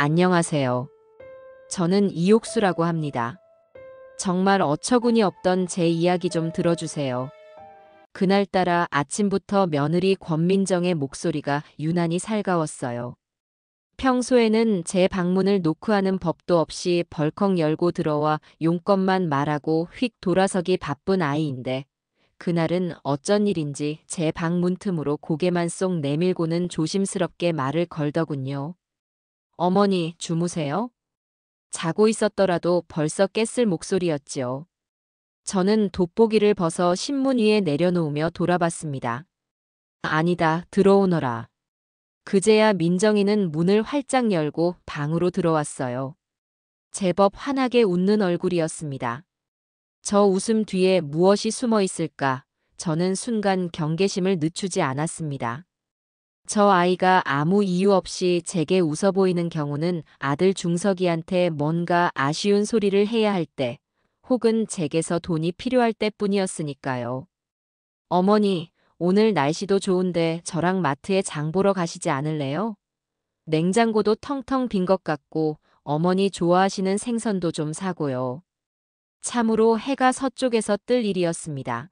안녕하세요. 저는 이옥수라고 합니다. 정말 어처구니 없던 제 이야기 좀 들어주세요. 그날따라 아침부터 며느리 권민정의 목소리가 유난히 살가웠어요. 평소에는 제 방문을 노크하는 법도 없이 벌컥 열고 들어와 용건만 말하고 휙 돌아서기 바쁜 아이인데 그날은 어쩐 일인지 제 방문 틈으로 고개만 쏙 내밀고는 조심스럽게 말을 걸더군요. 어머니, 주무세요? 자고 있었더라도 벌써 깼을 목소리였지요. 저는 돋보기를 벗어 신문 위에 내려놓으며 돌아봤습니다. 아니다, 들어오너라. 그제야 민정이는 문을 활짝 열고 방으로 들어왔어요. 제법 환하게 웃는 얼굴이었습니다. 저 웃음 뒤에 무엇이 숨어 있을까? 저는 순간 경계심을 늦추지 않았습니다. 저 아이가 아무 이유 없이 제게 웃어 보이는 경우는 아들 중석이한테 뭔가 아쉬운 소리를 해야 할 때, 혹은 제게서 돈이 필요할 때뿐이었으니까요. 어머니, 오늘 날씨도 좋은데 저랑 마트에 장 보러 가시지 않을래요? 냉장고도 텅텅 빈 것 같고 어머니 좋아하시는 생선도 좀 사고요. 참으로 해가 서쪽에서 뜰 일이었습니다.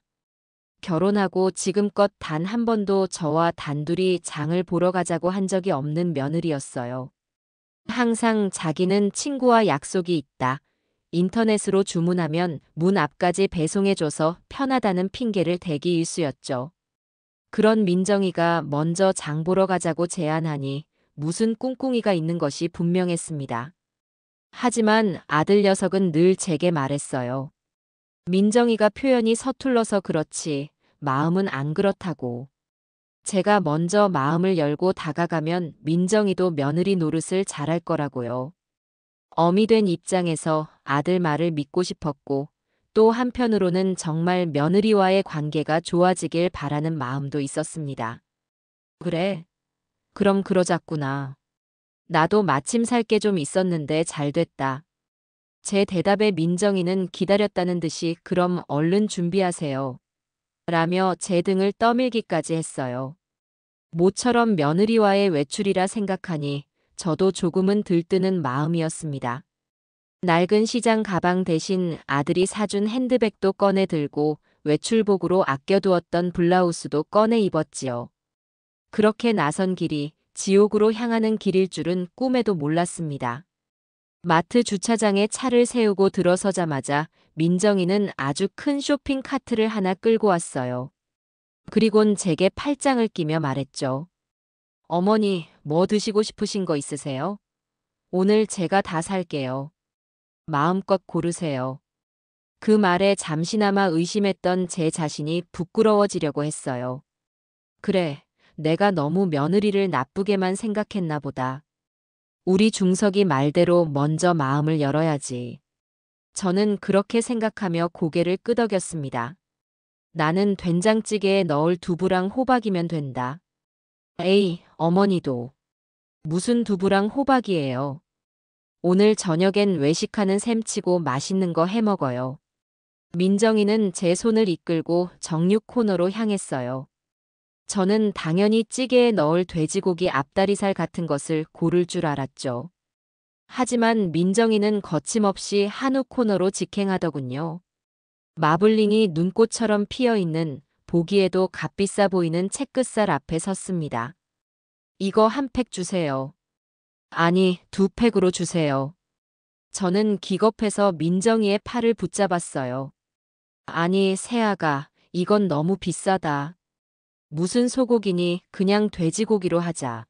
결혼하고 지금껏 단 한 번도 저와 단둘이 장을 보러 가자고 한 적이 없는 며느리였어요. 항상 자기는 친구와 약속이 있다. 인터넷으로 주문하면 문 앞까지 배송해줘서 편하다는 핑계를 대기 일쑤였죠. 그런 민정이가 먼저 장 보러 가자고 제안하니 무슨 꿍꿍이가 있는 것이 분명했습니다. 하지만 아들 녀석은 늘 제게 말했어요. 민정이가 표현이 서툴러서 그렇지 마음은 안 그렇다고. 제가 먼저 마음을 열고 다가가면 민정이도 며느리 노릇을 잘할 거라고요. 어미 된 입장에서 아들 말을 믿고 싶었고 또 한편으로는 정말 며느리와의 관계가 좋아지길 바라는 마음도 있었습니다. 그래, 그럼 그러자꾸나. 나도 마침 살 게 좀 있었는데 잘 됐다. 제 대답에 민정이는 기다렸다는 듯이 그럼 얼른 준비하세요. 라며 제 등을 떠밀기까지 했어요. 모처럼 며느리와의 외출이라 생각하니 저도 조금은 들뜨는 마음이었습니다. 낡은 시장 가방 대신 아들이 사준 핸드백도 꺼내 들고 외출복으로 아껴두었던 블라우스도 꺼내 입었지요. 그렇게 나선 길이 지옥으로 향하는 길일 줄은 꿈에도 몰랐습니다. 마트 주차장에 차를 세우고 들어서자마자 민정이는 아주 큰 쇼핑 카트를 하나 끌고 왔어요. 그리곤 제게 팔짱을 끼며 말했죠. 어머니, 뭐 드시고 싶으신 거 있으세요? 오늘 제가 다 살게요. 마음껏 고르세요. 그 말에 잠시나마 의심했던 제 자신이 부끄러워지려고 했어요. 그래, 내가 너무 며느리를 나쁘게만 생각했나 보다. 우리 중석이 말대로 먼저 마음을 열어야지. 저는 그렇게 생각하며 고개를 끄덕였습니다. 나는 된장찌개에 넣을 두부랑 호박이면 된다. 에이, 어머니도. 무슨 두부랑 호박이에요. 오늘 저녁엔 외식하는 셈치고 맛있는 거 해먹어요. 민정이는 제 손을 이끌고 정육 코너로 향했어요. 저는 당연히 찌개에 넣을 돼지고기 앞다리살 같은 것을 고를 줄 알았죠. 하지만 민정이는 거침없이 한우 코너로 직행하더군요. 마블링이 눈꽃처럼 피어있는 보기에도 값비싸 보이는 채끝살 앞에 섰습니다. 이거 한 팩 주세요. 아니, 두 팩으로 주세요. 저는 기겁해서 민정이의 팔을 붙잡았어요. 아니, 새아가, 이건 너무 비싸다. 무슨 소고기니 그냥 돼지고기로 하자.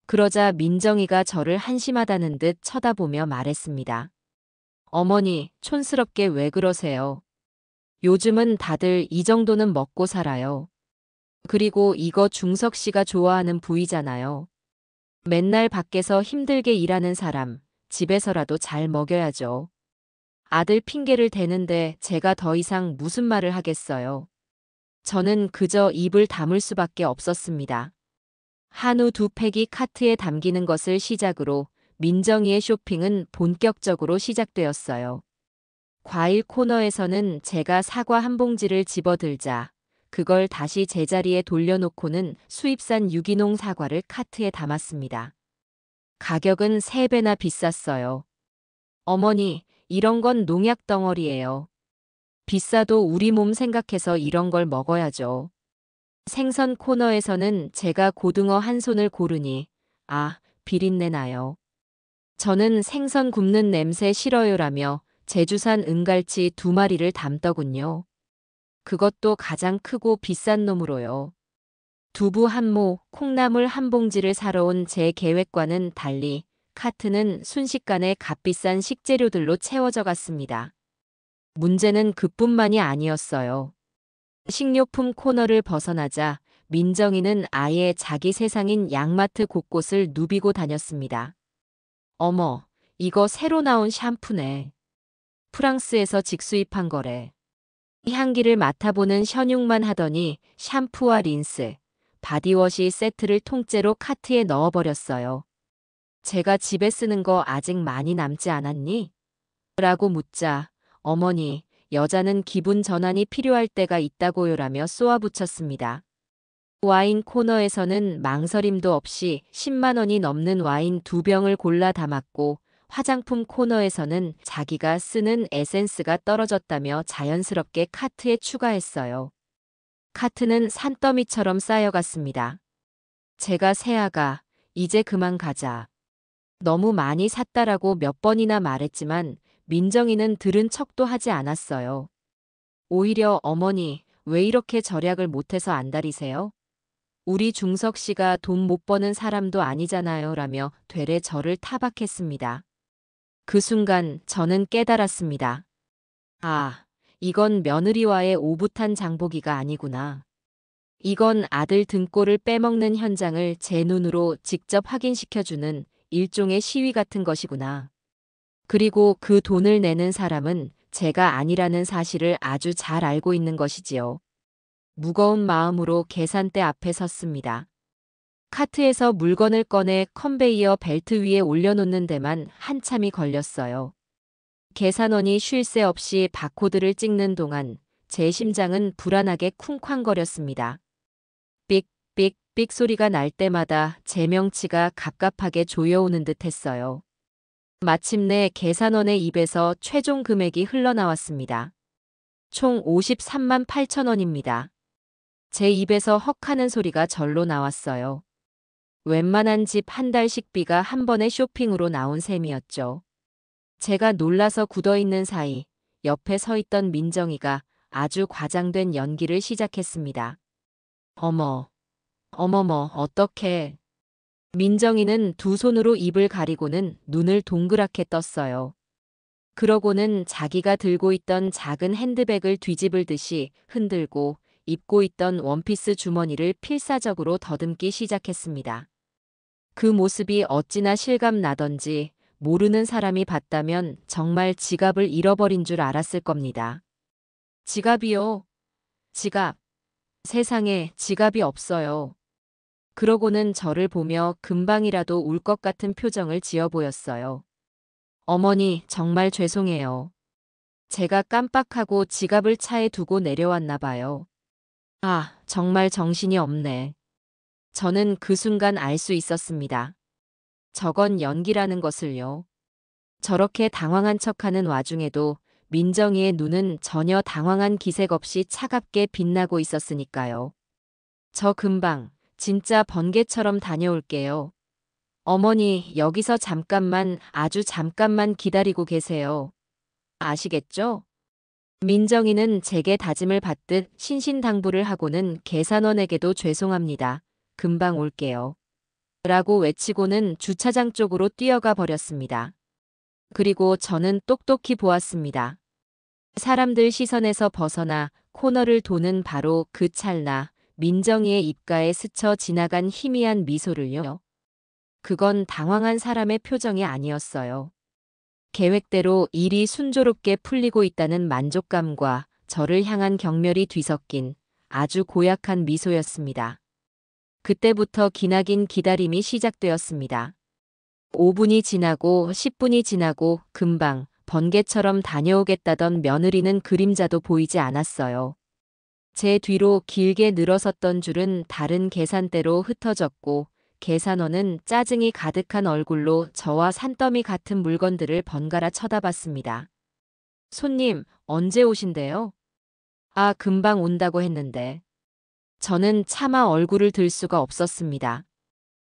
그러자 민정이가 저를 한심하다는 듯 쳐다보며 말했습니다. 어머니, 촌스럽게 왜 그러세요? 요즘은 다들 이 정도는 먹고 살아요. 그리고 이거 중석 씨가 좋아하는 부위잖아요. 맨날 밖에서 힘들게 일하는 사람, 집에서라도 잘 먹여야죠. 아들 핑계를 대는데 제가 더 이상 무슨 말을 하겠어요. 저는 그저 입을 다물 수밖에 없었습니다. 한우 두 팩이 카트에 담기는 것을 시작으로 민정이의 쇼핑은 본격적으로 시작되었어요. 과일 코너에서는 제가 사과 한 봉지를 집어들자 그걸 다시 제자리에 돌려놓고는 수입산 유기농 사과를 카트에 담았습니다. 가격은 3배나 비쌌어요. 어머니, 이런 건 농약 덩어리예요. 비싸도 우리 몸 생각해서 이런 걸 먹어야죠. 생선 코너에서는 제가 고등어 한 손을 고르니, 아, 비린내 나요. 저는 생선 굽는 냄새 싫어요라며 제주산 은갈치 2마리를 담더군요. 그것도 가장 크고 비싼 놈으로요. 두부 한 모, 콩나물 한 봉지를 사러 온 제 계획과는 달리 카트는 순식간에 값비싼 식재료들로 채워져 갔습니다. 문제는 그뿐만이 아니었어요. 식료품 코너를 벗어나자 민정이는 아예 자기 세상인 양마트 곳곳을 누비고 다녔습니다. 어머, 이거 새로 나온 샴푸네. 프랑스에서 직수입한 거래. 향기를 맡아보는 현육만 하더니 샴푸와 린스, 바디워시 세트를 통째로 카트에 넣어버렸어요. 제가 집에 쓰는 거 아직 많이 남지 않았니? 라고 묻자 어머니, 여자는 기분 전환이 필요할 때가 있다고요라며 쏘아붙였습니다. 와인 코너에서는 망설임도 없이 10만 원이 넘는 와인 2병을 골라 담았고 화장품 코너에서는 자기가 쓰는 에센스가 떨어졌다며 자연스럽게 카트에 추가했어요. 카트는 산더미처럼 쌓여갔습니다. 제가 새아가 이제 그만 가자. 너무 많이 샀다라고 몇 번이나 말했지만 민정이는 들은 척도 하지 않았어요. 오히려 어머니, 왜 이렇게 절약을 못해서 안달이세요? 우리 중석 씨가 돈 못 버는 사람도 아니잖아요 라며 되레 저를 타박했습니다. 그 순간 저는 깨달았습니다. 아, 이건 며느리와의 오붓한 장보기가 아니구나. 이건 아들 등골을 빼먹는 현장을 제 눈으로 직접 확인시켜주는 일종의 시위 같은 것이구나. 그리고 그 돈을 내는 사람은 제가 아니라는 사실을 아주 잘 알고 있는 것이지요. 무거운 마음으로 계산대 앞에 섰습니다. 카트에서 물건을 꺼내 컨베이어 벨트 위에 올려놓는 데만 한참이 걸렸어요. 계산원이 쉴 새 없이 바코드를 찍는 동안 제 심장은 불안하게 쿵쾅거렸습니다. 삑 소리가 날 때마다 제 명치가 갑갑하게 조여오는 듯 했어요. 마침내 계산원의 입에서 최종 금액이 흘러나왔습니다. 총 53만 8천 원입니다. 제 입에서 헉하는 소리가 절로 나왔어요. 웬만한 집 한 달 식비가 한 번의 쇼핑으로 나온 셈이었죠. 제가 놀라서 굳어있는 사이 옆에 서 있던 민정이가 아주 과장된 연기를 시작했습니다. 어머머, 어떡해. 민정이는 두 손으로 입을 가리고는 눈을 동그랗게 떴어요. 그러고는 자기가 들고 있던 작은 핸드백을 뒤집을 듯이 흔들고 입고 있던 원피스 주머니를 필사적으로 더듬기 시작했습니다. 그 모습이 어찌나 실감나던지 모르는 사람이 봤다면 정말 지갑을 잃어버린 줄 알았을 겁니다. 지갑이요? 지갑. 세상에 지갑이 없어요. 그러고는 저를 보며 금방이라도 울 것 같은 표정을 지어 보였어요. 어머니, 정말 죄송해요. 제가 깜빡하고 지갑을 차에 두고 내려왔나 봐요. 아, 정말 정신이 없네. 저는 그 순간 알 수 있었습니다. 저건 연기라는 것을요. 저렇게 당황한 척하는 와중에도 민정이의 눈은 전혀 당황한 기색 없이 차갑게 빛나고 있었으니까요. 저 금방 진짜 번개처럼 다녀올게요. 어머니, 여기서 잠깐만, 아주 잠깐만 기다리고 계세요. 아시겠죠? 민정이는 제게 다짐을 받듯 신신당부를 하고는 계산원에게도 죄송합니다. 금방 올게요. 라고 외치고는 주차장 쪽으로 뛰어가 버렸습니다. 그리고 저는 똑똑히 보았습니다. 사람들 시선에서 벗어나 코너를 도는 바로 그 찰나 민정이의 입가에 스쳐 지나간 희미한 미소를요. 그건 당황한 사람의 표정이 아니었어요. 계획대로 일이 순조롭게 풀리고 있다는 만족감과 저를 향한 경멸이 뒤섞인 아주 고약한 미소였습니다. 그때부터 기나긴 기다림이 시작되었습니다. 5분이 지나고 10분이 지나고 금방 번개처럼 다녀오겠다던 며느리는 그림자도 보이지 않았어요. 제 뒤로 길게 늘어섰던 줄은 다른 계산대로 흩어졌고 계산원은 짜증이 가득한 얼굴로 저와 산더미 같은 물건들을 번갈아 쳐다봤습니다. 손님, 언제 오신대요? 아, 금방 온다고 했는데. 저는 차마 얼굴을 들 수가 없었습니다.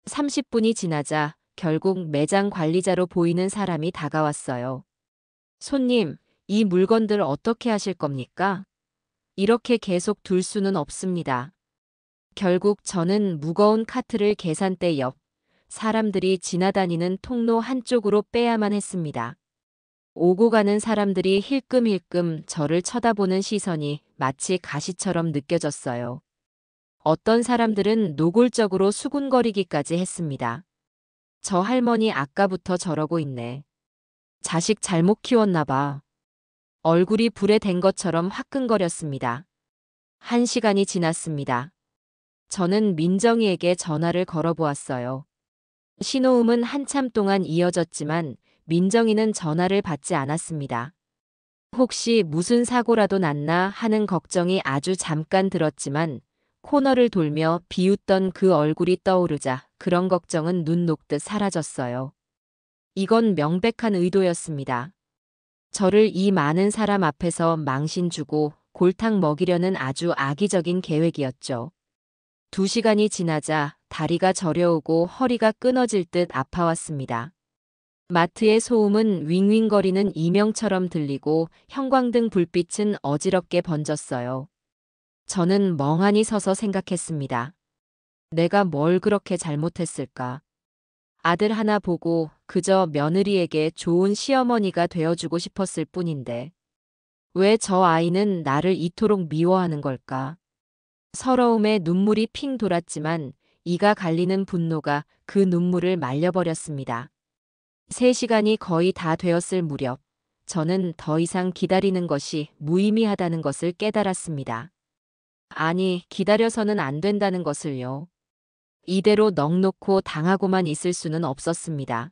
30분이 지나자 결국 매장 관리자로 보이는 사람이 다가왔어요. 손님, 이 물건들 어떻게 하실 겁니까? 이렇게 계속 둘 수는 없습니다. 결국 저는 무거운 카트를 계산대 옆 사람들이 지나다니는 통로 한쪽으로 빼야만 했습니다. 오고 가는 사람들이 힐끔힐끔 저를 쳐다보는 시선이 마치 가시처럼 느껴졌어요. 어떤 사람들은 노골적으로 수군거리기까지 했습니다. 저 할머니 아까부터 저러고 있네. 자식 잘못 키웠나 봐. 얼굴이 불에 댄 것처럼 화끈거렸습니다. 1시간이 지났습니다. 저는 민정이에게 전화를 걸어보았어요. 신호음은 한참 동안 이어졌지만 민정이는 전화를 받지 않았습니다. 혹시 무슨 사고라도 났나 하는 걱정이 아주 잠깐 들었지만 코너를 돌며 비웃던 그 얼굴이 떠오르자 그런 걱정은 눈 녹듯 사라졌어요. 이건 명백한 의도였습니다. 저를 이 많은 사람 앞에서 망신 주고 골탕 먹이려는 아주 악의적인 계획이었죠. 2시간이 지나자 다리가 저려오고 허리가 끊어질 듯 아파왔습니다. 마트의 소음은 윙윙거리는 이명처럼 들리고 형광등 불빛은 어지럽게 번졌어요. 저는 멍하니 서서 생각했습니다. 내가 뭘 그렇게 잘못했을까? 아들 하나 보고 그저 며느리에게 좋은 시어머니가 되어주고 싶었을 뿐인데 왜 저 아이는 나를 이토록 미워하는 걸까? 서러움에 눈물이 핑 돌았지만 이가 갈리는 분노가 그 눈물을 말려버렸습니다. 3시간이 거의 다 되었을 무렵 저는 더 이상 기다리는 것이 무의미하다는 것을 깨달았습니다. 아니, 기다려서는 안 된다는 것을요. 이대로 넋놓고 당하고만 있을 수는 없었습니다.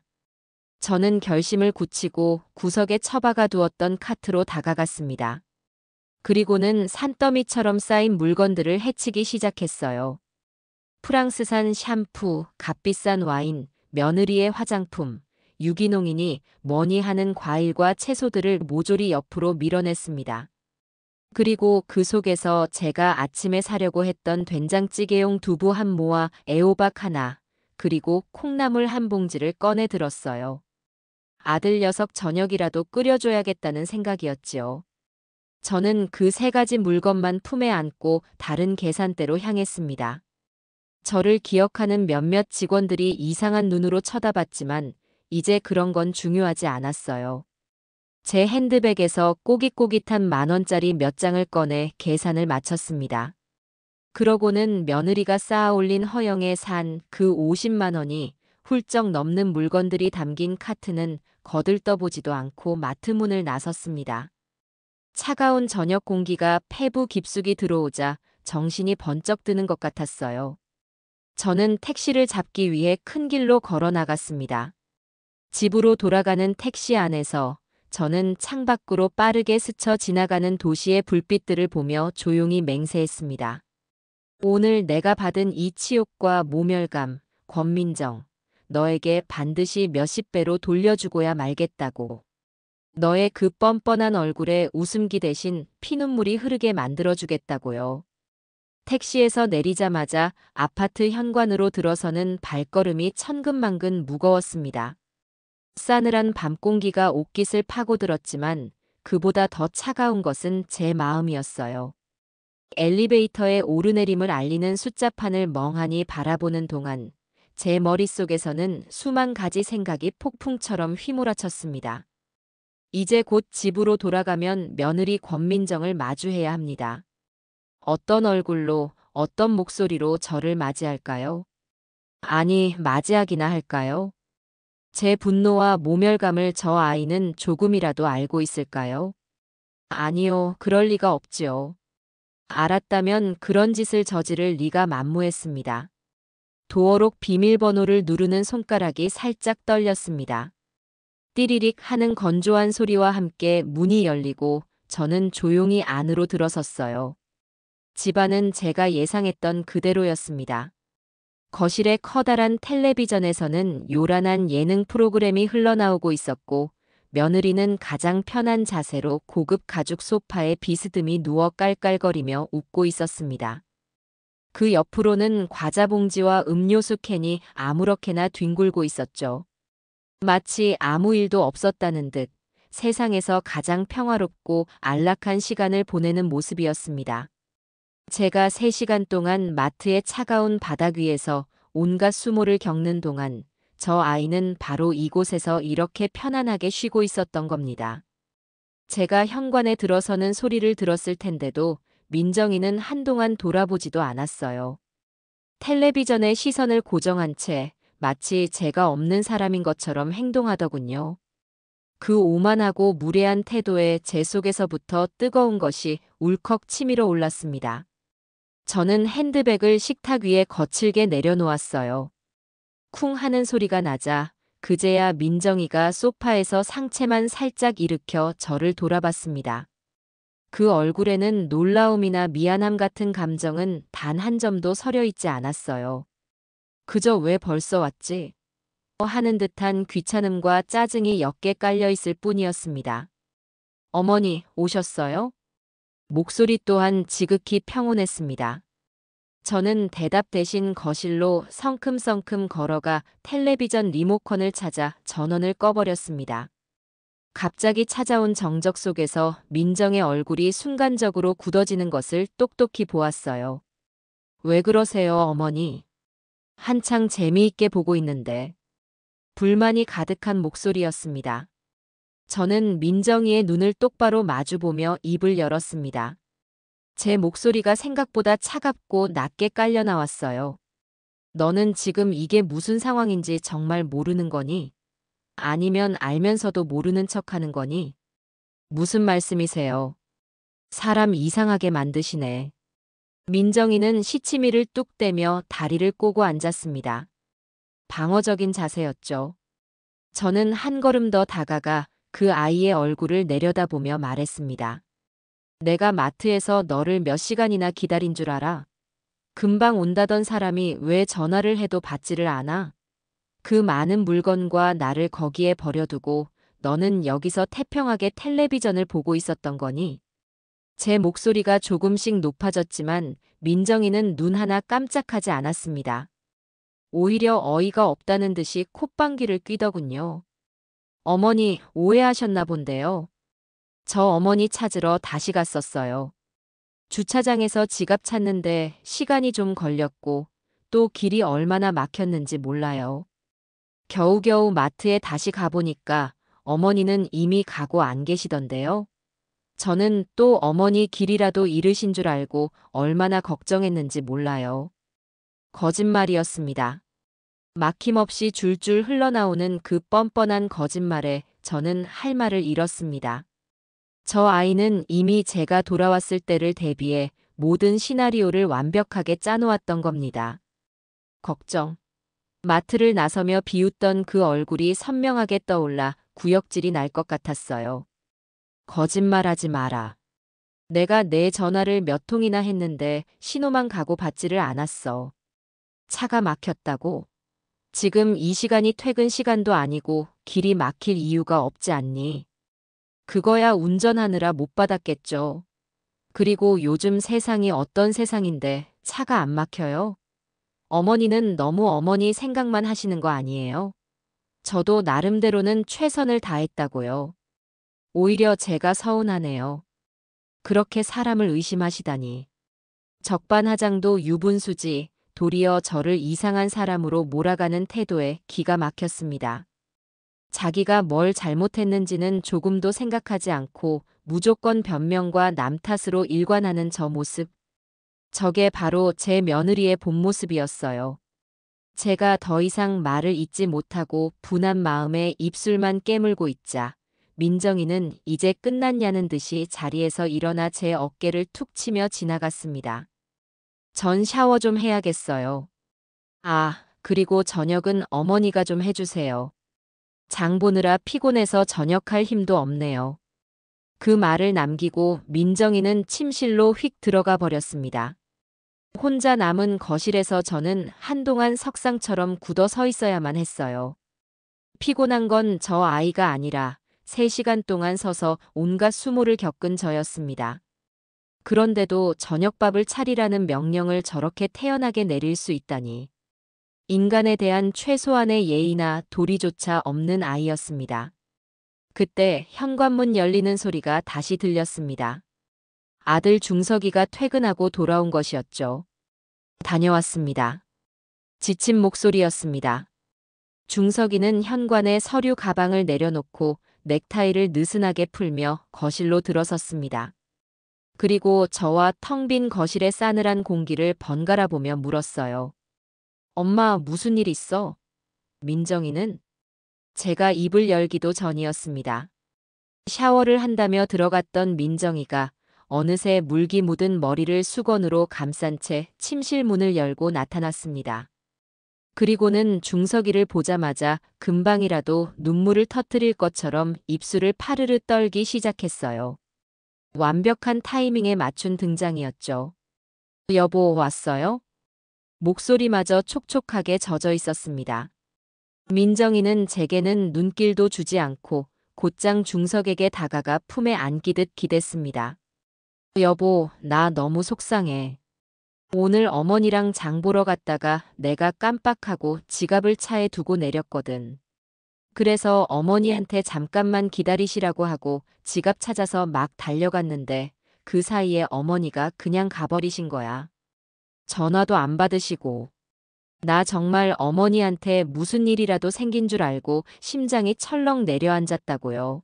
저는 결심을 굳히고 구석에 처박아 두었던 카트로 다가갔습니다. 그리고는 산더미처럼 쌓인 물건들을 헤치기 시작했어요. 프랑스산 샴푸, 값비싼 와인, 며느리의 화장품, 유기농이니 뭐니 하는 과일과 채소들을 모조리 옆으로 밀어냈습니다. 그리고 그 속에서 제가 아침에 사려고 했던 된장찌개용 두부 한 모와 애호박 하나, 그리고 콩나물 한 봉지를 꺼내 들었어요. 아들 녀석 저녁이라도 끓여줘야겠다는 생각이었지요. 저는 그 3가지 물건만 품에 안고 다른 계산대로 향했습니다. 저를 기억하는 몇몇 직원들이 이상한 눈으로 쳐다봤지만 이제 그런 건 중요하지 않았어요. 제 핸드백에서 꼬깃꼬깃한 10,000원짜리 몇 장을 꺼내 계산을 마쳤습니다. 그러고는 며느리가 쌓아올린 허영에 산 그 50만 원이 훌쩍 넘는 물건들이 담긴 카트는 거들떠보지도 않고 마트 문을 나섰습니다. 차가운 저녁 공기가 폐부 깊숙이 들어오자 정신이 번쩍 드는 것 같았어요. 저는 택시를 잡기 위해 큰 길로 걸어 나갔습니다. 집으로 돌아가는 택시 안에서 저는 창밖으로 빠르게 스쳐 지나가는 도시의 불빛들을 보며 조용히 맹세했습니다. 오늘 내가 받은 이 치욕과 모멸감, 권민정, 너에게 반드시 몇십 배로 돌려주고야 말겠다고. 너의 그 뻔뻔한 얼굴에 웃음기 대신 피눈물이 흐르게 만들어주겠다고요. 택시에서 내리자마자 아파트 현관으로 들어서는 발걸음이 천근만근 무거웠습니다. 싸늘한 밤 공기가 옷깃을 파고들었지만 그보다 더 차가운 것은 제 마음이었어요. 엘리베이터의 오르내림을 알리는 숫자판을 멍하니 바라보는 동안 제 머릿속에서는 수만 가지 생각이 폭풍처럼 휘몰아쳤습니다. 이제 곧 집으로 돌아가면 며느리 권민정을 마주해야 합니다. 어떤 얼굴로, 어떤 목소리로 저를 맞이할까요? 아니, 맞이하기나 할까요? 제 분노와 모멸감을 저 아이는 조금이라도 알고 있을까요? 아니요, 그럴 리가 없지요. 알았다면 그런 짓을 저지를 리가 만무했습니다. 도어록 비밀번호를 누르는 손가락이 살짝 떨렸습니다. 띠리릭 하는 건조한 소리와 함께 문이 열리고 저는 조용히 안으로 들어섰어요. 집안은 제가 예상했던 그대로였습니다. 거실의 커다란 텔레비전에서는 요란한 예능 프로그램이 흘러나오고 있었고, 며느리는 가장 편한 자세로 고급 가죽 소파에 비스듬히 누워 깔깔거리며 웃고 있었습니다. 그 옆으로는 과자 봉지와 음료수 캔이 아무렇게나 뒹굴고 있었죠. 마치 아무 일도 없었다는 듯 세상에서 가장 평화롭고 안락한 시간을 보내는 모습이었습니다. 제가 3시간 동안 마트의 차가운 바닥 위에서 온갖 수모를 겪는 동안 저 아이는 바로 이곳에서 이렇게 편안하게 쉬고 있었던 겁니다. 제가 현관에 들어서는 소리를 들었을 텐데도 민정이는 한동안 돌아보지도 않았어요. 텔레비전에 시선을 고정한 채 마치 제가 없는 사람인 것처럼 행동하더군요. 그 오만하고 무례한 태도에 제 속에서부터 뜨거운 것이 울컥 치밀어 올랐습니다. 저는 핸드백을 식탁 위에 거칠게 내려놓았어요. 쿵 하는 소리가 나자 그제야 민정이가 소파에서 상체만 살짝 일으켜 저를 돌아봤습니다. 그 얼굴에는 놀라움이나 미안함 같은 감정은 단 한 점도 서려 있지 않았어요. 그저 왜 벌써 왔지? 하는 듯한 귀찮음과 짜증이 옅게 깔려 있을 뿐이었습니다. 어머니, 오셨어요? 목소리 또한 지극히 평온했습니다. 저는 대답 대신 거실로 성큼성큼 걸어가 텔레비전 리모컨을 찾아 전원을 꺼버렸습니다. 갑자기 찾아온 정적 속에서 민정의 얼굴이 순간적으로 굳어지는 것을 똑똑히 보았어요. 왜 그러세요, 어머니? 한창 재미있게 보고 있는데. 불만이 가득한 목소리였습니다. 저는 민정이의 눈을 똑바로 마주보며 입을 열었습니다. 제 목소리가 생각보다 차갑고 낮게 깔려 나왔어요. 너는 지금 이게 무슨 상황인지 정말 모르는 거니? 아니면 알면서도 모르는 척하는 거니? 무슨 말씀이세요? 사람 이상하게 만드시네. 민정이는 시치미를 뚝 떼며 다리를 꼬고 앉았습니다. 방어적인 자세였죠. 저는 한 걸음 더 다가가 그 아이의 얼굴을 내려다보며 말했습니다. 내가 마트에서 너를 몇 시간이나 기다린 줄 알아? 금방 온다던 사람이 왜 전화를 해도 받지를 않아? 그 많은 물건과 나를 거기에 버려두고 너는 여기서 태평하게 텔레비전을 보고 있었던 거니? 제 목소리가 조금씩 높아졌지만 민정이는 눈 하나 깜짝하지 않았습니다. 오히려 어이가 없다는 듯이 콧방귀를 뀌더군요. 어머니 오해하셨나 본데요. 저 어머니 찾으러 다시 갔었어요. 주차장에서 지갑 찾는데 시간이 좀 걸렸고 또 길이 얼마나 막혔는지 몰라요. 겨우겨우 마트에 다시 가보니까 어머니는 이미 가고 안 계시던데요. 저는 또 어머니 길이라도 잃으신 줄 알고 얼마나 걱정했는지 몰라요. 거짓말이었습니다. 막힘없이 줄줄 흘러나오는 그 뻔뻔한 거짓말에 저는 할 말을 잃었습니다. 저 아이는 이미 제가 돌아왔을 때를 대비해 모든 시나리오를 완벽하게 짜놓았던 겁니다. 걱정. 마트를 나서며 비웃던 그 얼굴이 선명하게 떠올라 구역질이 날 것 같았어요. 거짓말하지 마라. 내가 내 전화를 몇 통이나 했는데 신호만 가고 받지를 않았어. 차가 막혔다고? 지금 이 시간이 퇴근 시간도 아니고 길이 막힐 이유가 없지 않니? 그거야 운전하느라 못 받았겠죠. 그리고 요즘 세상이 어떤 세상인데 차가 안 막혀요? 어머니는 너무 어머니 생각만 하시는 거 아니에요? 저도 나름대로는 최선을 다했다고요. 오히려 제가 서운하네요. 그렇게 사람을 의심하시다니. 적반하장도 유분수지 도리어 저를 이상한 사람으로 몰아가는 태도에 기가 막혔습니다. 자기가 뭘 잘못했는지는 조금도 생각하지 않고 무조건 변명과 남 탓으로 일관하는 저 모습. 저게 바로 제 며느리의 본 모습이었어요. 제가 더 이상 말을 잇지 못하고 분한 마음에 입술만 깨물고 있자 민정이는 이제 끝났냐는 듯이 자리에서 일어나 제 어깨를 툭 치며 지나갔습니다. 전 샤워 좀 해야겠어요. 아, 그리고 저녁은 어머니가 좀 해주세요. 장 보느라 피곤해서 저녁할 힘도 없네요. 그 말을 남기고 민정이는 침실로 휙 들어가 버렸습니다. 혼자 남은 거실에서 저는 한동안 석상처럼 굳어 서 있어야만 했어요. 피곤한 건 저 아이가 아니라 3시간 동안 서서 온갖 수모를 겪은 저였습니다. 그런데도 저녁밥을 차리라는 명령을 저렇게 태연하게 내릴 수 있다니. 인간에 대한 최소한의 예의나 도리조차 없는 아이였습니다. 그때 현관문 열리는 소리가 다시 들렸습니다. 아들 중석이가 퇴근하고 돌아온 것이었죠. 다녀왔습니다. 지친 목소리였습니다. 중석이는 현관에 서류 가방을 내려놓고 넥타이를 느슨하게 풀며 거실로 들어섰습니다. 그리고 저와 텅 빈 거실의 싸늘한 공기를 번갈아 보며 물었어요. 엄마, 무슨 일 있어? 민정이는? 제가 입을 열기도 전이었습니다. 샤워를 한다며 들어갔던 민정이가 어느새 물기 묻은 머리를 수건으로 감싼 채 침실 문을 열고 나타났습니다. 그리고는 중석이를 보자마자 금방이라도 눈물을 터뜨릴 것처럼 입술을 파르르 떨기 시작했어요. 완벽한 타이밍에 맞춘 등장이었죠. 여보, 왔어요? 목소리마저 촉촉하게 젖어 있었습니다. 민정이는 제게는 눈길도 주지 않고 곧장 중석에게 다가가 품에 안기듯 기댔습니다. 여보, 나 너무 속상해. 오늘 어머니랑 장 보러 갔다가 내가 깜빡하고 지갑을 차에 두고 내렸거든. 그래서 어머니한테 잠깐만 기다리시라고 하고 지갑 찾아서 막 달려갔는데 그 사이에 어머니가 그냥 가버리신 거야. 전화도 안 받으시고. 나 정말 어머니한테 무슨 일이라도 생긴 줄 알고 심장이 철렁 내려앉았다고요.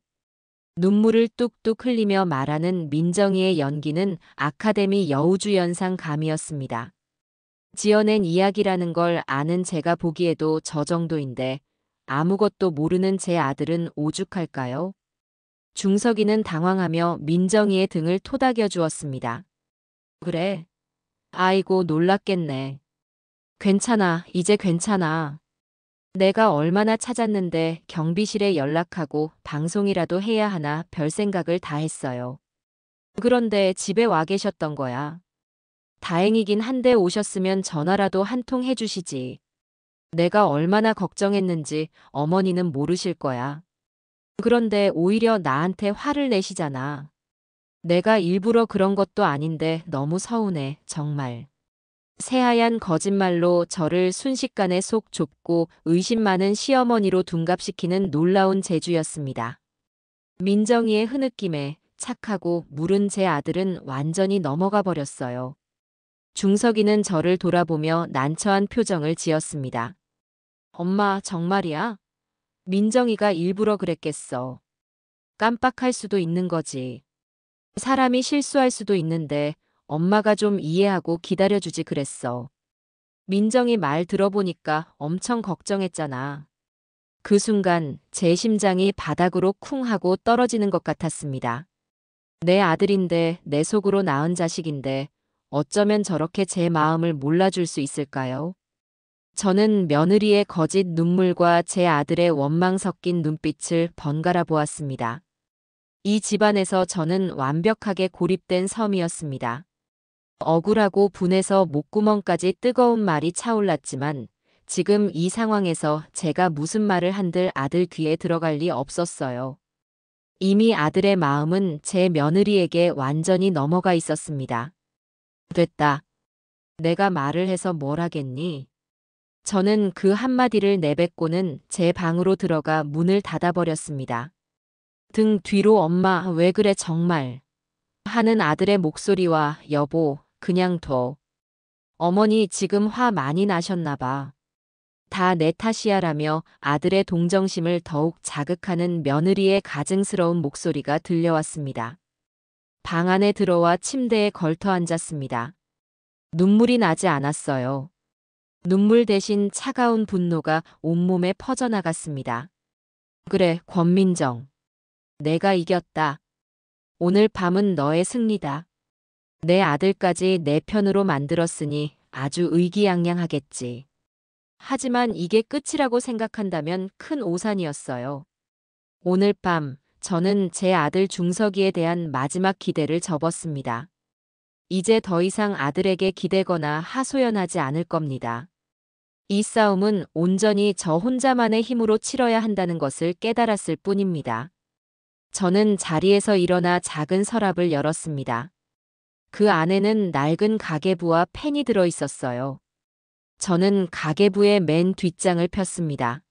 눈물을 뚝뚝 흘리며 말하는 민정이의 연기는 아카데미 여우주연상 감이었습니다. 지어낸 이야기라는 걸 아는 제가 보기에도 저 정도인데 아무것도 모르는 제 아들은 오죽할까요? 중석이는 당황하며 민정이의 등을 토닥여 주었습니다. 그래. 아이고, 놀랐겠네. 괜찮아, 이제 괜찮아. 내가 얼마나 찾았는데 경비실에 연락하고 방송이라도 해야 하나 별 생각을 다 했어요. 그런데 집에 와 계셨던 거야. 다행이긴 한데 오셨으면 전화라도 한 통 해주시지. 내가 얼마나 걱정했는지 어머니는 모르실 거야. 그런데 오히려 나한테 화를 내시잖아. 내가 일부러 그런 것도 아닌데 너무 서운해, 정말. 새하얀 거짓말로 저를 순식간에 속 좁고 의심 많은 시어머니로 둔갑시키는 놀라운 재주였습니다. 민정이의 흐느낌에 착하고 물은 제 아들은 완전히 넘어가 버렸어요. 중석이는 저를 돌아보며 난처한 표정을 지었습니다. 엄마, 정말이야? 민정이가 일부러 그랬겠어. 깜빡할 수도 있는 거지. 사람이 실수할 수도 있는데 엄마가 좀 이해하고 기다려주지 그랬어. 민정이 말 들어보니까 엄청 걱정했잖아. 그 순간 제 심장이 바닥으로 쿵 하고 떨어지는 것 같았습니다. 내 아들인데 내 속으로 낳은 자식인데 어쩌면 저렇게 제 마음을 몰라줄 수 있을까요? 저는 며느리의 거짓 눈물과 제 아들의 원망 섞인 눈빛을 번갈아 보았습니다. 이 집안에서 저는 완벽하게 고립된 섬이었습니다. 억울하고 분해서 목구멍까지 뜨거운 말이 차올랐지만 지금 이 상황에서 제가 무슨 말을 한들 아들 귀에 들어갈 리 없었어요. 이미 아들의 마음은 제 며느리에게 완전히 넘어가 있었습니다. 됐다. 내가 말을 해서 뭘 하겠니? 저는 그 한마디를 내뱉고는 제 방으로 들어가 문을 닫아버렸습니다. 등 뒤로 엄마 왜 그래 정말 하는 아들의 목소리와 여보 그냥 둬. 어머니 지금 화 많이 나셨나 봐. 다 내 탓이야라며 아들의 동정심을 더욱 자극하는 며느리의 가증스러운 목소리가 들려왔습니다. 방 안에 들어와 침대에 걸터 앉았습니다. 눈물이 나지 않았어요. 눈물 대신 차가운 분노가 온몸에 퍼져나갔습니다. 그래, 권민정. 내가 이겼다. 오늘 밤은 너의 승리다. 내 아들까지 내 편으로 만들었으니 아주 의기양양하겠지. 하지만 이게 끝이라고 생각한다면 큰 오산이었어요. 오늘 밤 저는 제 아들 중석이에 대한 마지막 기대를 접었습니다. 이제 더 이상 아들에게 기대거나 하소연하지 않을 겁니다. 이 싸움은 온전히 저 혼자만의 힘으로 치러야 한다는 것을 깨달았을 뿐입니다. 저는 자리에서 일어나 작은 서랍을 열었습니다. 그 안에는 낡은 가계부와 펜이 들어 있었어요. 저는 가계부의 맨 뒷장을 폈습니다.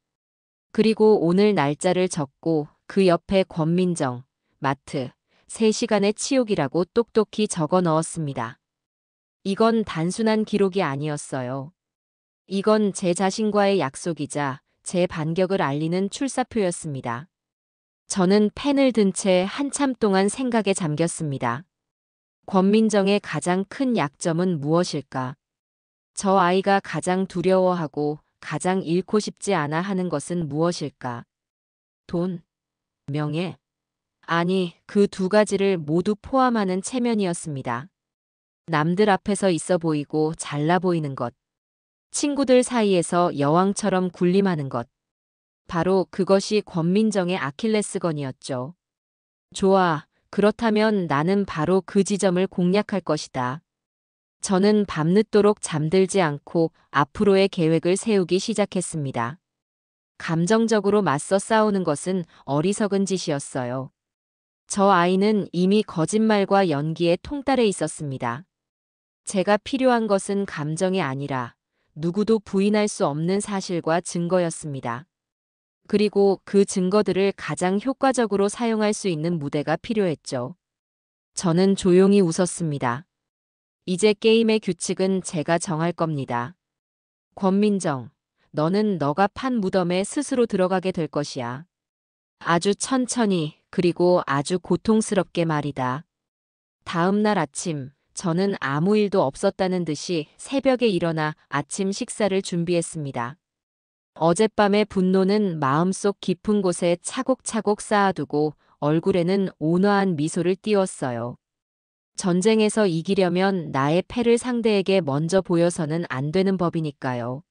그리고 오늘 날짜를 적고 그 옆에 권민정, 마트, 3시간의 치욕이라고 똑똑히 적어 넣었습니다. 이건 단순한 기록이 아니었어요. 이건 제 자신과의 약속이자 제 반격을 알리는 출사표였습니다. 저는 펜을 든 채 한참 동안 생각에 잠겼습니다. 권민정의 가장 큰 약점은 무엇일까? 저 아이가 가장 두려워하고 가장 잃고 싶지 않아 하는 것은 무엇일까? 돈, 명예? 아니, 그 두 가지를 모두 포함하는 체면이었습니다. 남들 앞에서 있어 보이고 잘나 보이는 것. 친구들 사이에서 여왕처럼 군림하는 것. 바로 그것이 권민정의 아킬레스건이었죠. 좋아, 그렇다면 나는 바로 그 지점을 공략할 것이다. 저는 밤늦도록 잠들지 않고 앞으로의 계획을 세우기 시작했습니다. 감정적으로 맞서 싸우는 것은 어리석은 짓이었어요. 저 아이는 이미 거짓말과 연기에 통달해 있었습니다. 제가 필요한 것은 감정이 아니라 누구도 부인할 수 없는 사실과 증거였습니다. 그리고 그 증거들을 가장 효과적으로 사용할 수 있는 무대가 필요했죠. 저는 조용히 웃었습니다. 이제 게임의 규칙은 제가 정할 겁니다. 권민정, 너는 너가 판 무덤에 스스로 들어가게 될 것이야. 아주 천천히, 그리고 아주 고통스럽게 말이다. 다음 날 아침, 저는 아무 일도 없었다는 듯이 새벽에 일어나 아침 식사를 준비했습니다. 어젯밤의 분노는 마음속 깊은 곳에 차곡차곡 쌓아두고 얼굴에는 온화한 미소를 띄웠어요. 전쟁에서 이기려면 나의 패를 상대에게 먼저 보여서는 안 되는 법이니까요.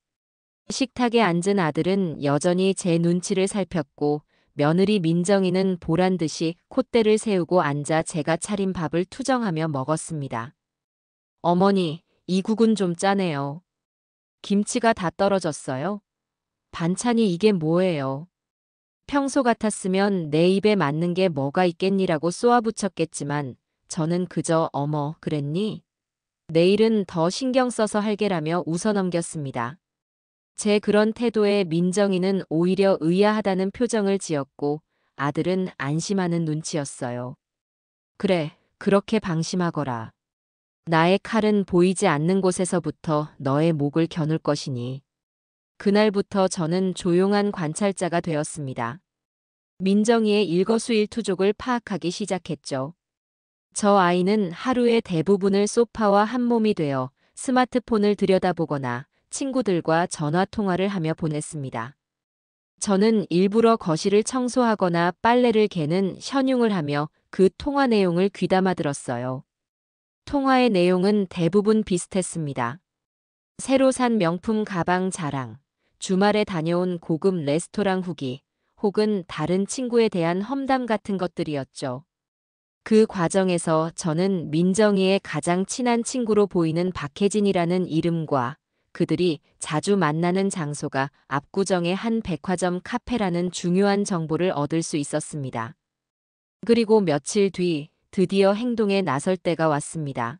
식탁에 앉은 아들은 여전히 제 눈치를 살폈고 며느리 민정이는 보란듯이 콧대를 세우고 앉아 제가 차린 밥을 투정하며 먹었습니다. 어머니, 이 국은 좀 짜네요. 김치가 다 떨어졌어요? 반찬이 이게 뭐예요? 평소 같았으면 내 입에 맞는 게 뭐가 있겠니라고 쏘아붙였겠지만 저는 그저 어머, 그랬니? 내일은 더 신경 써서 할게라며 웃어넘겼습니다. 제 그런 태도에 민정이는 오히려 의아하다는 표정을 지었고 아들은 안심하는 눈치였어요. 그래, 그렇게 방심하거라. 나의 칼은 보이지 않는 곳에서부터 너의 목을 겨눌 것이니. 그날부터 저는 조용한 관찰자가 되었습니다. 민정이의 일거수일투족을 파악하기 시작했죠. 저 아이는 하루의 대부분을 소파와 한몸이 되어 스마트폰을 들여다보거나 친구들과 전화통화를 하며 보냈습니다. 저는 일부러 거실을 청소하거나 빨래를 개는 현흉을 하며 그 통화 내용을 귀담아 들었어요. 통화의 내용은 대부분 비슷했습니다. 새로 산 명품 가방 자랑, 주말에 다녀온 고급 레스토랑 후기, 혹은 다른 친구에 대한 험담 같은 것들이었죠. 그 과정에서 저는 민정이의 가장 친한 친구로 보이는 박혜진이라는 이름과 그들이 자주 만나는 장소가 압구정의 한 백화점 카페라는 중요한 정보를 얻을 수 있었습니다. 그리고 며칠 뒤 드디어 행동에 나설 때가 왔습니다.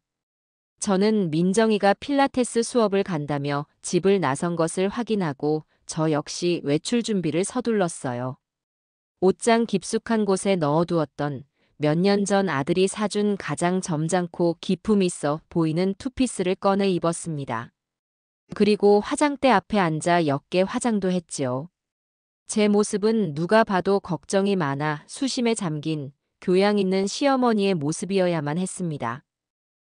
저는 민정이가 필라테스 수업을 간다며 집을 나선 것을 확인하고 저 역시 외출 준비를 서둘렀어요. 옷장 깊숙한 곳에 넣어두었던 몇 년 전 아들이 사준 가장 점잖고 기품 있어 보이는 투피스를 꺼내 입었습니다. 그리고 화장대 앞에 앉아 옅게 화장도 했지요. 제 모습은 누가 봐도 걱정이 많아 수심에 잠긴 교양 있는 시어머니의 모습이어야만 했습니다.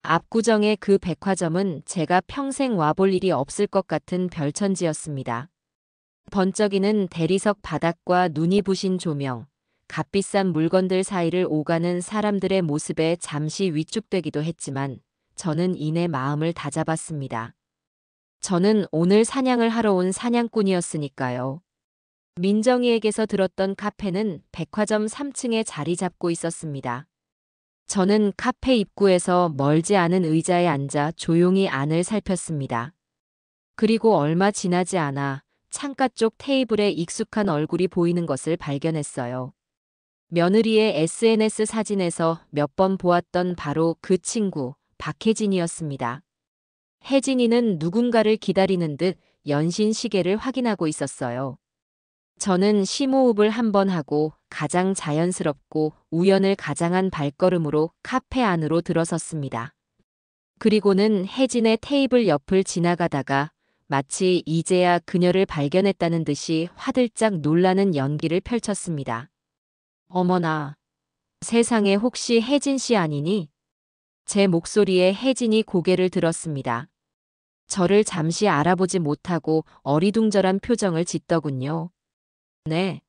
압구정의 그 백화점은 제가 평생 와볼 일이 없을 것 같은 별천지였습니다. 번쩍이는 대리석 바닥과 눈이 부신 조명, 값비싼 물건들 사이를 오가는 사람들의 모습에 잠시 위축되기도 했지만 저는 이내 마음을 다잡았습니다. 저는 오늘 사냥을 하러 온 사냥꾼이었으니까요. 민정이에게서 들었던 카페는 백화점 3층에 자리 잡고 있었습니다. 저는 카페 입구에서 멀지 않은 의자에 앉아 조용히 안을 살폈습니다. 그리고 얼마 지나지 않아 창가 쪽 테이블에 익숙한 얼굴이 보이는 것을 발견했어요. 며느리의 SNS 사진에서 몇 번 보았던 바로 그 친구, 박혜진이었습니다. 혜진이는 누군가를 기다리는 듯 연신 시계를 확인하고 있었어요. 저는 심호흡을 한 번 하고 가장 자연스럽고 우연을 가장한 발걸음으로 카페 안으로 들어섰습니다. 그리고는 혜진의 테이블 옆을 지나가다가 마치 이제야 그녀를 발견했다는 듯이 화들짝 놀라는 연기를 펼쳤습니다. 어머나, 세상에 혹시 혜진 씨 아니니? 제 목소리에 혜진이 고개를 들었습니다. 저를 잠시 알아보지 못하고 어리둥절한 표정을 짓더군요. 네,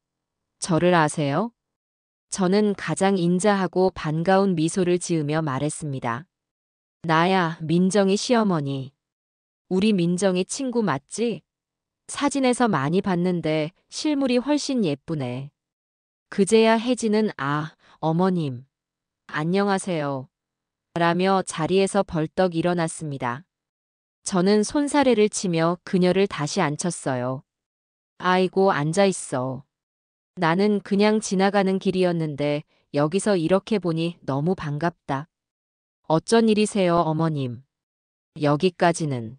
저를 아세요? 저는 가장 인자하고 반가운 미소를 지으며 말했습니다. 나야, 민정이 시어머니. 우리 민정이 친구 맞지? 사진에서 많이 봤는데 실물이 훨씬 예쁘네. 그제야 혜진은 어머님, 안녕하세요. 라며 자리에서 벌떡 일어났습니다. 저는 손사래를 치며 그녀를 다시 앉혔어요. 아이고, 앉아 있어. 나는 그냥 지나가는 길이었는데 여기서 이렇게 보니 너무 반갑다. 어쩐 일이세요, 어머님? 여기까지는.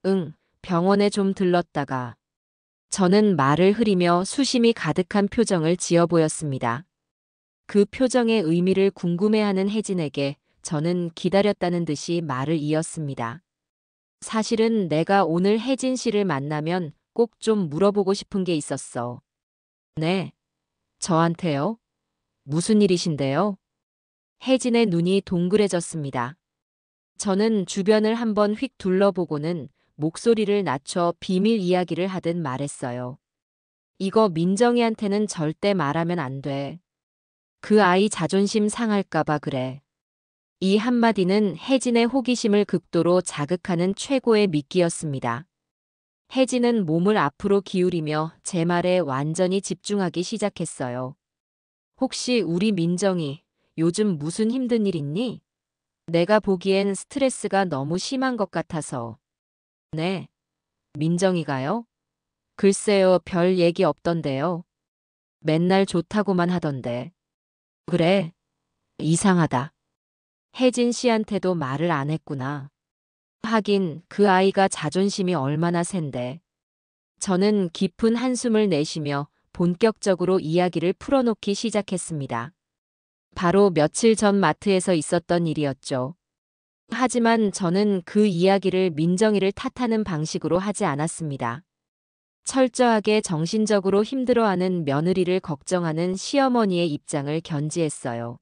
응, 병원에 좀 들렀다가. 저는 말을 흐리며 수심이 가득한 표정을 지어 보였습니다. 그 표정의 의미를 궁금해하는 혜진에게 저는 기다렸다는 듯이 말을 이었습니다. 사실은 내가 오늘 혜진 씨를 만나면 꼭 좀 물어보고 싶은 게 있었어. 네, 저한테요? 무슨 일이신데요? 혜진의 눈이 동그래졌습니다. 저는 주변을 한번 휙 둘러보고는 목소리를 낮춰 비밀 이야기를 하듯 말했어요. 이거 민정이한테는 절대 말하면 안 돼. 그 아이 자존심 상할까봐 그래. 이 한마디는 혜진의 호기심을 극도로 자극하는 최고의 미끼였습니다. 혜진은 몸을 앞으로 기울이며 제 말에 완전히 집중하기 시작했어요. 혹시 우리 민정이 요즘 무슨 힘든 일 있니? 내가 보기엔 스트레스가 너무 심한 것 같아서. 네. 민정이가요? 글쎄요, 별 얘기 없던데요. 맨날 좋다고만 하던데. 그래, 이상하다. 혜진 씨한테도 말을 안 했구나. 하긴 그 아이가 자존심이 얼마나 센데. 저는 깊은 한숨을 내쉬며 본격적으로 이야기를 풀어놓기 시작했습니다. 바로 며칠 전 마트에서 있었던 일이었죠. 하지만 저는 그 이야기를 민정이를 탓하는 방식으로 하지 않았습니다. 철저하게 정신적으로 힘들어하는 며느리를 걱정하는 시어머니의 입장을 견지했어요.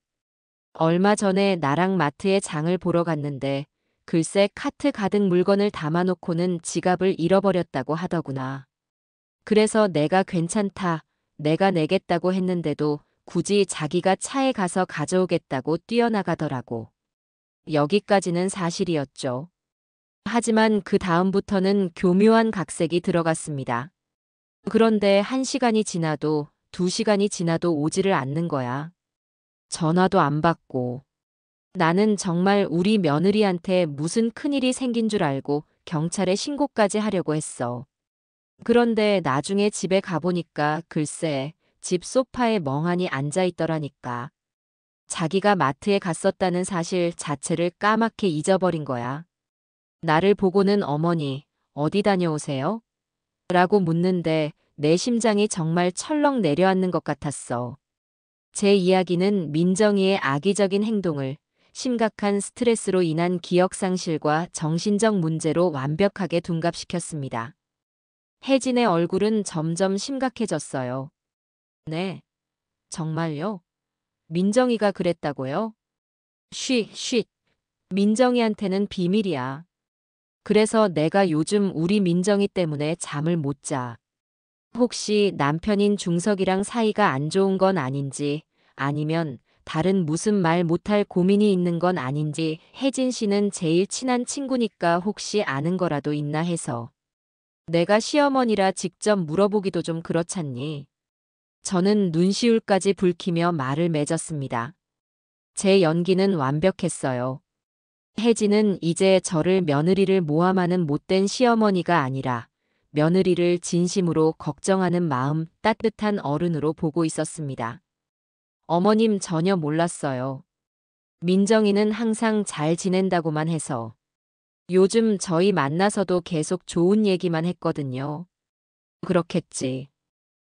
얼마 전에 나랑 마트에 장을 보러 갔는데 글쎄 카트 가득 물건을 담아놓고는 지갑을 잃어버렸다고 하더구나. 그래서 내가 괜찮다, 내가 내겠다고 했는데도 굳이 자기가 차에 가서 가져오겠다고 뛰어나가더라고. 여기까지는 사실이었죠. 하지만 그 다음부터는 교묘한 각색이 들어갔습니다. 그런데 1시간이 지나도 2시간이 지나도 오지를 않는 거야. 전화도 안 받고. 나는 정말 우리 며느리한테 무슨 큰일이 생긴 줄 알고 경찰에 신고까지 하려고 했어. 그런데 나중에 집에 가보니까 글쎄 집 소파에 멍하니 앉아 있더라니까. 자기가 마트에 갔었다는 사실 자체를 까맣게 잊어버린 거야. 나를 보고는 어머니, 어디 다녀오세요? 라고 묻는데 내 심장이 정말 철렁 내려앉는 것 같았어. 제 이야기는 민정이의 악의적인 행동을 심각한 스트레스로 인한 기억상실과 정신적 문제로 완벽하게 둔갑시켰습니다. 혜진의 얼굴은 점점 심각해졌어요. 네, 정말요? 민정이가 그랬다고요? 쉿. 민정이한테는 비밀이야. 그래서 내가 요즘 우리 민정이 때문에 잠을 못 자. 혹시 남편인 중석이랑 사이가 안 좋은 건 아닌지, 아니면 다른 무슨 말 못할 고민이 있는 건 아닌지 혜진 씨는 제일 친한 친구니까 혹시 아는 거라도 있나 해서. 내가 시어머니라 직접 물어보기도 좀 그렇잖니. 저는 눈시울까지 붉히며 말을 맺었습니다. 제 연기는 완벽했어요. 혜진은 이제 저를 며느리를 모함하는 못된 시어머니가 아니라 며느리를 진심으로 걱정하는 마음 따뜻한 어른으로 보고 있었습니다. 어머님 전혀 몰랐어요. 민정이는 항상 잘 지낸다고만 해서. 요즘 저희 만나서도 계속 좋은 얘기만 했거든요. 그렇겠지.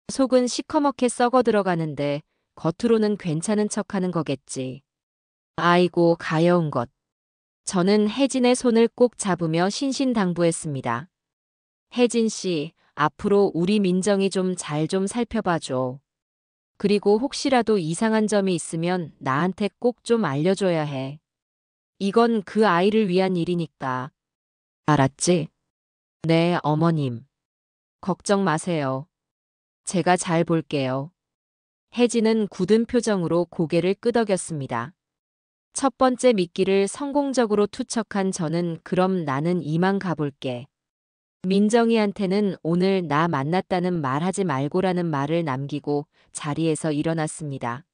속은 시커멓게 썩어 들어가는데 겉으로는 괜찮은 척하는 거겠지. 아이고 가여운 것. 저는 혜진의 손을 꼭 잡으며 신신당부했습니다. 혜진 씨, 앞으로 우리 민정이 좀 잘 좀 살펴봐줘. 그리고 혹시라도 이상한 점이 있으면 나한테 꼭 좀 알려줘야 해. 이건 그 아이를 위한 일이니까. 알았지? 네, 어머님. 걱정 마세요. 제가 잘 볼게요. 혜진은 굳은 표정으로 고개를 끄덕였습니다. 첫 번째 미끼를 성공적으로 투척한 저는 그럼 나는 이만 가볼게. 민정이한테는 오늘 나 만났다는 말하지 말고라는 말을 남기고 자리에서 일어났습니다.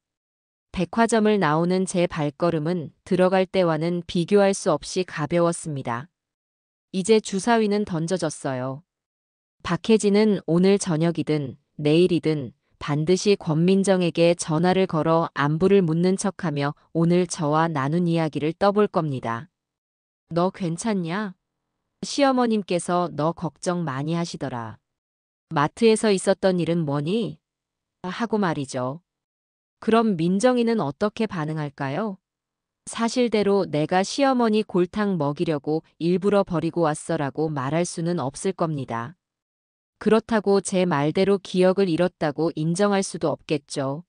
백화점을 나오는 제 발걸음은 들어갈 때와는 비교할 수 없이 가벼웠습니다. 이제 주사위는 던져졌어요. 박혜진은 오늘 저녁이든 내일이든 반드시 권민정에게 전화를 걸어 안부를 묻는 척하며 오늘 저와 나눈 이야기를 떠볼 겁니다. 너 괜찮냐? 시어머님께서 너 걱정 많이 하시더라. 마트에서 있었던 일은 뭐니? 하고 말이죠. 그럼 민정이는 어떻게 반응할까요? 사실대로 내가 시어머니 골탕 먹이려고 일부러 버리고 왔어라고 말할 수는 없을 겁니다. 그렇다고 제 말대로 기억을 잃었다고 인정할 수도 없겠죠.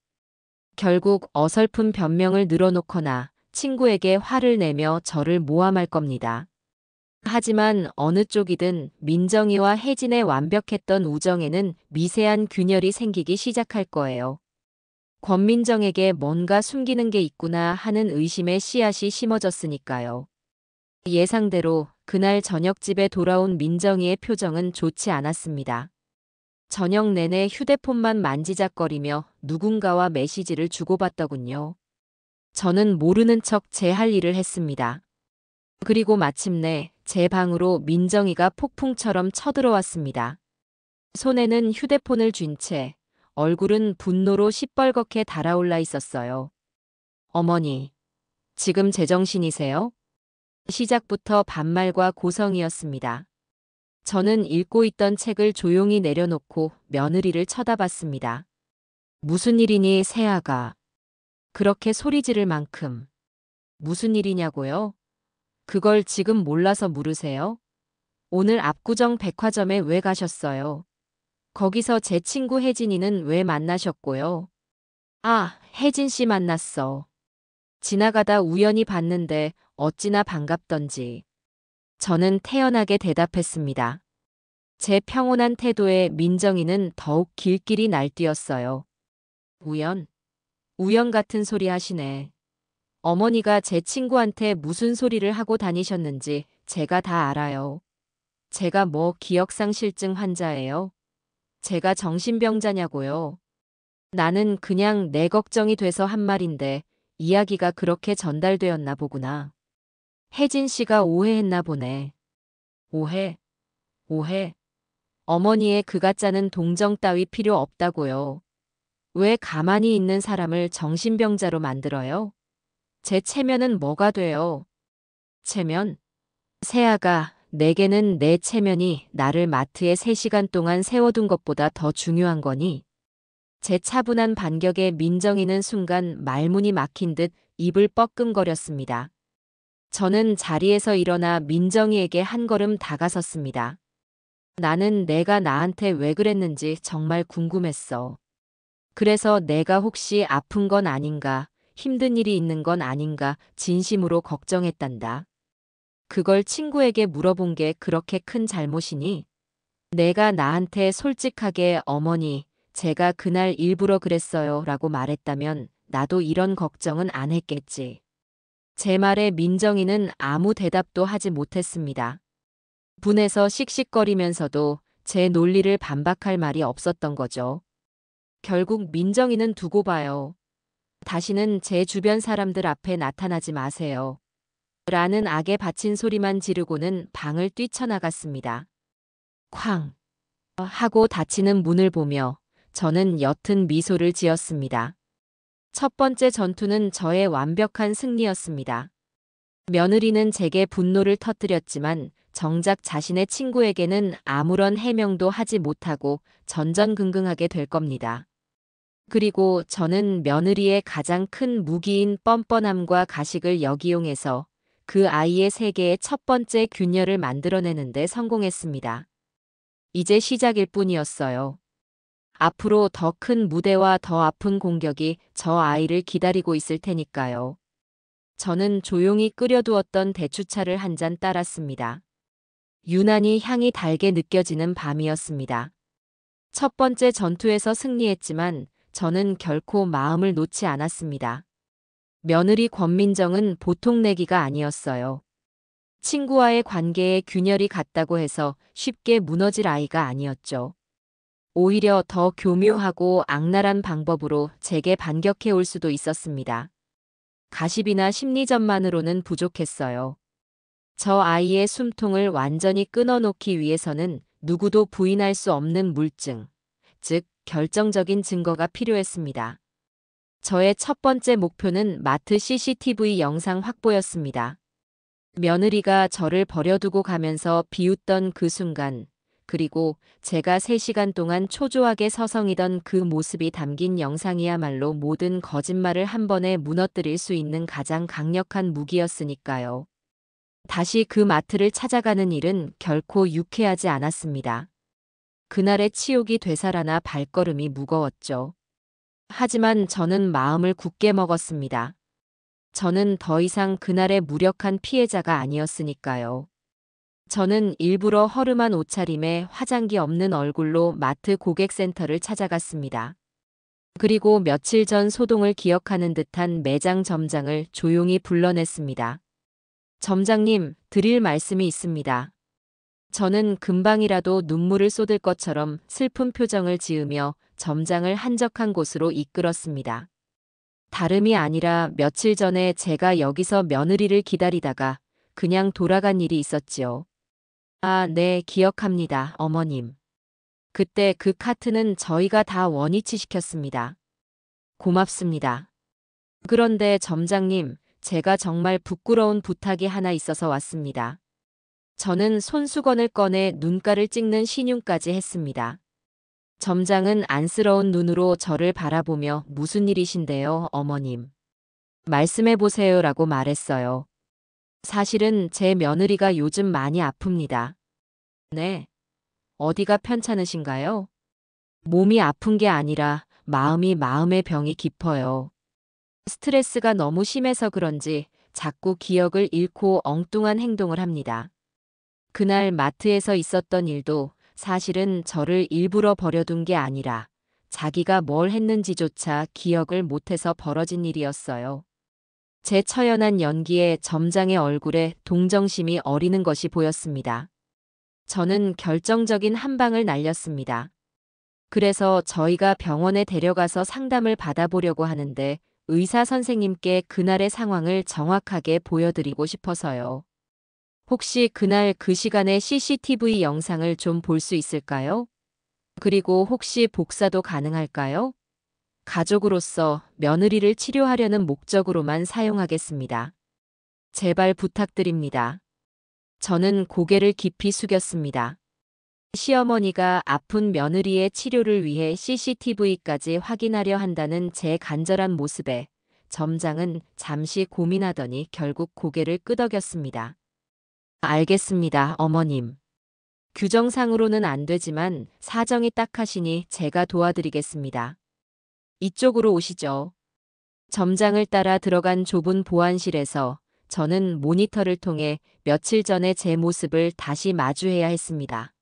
결국 어설픈 변명을 늘어놓거나 친구에게 화를 내며 저를 모함할 겁니다. 하지만 어느 쪽이든 민정이와 혜진의 완벽했던 우정에는 미세한 균열이 생기기 시작할 거예요. 권민정에게 뭔가 숨기는 게 있구나 하는 의심의 씨앗이 심어졌으니까요. 예상대로 그날 저녁 집에 돌아온 민정이의 표정은 좋지 않았습니다. 저녁 내내 휴대폰만 만지작거리며 누군가와 메시지를 주고받더군요. 저는 모르는 척 제 할 일을 했습니다. 그리고 마침내 제 방으로 민정이가 폭풍처럼 쳐들어왔습니다. 손에는 휴대폰을 쥔 채 얼굴은 분노로 시뻘겋게 달아올라 있었어요. 어머니, 지금 제정신이세요? 시작부터 반말과 고성이었습니다. 저는 읽고 있던 책을 조용히 내려놓고 며느리를 쳐다봤습니다. 무슨 일이니, 새아가? 그렇게 소리 지를 만큼. 무슨 일이냐고요? 그걸 지금 몰라서 물으세요? 오늘 압구정 백화점에 왜 가셨어요? 거기서 제 친구 혜진이는 왜 만나셨고요? 아, 혜진 씨 만났어. 지나가다 우연히 봤는데 어찌나 반갑던지. 저는 태연하게 대답했습니다. 제 평온한 태도에 민정이는 더욱 길길이 날뛰었어요. 우연? 우연 같은 소리 하시네. 어머니가 제 친구한테 무슨 소리를 하고 다니셨는지 제가 다 알아요. 제가 뭐 기억상실증 환자예요? 제가 정신병자냐고요? 나는 그냥 내 걱정이 돼서 한 말인데 이야기가 그렇게 전달되었나 보구나. 혜진 씨가 오해했나 보네. 오해? 오해? 어머니의 그가짜는 동정 따위 필요 없다고요. 왜 가만히 있는 사람을 정신병자로 만들어요? 제 체면은 뭐가 돼요? 체면? 새아가, 내게는 내 체면이 나를 마트에 3시간 동안 세워둔 것보다 더 중요한 거니? 제 차분한 반격에 민정이는 순간 말문이 막힌 듯 입을 뻐끔거렸습니다. 저는 자리에서 일어나 민정이에게 한 걸음 다가섰습니다. 나는 내가 나한테 왜 그랬는지 정말 궁금했어. 그래서 내가 혹시 아픈 건 아닌가, 힘든 일이 있는 건 아닌가 진심으로 걱정했단다. 그걸 친구에게 물어본 게 그렇게 큰 잘못이니? 내가 나한테 솔직하게 어머니, 제가 그날 일부러 그랬어요 라고 말했다면 나도 이런 걱정은 안 했겠지. 제 말에 민정이는 아무 대답도 하지 못했습니다. 분해서 씩씩거리면서도 제 논리를 반박할 말이 없었던 거죠. 결국 민정이는 두고 봐요. 다시는 제 주변 사람들 앞에 나타나지 마세요. 라는 악에 바친 소리만 지르고는 방을 뛰쳐나갔습니다. 쾅! 하고 닫히는 문을 보며 저는 옅은 미소를 지었습니다. 첫 번째 전투는 저의 완벽한 승리였습니다. 며느리는 제게 분노를 터뜨렸지만 정작 자신의 친구에게는 아무런 해명도 하지 못하고 전전긍긍하게 될 겁니다. 그리고 저는 며느리의 가장 큰 무기인 뻔뻔함과 가식을 역이용해서 그 아이의 세계의 첫 번째 균열을 만들어내는데 성공했습니다. 이제 시작일 뿐이었어요. 앞으로 더 큰 무대와 더 아픈 공격이 저 아이를 기다리고 있을 테니까요. 저는 조용히 끓여두었던 대추차를 한 잔 따랐습니다. 유난히 향이 달게 느껴지는 밤이었습니다. 첫 번째 전투에서 승리했지만 저는 결코 마음을 놓지 않았습니다. 며느리 권민정은 보통 내기가 아니었어요. 친구와의 관계에 균열이 갔다고 해서 쉽게 무너질 아이가 아니었죠. 오히려 더 교묘하고 악랄한 방법으로 제게 반격해 올 수도 있었습니다. 가십이나 심리전만으로는 부족했어요. 저 아이의 숨통을 완전히 끊어놓기 위해서는 누구도 부인할 수 없는 물증, 즉 결정적인 증거가 필요했습니다. 저의 첫 번째 목표는 마트 CCTV 영상 확보였습니다. 며느리가 저를 버려두고 가면서 비웃던 그 순간, 그리고 제가 3시간 동안 초조하게 서성이던 그 모습이 담긴 영상이야말로 모든 거짓말을 한 번에 무너뜨릴 수 있는 가장 강력한 무기였으니까요. 다시 그 마트를 찾아가는 일은 결코 유쾌하지 않았습니다. 그날의 치욕이 되살아나 발걸음이 무거웠죠. 하지만 저는 마음을 굳게 먹었습니다. 저는 더 이상 그날의 무력한 피해자가 아니었으니까요. 저는 일부러 허름한 옷차림에 화장기 없는 얼굴로 마트 고객센터를 찾아갔습니다. 그리고 며칠 전 소동을 기억하는 듯한 매장 점장을 조용히 불러냈습니다. 점장님, 드릴 말씀이 있습니다. 저는 금방이라도 눈물을 쏟을 것처럼 슬픈 표정을 지으며 점장을 한적한 곳으로 이끌었습니다. 다름이 아니라 며칠 전에 제가 여기서 며느리를 기다리다가 그냥 돌아간 일이 있었지요. 아, 네, 기억합니다, 어머님. 그때 그 카트는 저희가 다 원위치 시켰습니다. 고맙습니다. 그런데 점장님, 제가 정말 부끄러운 부탁이 하나 있어서 왔습니다. 저는 손수건을 꺼내 눈가를 찍는 신용까지 했습니다. 점장은 안쓰러운 눈으로 저를 바라보며 무슨 일이신데요, 어머님. 말씀해보세요 라고 말했어요. 사실은 제 며느리가 요즘 많이 아픕니다. 네. 어디가 편찮으신가요? 몸이 아픈 게 아니라 마음이 마음의 병이 깊어요. 스트레스가 너무 심해서 그런지 자꾸 기억을 잃고 엉뚱한 행동을 합니다. 그날 마트에서 있었던 일도 사실은 저를 일부러 버려둔 게 아니라 자기가 뭘 했는지조차 기억을 못해서 벌어진 일이었어요. 제 처연한 연기에 점장의 얼굴에 동정심이 어리는 것이 보였습니다. 저는 결정적인 한 방을 날렸습니다. 그래서 저희가 병원에 데려가서 상담을 받아보려고 하는데 의사 선생님께 그날의 상황을 정확하게 보여드리고 싶어서요. 혹시 그날 그 시간에 CCTV 영상을 좀 볼 수 있을까요? 그리고 혹시 복사도 가능할까요? 가족으로서 며느리를 치료하려는 목적으로만 사용하겠습니다. 제발 부탁드립니다. 저는 고개를 깊이 숙였습니다. 시어머니가 아픈 며느리의 치료를 위해 CCTV까지 확인하려 한다는 제 간절한 모습에 점장은 잠시 고민하더니 결국 고개를 끄덕였습니다. 알겠습니다, 어머님. 규정상으로는 안 되지만 사정이 딱하시니 제가 도와드리겠습니다. 이쪽으로 오시죠. 점장을 따라 들어간 좁은 보안실에서 저는 모니터를 통해 며칠 전에 제 모습을 다시 마주해야 했습니다.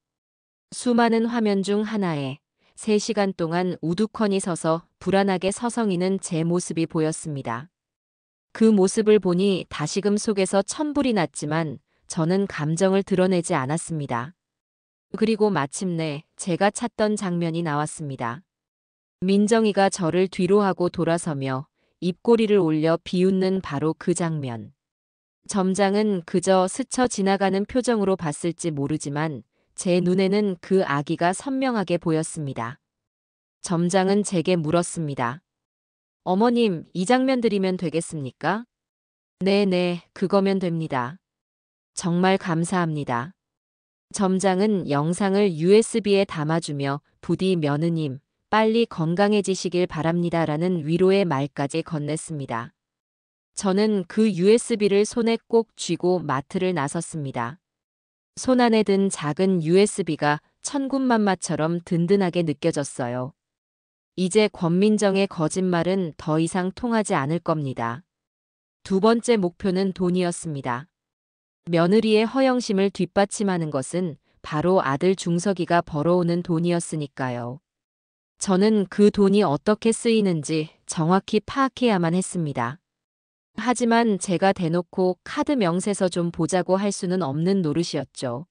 수많은 화면 중 하나에 3시간 동안 우두커니 서서 불안하게 서성이는 제 모습이 보였습니다. 그 모습을 보니 다시금 속에서 천불이 났지만 저는 감정을 드러내지 않았습니다. 그리고 마침내 제가 찾던 장면이 나왔습니다. 민정이가 저를 뒤로 하고 돌아서며 입꼬리를 올려 비웃는 바로 그 장면. 점장은 그저 스쳐 지나가는 표정으로 봤을지 모르지만 제 눈에는 그 아기가 선명하게 보였습니다. 점장은 제게 물었습니다. 어머님, 이 장면 드리면 되겠습니까? 네네, 그거면 됩니다. 정말 감사합니다. 점장은 영상을 USB에 담아주며 부디 며느님, 빨리 건강해지시길 바랍니다라는 위로의 말까지 건넸습니다. 저는 그 USB를 손에 꼭 쥐고 마트를 나섰습니다. 손안에 든 작은 USB가 천군만마처럼 든든하게 느껴졌어요. 이제 권민정의 거짓말은 더 이상 통하지 않을 겁니다. 두 번째 목표는 돈이었습니다. 며느리의 허영심을 뒷받침하는 것은 바로 아들 중석이가 벌어오는 돈이었으니까요. 저는 그 돈이 어떻게 쓰이는지 정확히 파악해야만 했습니다. 하지만 제가 대놓고 카드 명세서 좀 보자고 할 수는 없는 노릇이었죠.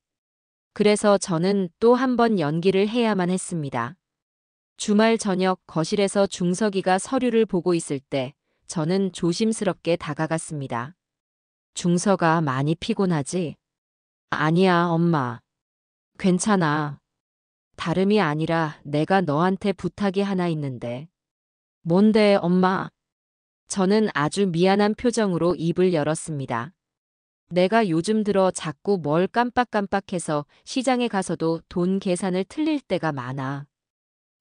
그래서 저는 또 한 번 연기를 해야만 했습니다. 주말 저녁 거실에서 중석이가 서류를 보고 있을 때 저는 조심스럽게 다가갔습니다. 중석아, 많이 피곤하지? 아니야, 엄마. 괜찮아. 다름이 아니라 내가 너한테 부탁이 하나 있는데. 뭔데, 엄마? 저는 아주 미안한 표정으로 입을 열었습니다. 내가 요즘 들어 자꾸 뭘 깜빡깜빡해서 시장에 가서도 돈 계산을 틀릴 때가 많아.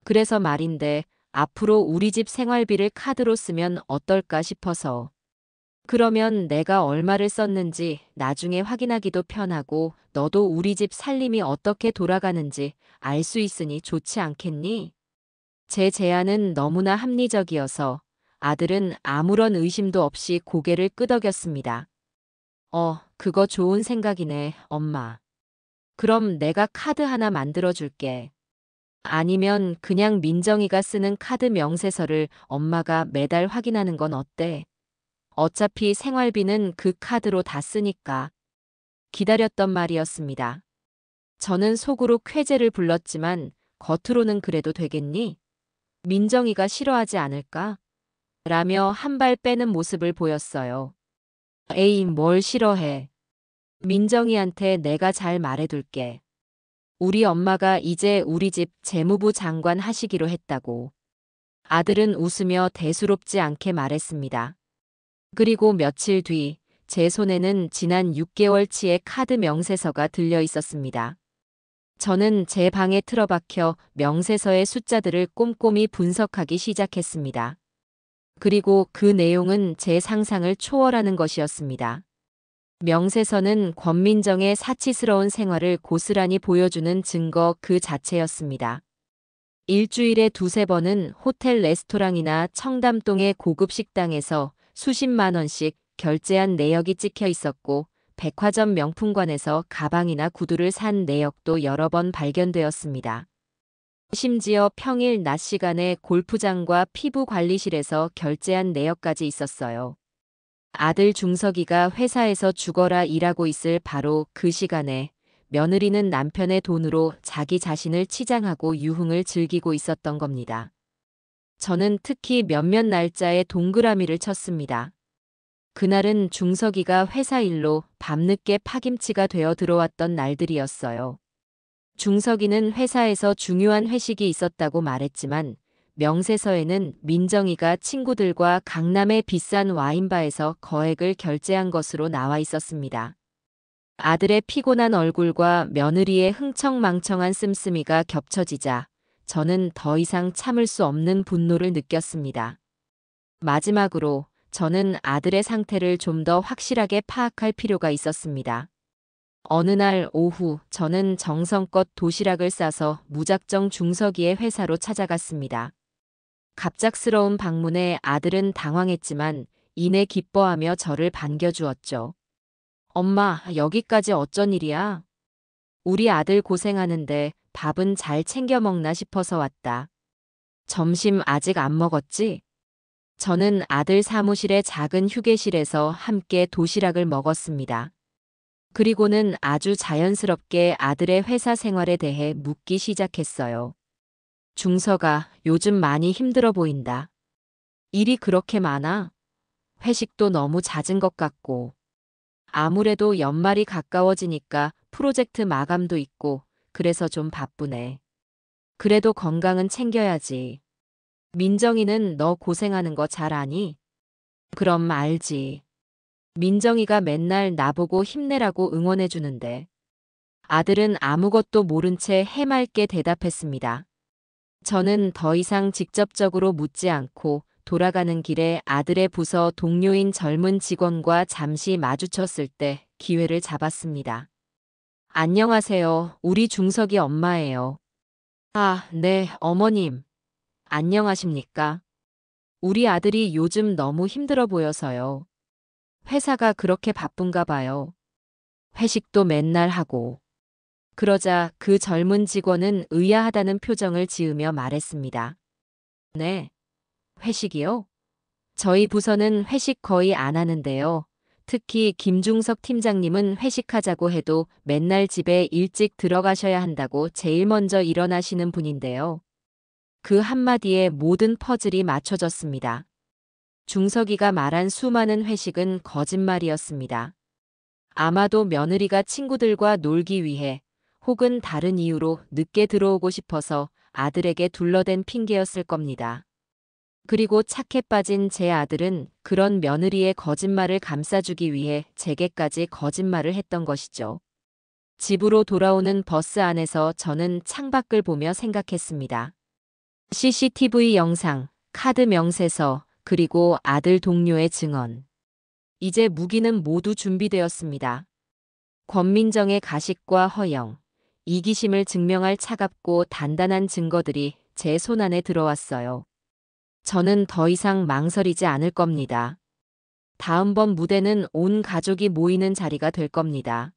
그래서 말인데 앞으로 우리 집 생활비를 카드로 쓰면 어떨까 싶어서. 그러면 내가 얼마를 썼는지 나중에 확인하기도 편하고 너도 우리 집 살림이 어떻게 돌아가는지 알 수 있으니 좋지 않겠니? 제 제안은 너무나 합리적이어서 아들은 아무런 의심도 없이 고개를 끄덕였습니다. 그거 좋은 생각이네, 엄마. 그럼 내가 카드 하나 만들어 줄게. 아니면 그냥 민정이가 쓰는 카드 명세서를 엄마가 매달 확인하는 건 어때? 어차피 생활비는 그 카드로 다 쓰니까. 기다렸던 말이었습니다. 저는 속으로 쾌재를 불렀지만 겉으로는 그래도 되겠니? 민정이가 싫어하지 않을까? 라며 한 발 빼는 모습을 보였어요. 에이, 뭘 싫어해. 민정이한테 내가 잘 말해둘게. 우리 엄마가 이제 우리 집 재무부 장관 하시기로 했다고. 아들은 웃으며 대수롭지 않게 말했습니다. 그리고 며칠 뒤 제 손에는 지난 6개월치의 카드 명세서가 들려 있었습니다. 저는 제 방에 틀어박혀 명세서의 숫자들을 꼼꼼히 분석하기 시작했습니다. 그리고 그 내용은 제 상상을 초월하는 것이었습니다. 명세서는 권민정의 사치스러운 생활을 고스란히 보여주는 증거 그 자체였습니다. 일주일에 두세 번은 호텔 레스토랑이나 청담동의 고급 식당에서 수십만 원씩 결제한 내역이 찍혀 있었고 백화점 명품관에서 가방이나 구두를 산 내역도 여러 번 발견되었습니다. 심지어 평일 낮 시간에 골프장과 피부관리실에서 결제한 내역까지 있었어요. 아들 중석이가 회사에서 죽어라 일하고 있을 바로 그 시간에 며느리는 남편의 돈으로 자기 자신을 치장하고 유흥을 즐기고 있었던 겁니다. 저는 특히 몇몇 날짜에 동그라미를 쳤습니다. 그날은 중석이가 회사 일로 밤늦게 파김치가 되어 들어왔던 날들이었어요. 중석이는 회사에서 중요한 회식이 있었다고 말했지만 명세서에는 민정이가 친구들과 강남의 비싼 와인바에서 거액을 결제한 것으로 나와 있었습니다. 아들의 피곤한 얼굴과 며느리의 흥청망청한 씀씀이가 겹쳐지자 저는 더 이상 참을 수 없는 분노를 느꼈습니다. 마지막으로 저는 아들의 상태를 좀 더 확실하게 파악할 필요가 있었습니다. 어느 날 오후 저는 정성껏 도시락을 싸서 무작정 중석이의 회사로 찾아갔습니다. 갑작스러운 방문에 아들은 당황했지만 이내 기뻐하며 저를 반겨주었죠. 엄마, 여기까지 어쩐 일이야? 우리 아들 고생하는데 밥은 잘 챙겨 먹나 싶어서 왔다. 점심 아직 안 먹었지? 저는 아들 사무실의 작은 휴게실에서 함께 도시락을 먹었습니다. 그리고는 아주 자연스럽게 아들의 회사 생활에 대해 묻기 시작했어요. 중서가 요즘 많이 힘들어 보인다. 일이 그렇게 많아? 회식도 너무 잦은 것 같고. 아무래도 연말이 가까워지니까 프로젝트 마감도 있고, 그래서 좀 바쁘네. 그래도 건강은 챙겨야지. 민정이는 너 고생하는 거 잘 아니? 그럼 알지. 민정이가 맨날 나보고 힘내라고 응원해주는데. 아들은 아무것도 모른 채 해맑게 대답했습니다. 저는 더 이상 직접적으로 묻지 않고 돌아가는 길에 아들의 부서 동료인 젊은 직원과 잠시 마주쳤을 때 기회를 잡았습니다. 안녕하세요. 우리 중석이 엄마예요. 아, 네, 어머님. 안녕하십니까? 우리 아들이 요즘 너무 힘들어 보여서요. 회사가 그렇게 바쁜가 봐요. 회식도 맨날 하고. 그러자 그 젊은 직원은 의아하다는 표정을 지으며 말했습니다. 네, 회식이요? 저희 부서는 회식 거의 안 하는데요. 특히 김중석 팀장님은 회식하자고 해도 맨날 집에 일찍 들어가셔야 한다고 제일 먼저 일어나시는 분인데요. 그 한마디에 모든 퍼즐이 맞춰졌습니다. 중석이가 말한 수많은 회식은 거짓말이었습니다. 아마도 며느리가 친구들과 놀기 위해 혹은 다른 이유로 늦게 들어오고 싶어서 아들에게 둘러댄 핑계였을 겁니다. 그리고 착해 빠진 제 아들은 그런 며느리의 거짓말을 감싸주기 위해 제게까지 거짓말을 했던 것이죠. 집으로 돌아오는 버스 안에서 저는 창밖을 보며 생각했습니다. CCTV 영상, 카드 명세서, 그리고 아들 동료의 증언. 이제 무기는 모두 준비되었습니다. 권민정의 가식과 허영, 이기심을 증명할 차갑고 단단한 증거들이 제 손안에 들어왔어요. 저는 더 이상 망설이지 않을 겁니다. 다음번 무대는 온 가족이 모이는 자리가 될 겁니다.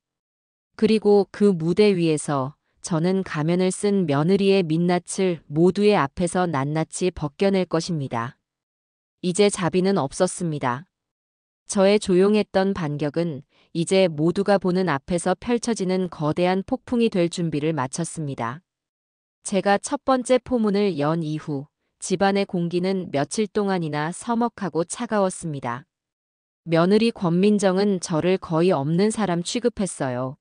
그리고 그 무대 위에서 저는 가면을 쓴 며느리의 민낯을 모두의 앞에서 낱낱이 벗겨낼 것입니다. 이제 자비는 없었습니다. 저의 조용했던 반격은 이제 모두가 보는 앞에서 펼쳐지는 거대한 폭풍이 될 준비를 마쳤습니다. 제가 첫 번째 포문을 연 이후 집안의 공기는 며칠 동안이나 서먹하고 차가웠습니다. 며느리 권민정은 저를 거의 없는 사람 취급했어요.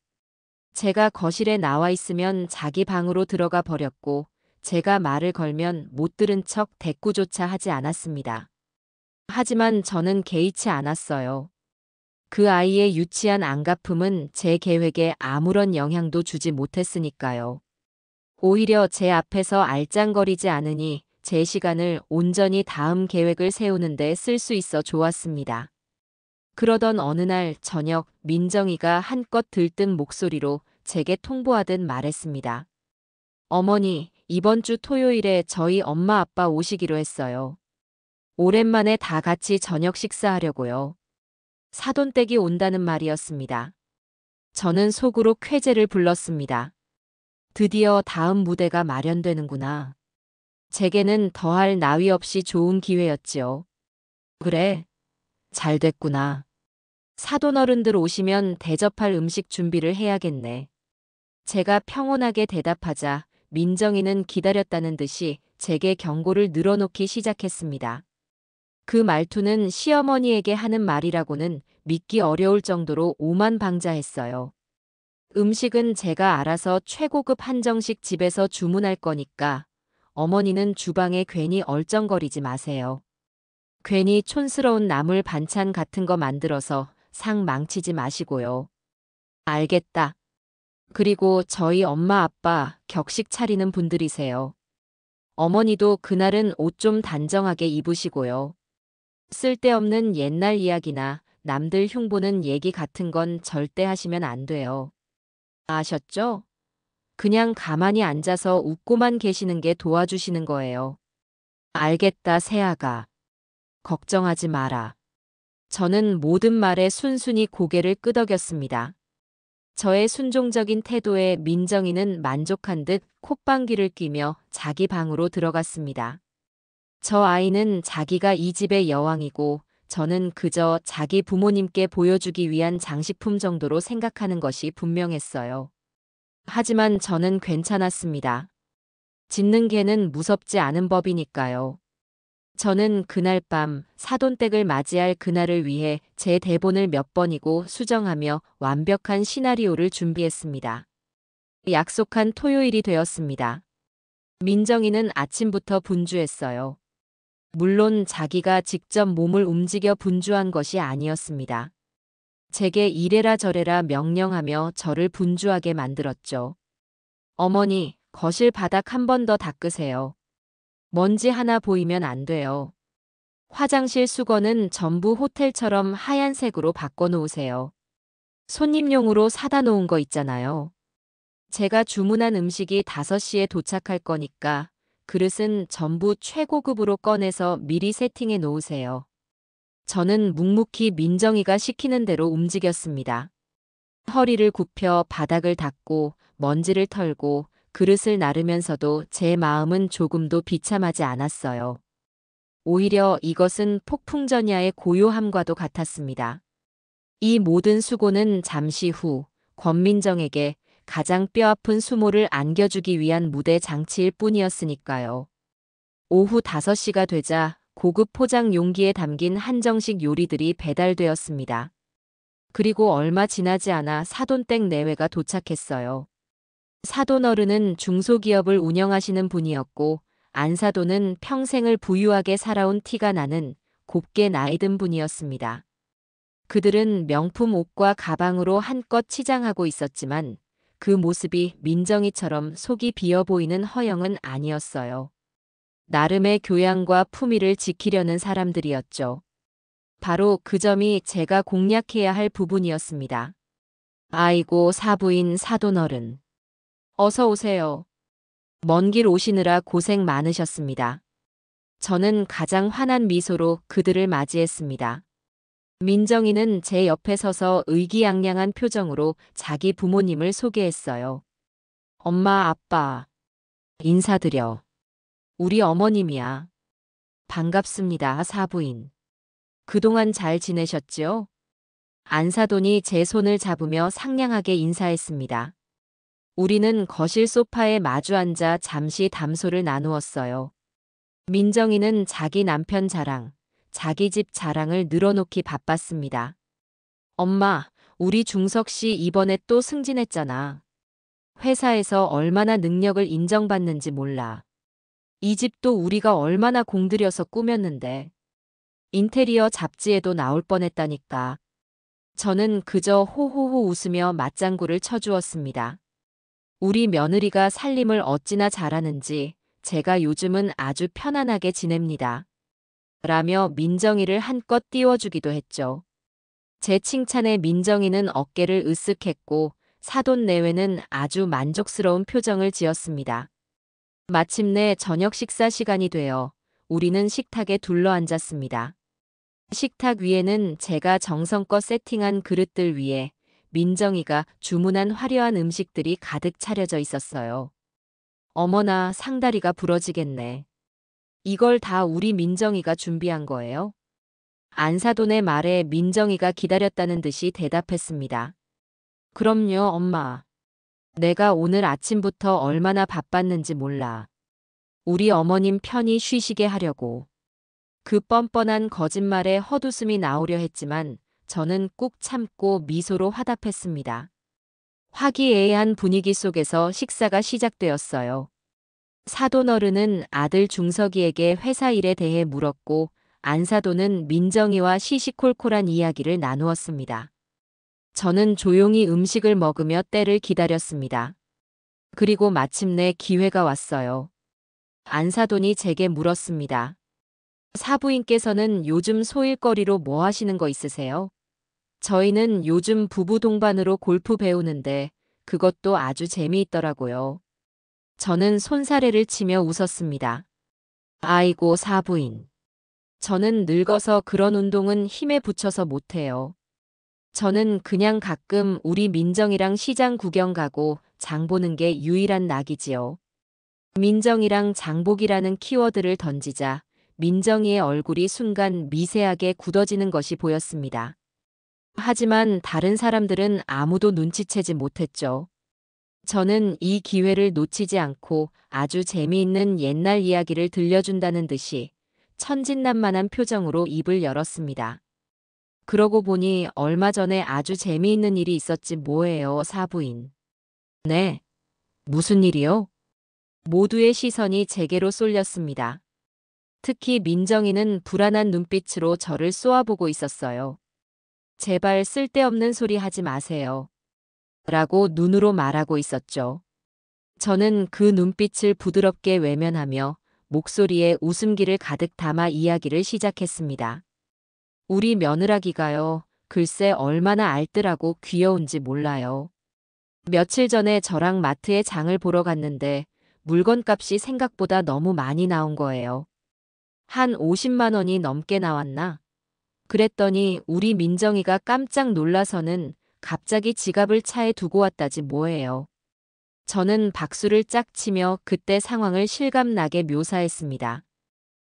제가 거실에 나와 있으면 자기 방으로 들어가 버렸고 제가 말을 걸면 못 들은 척 대꾸조차 하지 않았습니다. 하지만 저는 개의치 않았어요. 그 아이의 유치한 안갚음은 제 계획에 아무런 영향도 주지 못했으니까요. 오히려 제 앞에서 알짱거리지 않으니 제 시간을 온전히 다음 계획을 세우는 데 쓸 수 있어 좋았습니다. 그러던 어느 날 저녁 민정이가 한껏 들뜬 목소리로 제게 통보하듯 말했습니다. 어머니, 이번 주 토요일에 저희 엄마 아빠 오시기로 했어요. 오랜만에 다 같이 저녁 식사하려고요. 사돈댁이 온다는 말이었습니다. 저는 속으로 쾌재를 불렀습니다. 드디어 다음 무대가 마련되는구나. 제게는 더할 나위 없이 좋은 기회였지요. 그래, 잘 됐구나. 사돈어른들 오시면 대접할 음식 준비를 해야겠네. 제가 평온하게 대답하자 민정이는 기다렸다는 듯이 제게 경고를 늘어놓기 시작했습니다. 그 말투는 시어머니에게 하는 말이라고는 믿기 어려울 정도로 오만방자했어요. 음식은 제가 알아서 최고급 한정식 집에서 주문할 거니까 어머니는 주방에 괜히 얼쩡거리지 마세요. 괜히 촌스러운 나물 반찬 같은 거 만들어서 상 망치지 마시고요. 알겠다. 그리고 저희 엄마 아빠 격식 차리는 분들이세요. 어머니도 그날은 옷 좀 단정하게 입으시고요. 쓸데없는 옛날 이야기나 남들 흉보는 얘기 같은 건 절대 하시면 안 돼요. 아셨죠? 그냥 가만히 앉아서 웃고만 계시는 게 도와주시는 거예요. 알겠다, 새아가. 걱정하지 마라. 저는 모든 말에 순순히 고개를 끄덕였습니다. 저의 순종적인 태도에 민정이는 만족한 듯 콧방귀를 뀌며 자기 방으로 들어갔습니다. 저 아이는 자기가 이 집의 여왕이고 저는 그저 자기 부모님께 보여주기 위한 장식품 정도로 생각하는 것이 분명했어요. 하지만 저는 괜찮았습니다. 짖는 개는 무섭지 않은 법이니까요. 저는 그날 밤 사돈댁을 맞이할 그날을 위해 제 대본을 몇 번이고 수정하며 완벽한 시나리오를 준비했습니다. 약속한 토요일이 되었습니다. 민정이는 아침부터 분주했어요. 물론 자기가 직접 몸을 움직여 분주한 것이 아니었습니다. 제게 이래라 저래라 명령하며 저를 분주하게 만들었죠. 어머니, 거실 바닥 한 번 더 닦으세요. 먼지 하나 보이면 안 돼요. 화장실 수건은 전부 호텔처럼 하얀색으로 바꿔놓으세요. 손님용으로 사다 놓은 거 있잖아요. 제가 주문한 음식이 5시에 도착할 거니까 그릇은 전부 최고급으로 꺼내서 미리 세팅해 놓으세요. 저는 묵묵히 민정이가 시키는 대로 움직였습니다. 허리를 굽혀 바닥을 닦고 먼지를 털고 그릇을 나르면서도 제 마음은 조금도 비참하지 않았어요. 오히려 이것은 폭풍전야의 고요함과도 같았습니다. 이 모든 수고는 잠시 후 권민정에게 가장 뼈아픈 수모를 안겨주기 위한 무대 장치일 뿐이었으니까요. 오후 5시가 되자 고급 포장 용기에 담긴 한정식 요리들이 배달되었습니다. 그리고 얼마 지나지 않아 사돈댁 내외가 도착했어요. 사돈어른은 중소기업을 운영하시는 분이었고 안사돈은 평생을 부유하게 살아온 티가 나는 곱게 나이든 분이었습니다. 그들은 명품 옷과 가방으로 한껏 치장하고 있었지만 그 모습이 민정이처럼 속이 비어 보이는 허영은 아니었어요. 나름의 교양과 품위를 지키려는 사람들이었죠. 바로 그 점이 제가 공략해야 할 부분이었습니다. 아이고 사부인 사돈어른. 어서 오세요. 먼 길 오시느라 고생 많으셨습니다. 저는 가장 환한 미소로 그들을 맞이했습니다. 민정이는 제 옆에 서서 의기양양한 표정으로 자기 부모님을 소개했어요. 엄마, 아빠. 인사드려. 우리 어머님이야. 반갑습니다, 사부인. 그동안 잘 지내셨지요? 안사돈이 제 손을 잡으며 상냥하게 인사했습니다. 우리는 거실 소파에 마주 앉아 잠시 담소를 나누었어요. 민정이는 자기 남편 자랑, 자기 집 자랑을 늘어놓기 바빴습니다. 엄마, 우리 중석 씨 이번에 또 승진했잖아. 회사에서 얼마나 능력을 인정받는지 몰라. 이 집도 우리가 얼마나 공들여서 꾸몄는데. 인테리어 잡지에도 나올 뻔했다니까. 저는 그저 호호호 웃으며 맞장구를 쳐주었습니다. 우리 며느리가 살림을 어찌나 잘하는지 제가 요즘은 아주 편안하게 지냅니다. 라며 민정이를 한껏 띄워주기도 했죠. 제 칭찬에 민정이는 어깨를 으쓱했고 사돈 내외는 아주 만족스러운 표정을 지었습니다. 마침내 저녁 식사 시간이 되어 우리는 식탁에 둘러앉았습니다. 식탁 위에는 제가 정성껏 세팅한 그릇들 위에 민정이가 주문한 화려한 음식들이 가득 차려져 있었어요. 어머나 상다리가 부러지겠네. 이걸 다 우리 민정이가 준비한 거예요? 안사돈의 말에 민정이가 기다렸다는 듯이 대답했습니다. 그럼요, 엄마. 내가 오늘 아침부터 얼마나 바빴는지 몰라. 우리 어머님 편히 쉬시게 하려고. 그 뻔뻔한 거짓말에 헛웃음이 나오려 했지만 저는 꾹 참고 미소로 화답했습니다. 화기애애한 분위기 속에서 식사가 시작되었어요. 사돈어른은 아들 중석이에게 회사 일에 대해 물었고 안사돈은 민정이와 시시콜콜한 이야기를 나누었습니다. 저는 조용히 음식을 먹으며 때를 기다렸습니다. 그리고 마침내 기회가 왔어요. 안사돈이 제게 물었습니다. 사부인께서는 요즘 소일거리로 뭐 하시는 거 있으세요? 저희는 요즘 부부 동반으로 골프 배우는데 그것도 아주 재미있더라고요. 저는 손사래를 치며 웃었습니다. 아이고 사부인. 저는 늙어서 그런 운동은 힘에 부쳐서 못해요. 저는 그냥 가끔 우리 민정이랑 시장 구경 가고 장 보는 게 유일한 낙이지요. 민정이랑 장보기라는 키워드를 던지자 민정이의 얼굴이 순간 미세하게 굳어지는 것이 보였습니다. 하지만 다른 사람들은 아무도 눈치채지 못했죠. 저는 이 기회를 놓치지 않고 아주 재미있는 옛날 이야기를 들려준다는 듯이 천진난만한 표정으로 입을 열었습니다. 그러고 보니 얼마 전에 아주 재미있는 일이 있었지 뭐예요, 사부인. 네, 무슨 일이요? 모두의 시선이 제게로 쏠렸습니다. 특히 민정이는 불안한 눈빛으로 저를 쏘아보고 있었어요. 제발 쓸데없는 소리 하지 마세요. 라고 눈으로 말하고 있었죠. 저는 그 눈빛을 부드럽게 외면하며 목소리에 웃음기를 가득 담아 이야기를 시작했습니다. 우리 며느라기가요, 글쎄 얼마나 알뜰하고 귀여운지 몰라요. 며칠 전에 저랑 마트에 장을 보러 갔는데 물건값이 생각보다 너무 많이 나온 거예요. 한 50만 원이 넘게 나왔나? 그랬더니 우리 민정이가 깜짝 놀라서는 갑자기 지갑을 차에 두고 왔다지 뭐예요. 저는 박수를 짝 치며 그때 상황을 실감나게 묘사했습니다.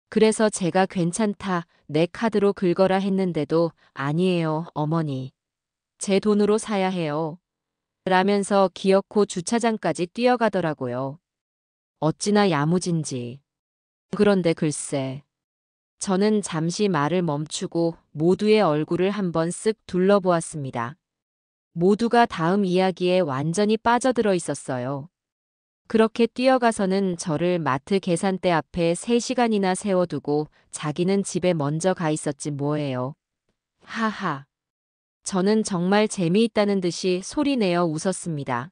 그래서 제가 괜찮다, 내 카드로 긁어라 했는데도 아니에요, 어머니. 제 돈으로 사야 해요. 라면서 기어코 주차장까지 뛰어가더라고요. 어찌나 야무진지. 그런데 글쎄. 저는 잠시 말을 멈추고 모두의 얼굴을 한번 쓱 둘러보았습니다. 모두가 다음 이야기에 완전히 빠져들어 있었어요. 그렇게 뛰어가서는 저를 마트 계산대 앞에 3시간이나 세워두고 자기는 집에 먼저 가 있었지 뭐예요. 하하. 저는 정말 재미있다는 듯이 소리내어 웃었습니다.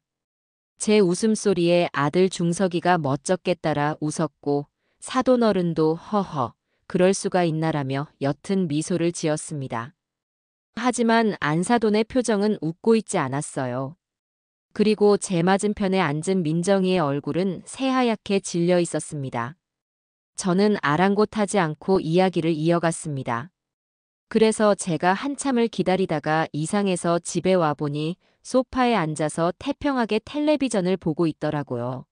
제 웃음소리에 아들 중석이가 멋쩍게 따라 웃었고 사돈어른도 허허, 그럴 수가 있나라며 옅은 미소를 지었습니다. 하지만 안사돈의 표정은 웃고 있지 않았어요. 그리고 제 맞은편에 앉은 민정이의 얼굴은 새하얗게 질려 있었습니다. 저는 아랑곳하지 않고 이야기를 이어갔습니다. 그래서 제가 한참을 기다리다가 이상해서 집에 와보니 소파에 앉아서 태평하게 텔레비전을 보고 있더라고요.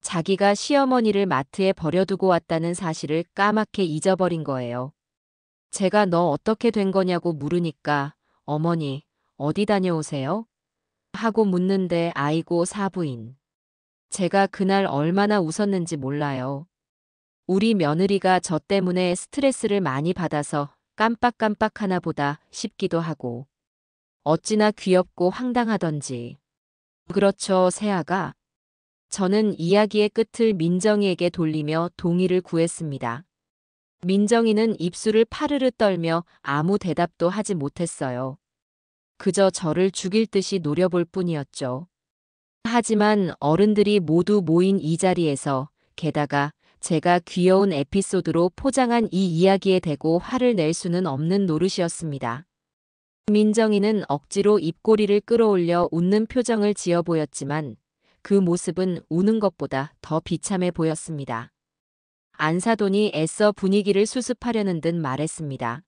자기가 시어머니를 마트에 버려두고 왔다는 사실을 까맣게 잊어버린 거예요. 제가 너 어떻게 된 거냐고 물으니까 어머니, 어디 다녀오세요? 하고 묻는데 아이고 사부인. 제가 그날 얼마나 웃었는지 몰라요. 우리 며느리가 저 때문에 스트레스를 많이 받아서 깜빡깜빡하나 보다 싶기도 하고. 어찌나 귀엽고 황당하던지. 그렇죠, 새아가. 저는 이야기의 끝을 민정이에게 돌리며 동의를 구했습니다. 민정이는 입술을 파르르 떨며 아무 대답도 하지 못했어요. 그저 저를 죽일 듯이 노려볼 뿐이었죠. 하지만 어른들이 모두 모인 이 자리에서 게다가 제가 귀여운 에피소드로 포장한 이 이야기에 대고 화를 낼 수는 없는 노릇이었습니다. 민정이는 억지로 입꼬리를 끌어올려 웃는 표정을 지어 보였지만 그 모습은 우는 것보다 더 비참해 보였습니다. 안사돈이 애써 분위기를 수습하려는 듯 말했습니다.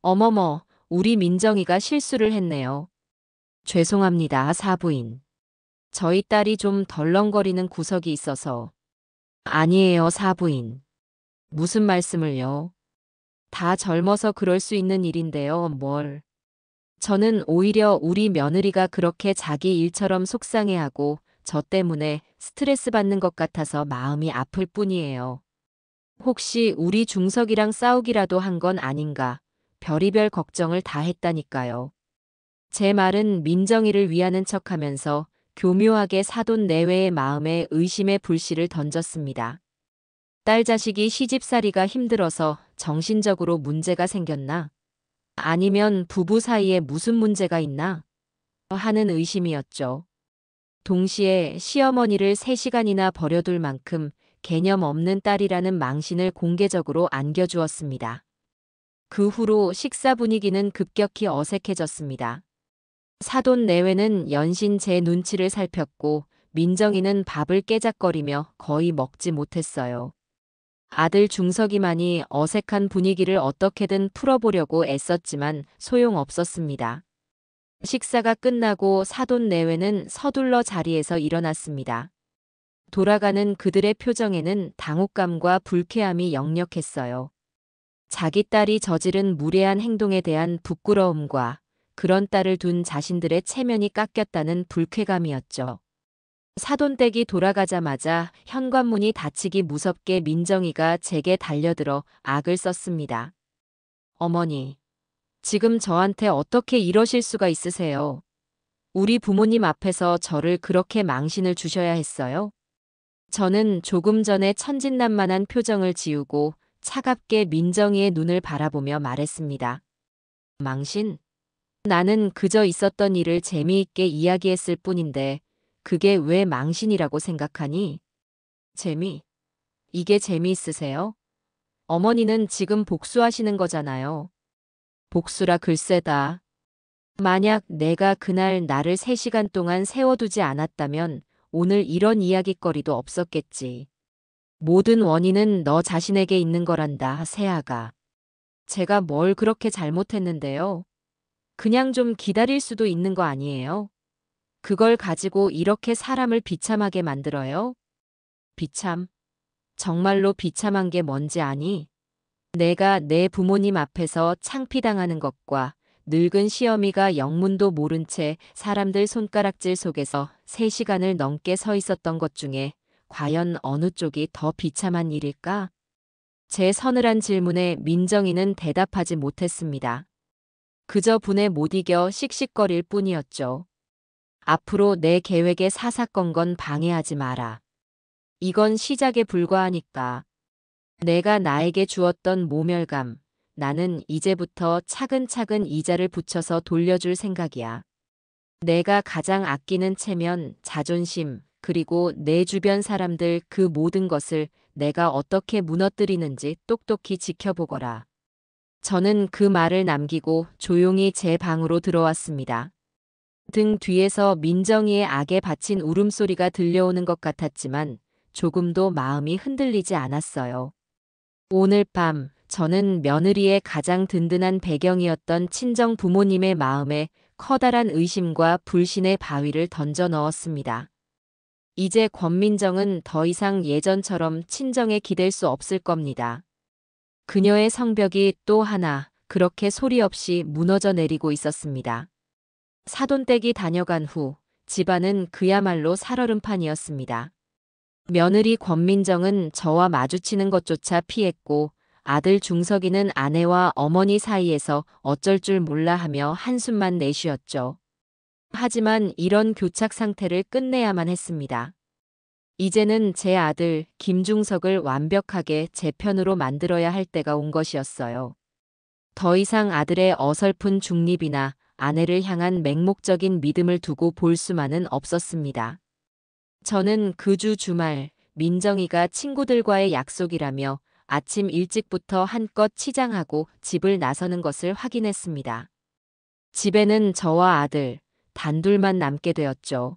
어머머, 우리 민정이가 실수를 했네요. 죄송합니다, 사부인. 저희 딸이 좀 덜렁거리는 구석이 있어서. 아니에요, 사부인. 무슨 말씀을요? 다 젊어서 그럴 수 있는 일인데요, 뭘. 저는 오히려 우리 며느리가 그렇게 자기 일처럼 속상해하고 저 때문에 스트레스 받는 것 같아서 마음이 아플 뿐이에요. 혹시 우리 중석이랑 싸우기라도 한 건 아닌가, 별의별 걱정을 다 했다니까요. 제 말은 민정이를 위하는 척하면서 교묘하게 사돈 내외의 마음에 의심의 불씨를 던졌습니다. 딸 자식이 시집살이가 힘들어서 정신적으로 문제가 생겼나? 아니면 부부 사이에 무슨 문제가 있나? 하는 의심이었죠. 동시에 시어머니를 3시간이나 버려둘 만큼 개념 없는 딸이라는 망신을 공개적으로 안겨주었습니다. 그 후로 식사 분위기는 급격히 어색해졌습니다. 사돈 내외는 연신 제 눈치를 살폈고 민정이는 밥을 깨작거리며 거의 먹지 못했어요. 아들 중석이만이 어색한 분위기를 어떻게든 풀어보려고 애썼지만 소용없었습니다. 식사가 끝나고 사돈 내외는 서둘러 자리에서 일어났습니다. 돌아가는 그들의 표정에는 당혹감과 불쾌함이 역력했어요. 자기 딸이 저지른 무례한 행동에 대한 부끄러움과 그런 딸을 둔 자신들의 체면이 깎였다는 불쾌감이었죠. 사돈댁이 돌아가자마자 현관문이 닫히기 무섭게 민정이가 제게 달려들어 악을 썼습니다. 어머니, 지금 저한테 어떻게 이러실 수가 있으세요? 우리 부모님 앞에서 저를 그렇게 망신을 주셔야 했어요? 저는 조금 전에 천진난만한 표정을 지우고 차갑게 민정이의 눈을 바라보며 말했습니다. 망신? 나는 그저 있었던 일을 재미있게 이야기했을 뿐인데 그게 왜 망신이라고 생각하니? 재미? 이게 재미있으세요? 어머니는 지금 복수하시는 거잖아요. 복수라 글쎄다. 만약 내가 그날 나를 3시간 동안 세워두지 않았다면 오늘 이런 이야깃거리도 없었겠지. 모든 원인은 너 자신에게 있는 거란다, 세아가. 제가 뭘 그렇게 잘못했는데요. 그냥 좀 기다릴 수도 있는 거 아니에요? 그걸 가지고 이렇게 사람을 비참하게 만들어요? 비참? 정말로 비참한 게 뭔지 아니? 내가 내 부모님 앞에서 창피당하는 것과 늙은 시어미가 영문도 모른 채 사람들 손가락질 속에서 3시간을 넘게 서 있었던 것 중에 과연 어느 쪽이 더 비참한 일일까? 제 서늘한 질문에 민정이는 대답하지 못했습니다. 그저 분에 못 이겨 씩씩거릴 뿐이었죠. 앞으로 내 계획에 사사건건 방해하지 마라. 이건 시작에 불과하니까. 내가 나에게 주었던 모멸감, 나는 이제부터 차근차근 이자를 붙여서 돌려줄 생각이야. 내가 가장 아끼는 체면, 자존심, 그리고 내 주변 사람들 그 모든 것을 내가 어떻게 무너뜨리는지 똑똑히 지켜보거라. 저는 그 말을 남기고 조용히 제 방으로 들어왔습니다. 등 뒤에서 민정이의 악에 바친 울음소리가 들려오는 것 같았지만 조금도 마음이 흔들리지 않았어요. 오늘 밤 저는 며느리의 가장 든든한 배경이었던 친정 부모님의 마음에 커다란 의심과 불신의 바위를 던져 넣었습니다. 이제 권민정은 더 이상 예전처럼 친정에 기댈 수 없을 겁니다. 그녀의 성벽이 또 하나 그렇게 소리 없이 무너져 내리고 있었습니다. 사돈댁이 다녀간 후 집안은 그야말로 살얼음판이었습니다. 며느리 권민정은 저와 마주치는 것조차 피했고 아들 중석이는 아내와 어머니 사이에서 어쩔 줄 몰라 하며 한숨만 내쉬었죠. 하지만 이런 교착 상태를 끝내야만 했습니다. 이제는 제 아들 김중석을 완벽하게 제 편으로 만들어야 할 때가 온 것이었어요. 더 이상 아들의 어설픈 중립이나 아내를 향한 맹목적인 믿음을 두고 볼 수만은 없었습니다. 저는 그 주 주말 민정이가 친구들과의 약속이라며 아침 일찍부터 한껏 치장하고 집을 나서는 것을 확인했습니다. 집에는 저와 아들, 단둘만 남게 되었죠.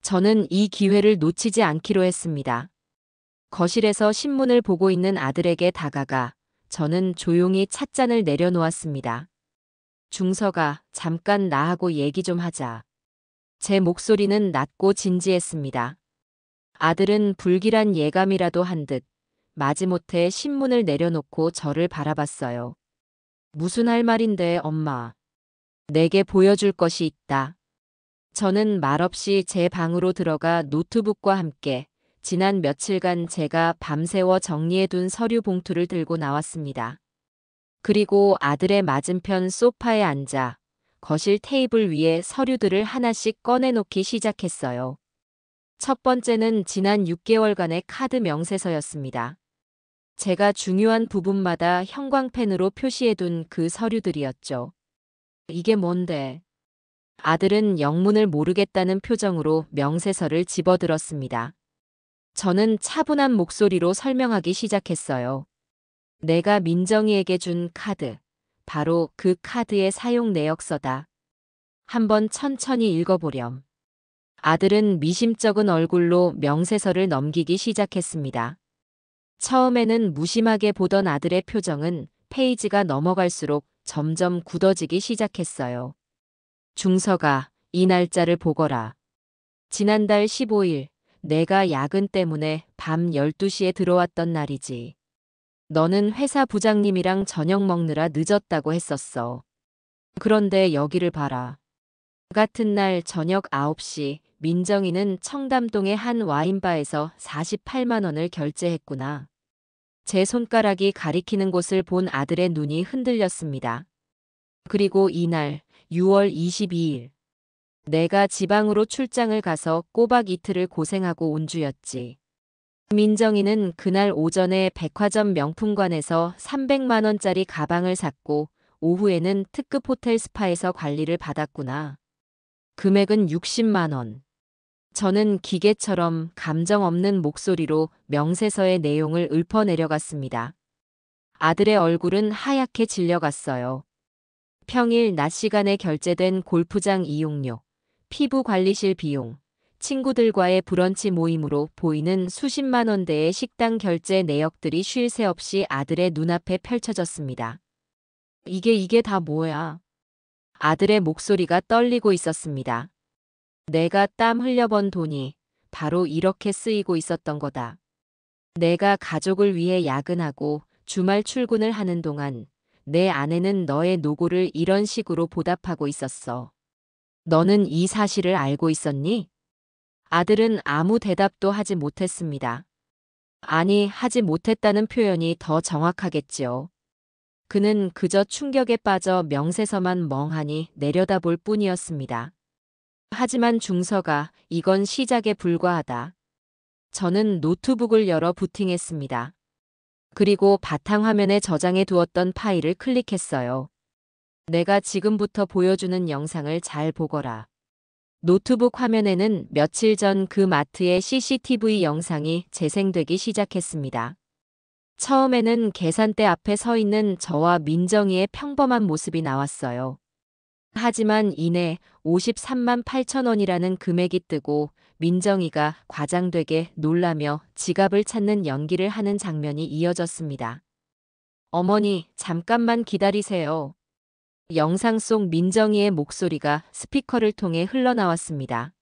저는 이 기회를 놓치지 않기로 했습니다. 거실에서 신문을 보고 있는 아들에게 다가가 저는 조용히 찻잔을 내려놓았습니다. 중서가, 잠깐 나하고 얘기 좀 하자. 제 목소리는 낮고 진지했습니다. 아들은 불길한 예감이라도 한 듯 마지못해 신문을 내려놓고 저를 바라봤어요. 무슨 할 말인데, 엄마. 내게 보여줄 것이 있다. 저는 말없이 제 방으로 들어가 노트북과 함께 지난 며칠간 제가 밤새워 정리해둔 서류 봉투를 들고 나왔습니다. 그리고 아들의 맞은편 소파에 앉아 거실 테이블 위에 서류들을 하나씩 꺼내놓기 시작했어요. 첫 번째는 지난 6개월간의 카드 명세서였습니다. 제가 중요한 부분마다 형광펜으로 표시해둔 그 서류들이었죠. 이게 뭔데? 아들은 영문을 모르겠다는 표정으로 명세서를 집어들었습니다. 저는 차분한 목소리로 설명하기 시작했어요. 내가 민정이에게 준 카드, 바로 그 카드의 사용 내역서다. 한번 천천히 읽어보렴. 아들은 미심쩍은 얼굴로 명세서를 넘기기 시작했습니다. 처음에는 무심하게 보던 아들의 표정은 페이지가 넘어갈수록 점점 굳어지기 시작했어요. 중서가, 이 날짜를 보거라. 지난달 15일, 내가 야근 때문에 밤 12시에 들어왔던 날이지. 너는 회사 부장님이랑 저녁 먹느라 늦었다고 했었어. 그런데 여기를 봐라. 같은 날 저녁 9시 민정이는 청담동의 한 와인바에서 48만 원을 결제했구나. 제 손가락이 가리키는 곳을 본 아들의 눈이 흔들렸습니다. 그리고 이날 6월 22일 내가 지방으로 출장을 가서 꼬박 이틀을 고생하고 온 주였지. 민정이는 그날 오전에 백화점 명품관에서 300만 원짜리 가방을 샀고 오후에는 특급 호텔 스파에서 관리를 받았구나. 금액은 60만 원. 저는 기계처럼 감정 없는 목소리로 명세서의 내용을 읊어내려갔습니다. 아들의 얼굴은 하얗게 질려갔어요. 평일 낮 시간에 결제된 골프장 이용료, 피부 관리실 비용, 친구들과의 브런치 모임으로 보이는 수십만 원대의 식당 결제 내역들이 쉴 새 없이 아들의 눈앞에 펼쳐졌습니다. 이게 다 뭐야? 아들의 목소리가 떨리고 있었습니다. 내가 땀 흘려번 돈이 바로 이렇게 쓰이고 있었던 거다. 내가 가족을 위해 야근하고 주말 출근을 하는 동안 내 아내는 너의 노고를 이런 식으로 보답하고 있었어. 너는 이 사실을 알고 있었니? 아들은 아무 대답도 하지 못했습니다. 아니, 하지 못했다는 표현이 더 정확하겠지요. 그는 그저 충격에 빠져 명세서만 멍하니 내려다볼 뿐이었습니다. 하지만 중서가 이건 시작에 불과하다. 저는 노트북을 열어 부팅했습니다. 그리고 바탕화면에 저장해 두었던 파일을 클릭했어요. 내가 지금부터 보여주는 영상을 잘 보거라. 노트북 화면에는 며칠 전 그 마트의 CCTV 영상이 재생되기 시작했습니다. 처음에는 계산대 앞에 서 있는 저와 민정이의 평범한 모습이 나왔어요. 하지만 이내 53만 8천 원이라는 금액이 뜨고 민정이가 과장되게 놀라며 지갑을 찾는 연기를 하는 장면이 이어졌습니다. 어머니, 잠깐만 기다리세요. 영상 속 민정이의 목소리가 스피커를 통해 흘러나왔습니다.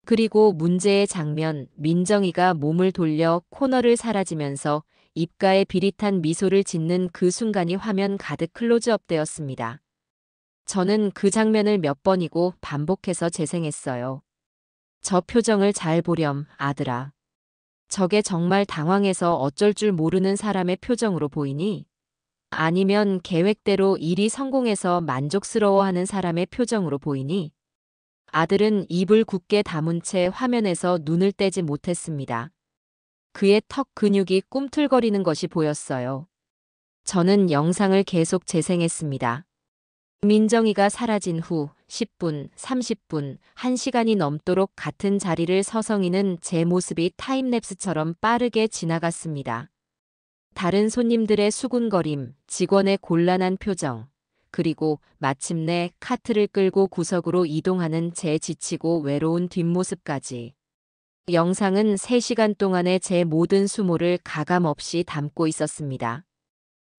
그리고 문제의 장면, 민정이가 몸을 돌려 코너를 사라지면서 입가에 비릿한 미소를 짓는 그 순간이 화면 가득 클로즈업되었습니다. 저는 그 장면을 몇 번이고 반복해서 재생했어요. 저 표정을 잘 보렴, 아들아. 저게 정말 당황해서 어쩔 줄 모르는 사람의 표정으로 보이니? 아니면 계획대로 일이 성공해서 만족스러워하는 사람의 표정으로 보이니? 아들은 입을 굳게 다문 채 화면에서 눈을 떼지 못했습니다. 그의 턱 근육이 꿈틀거리는 것이 보였어요. 저는 영상을 계속 재생했습니다. 민정이가 사라진 후 10분, 30분, 1시간이 넘도록 같은 자리를 서성이는 제 모습이 타임랩스처럼 빠르게 지나갔습니다. 다른 손님들의 수군거림, 직원의 곤란한 표정, 그리고 마침내 카트를 끌고 구석으로 이동하는 제 지치고 외로운 뒷모습까지. 영상은 3시간 동안의 제 모든 수모를 가감없이 담고 있었습니다.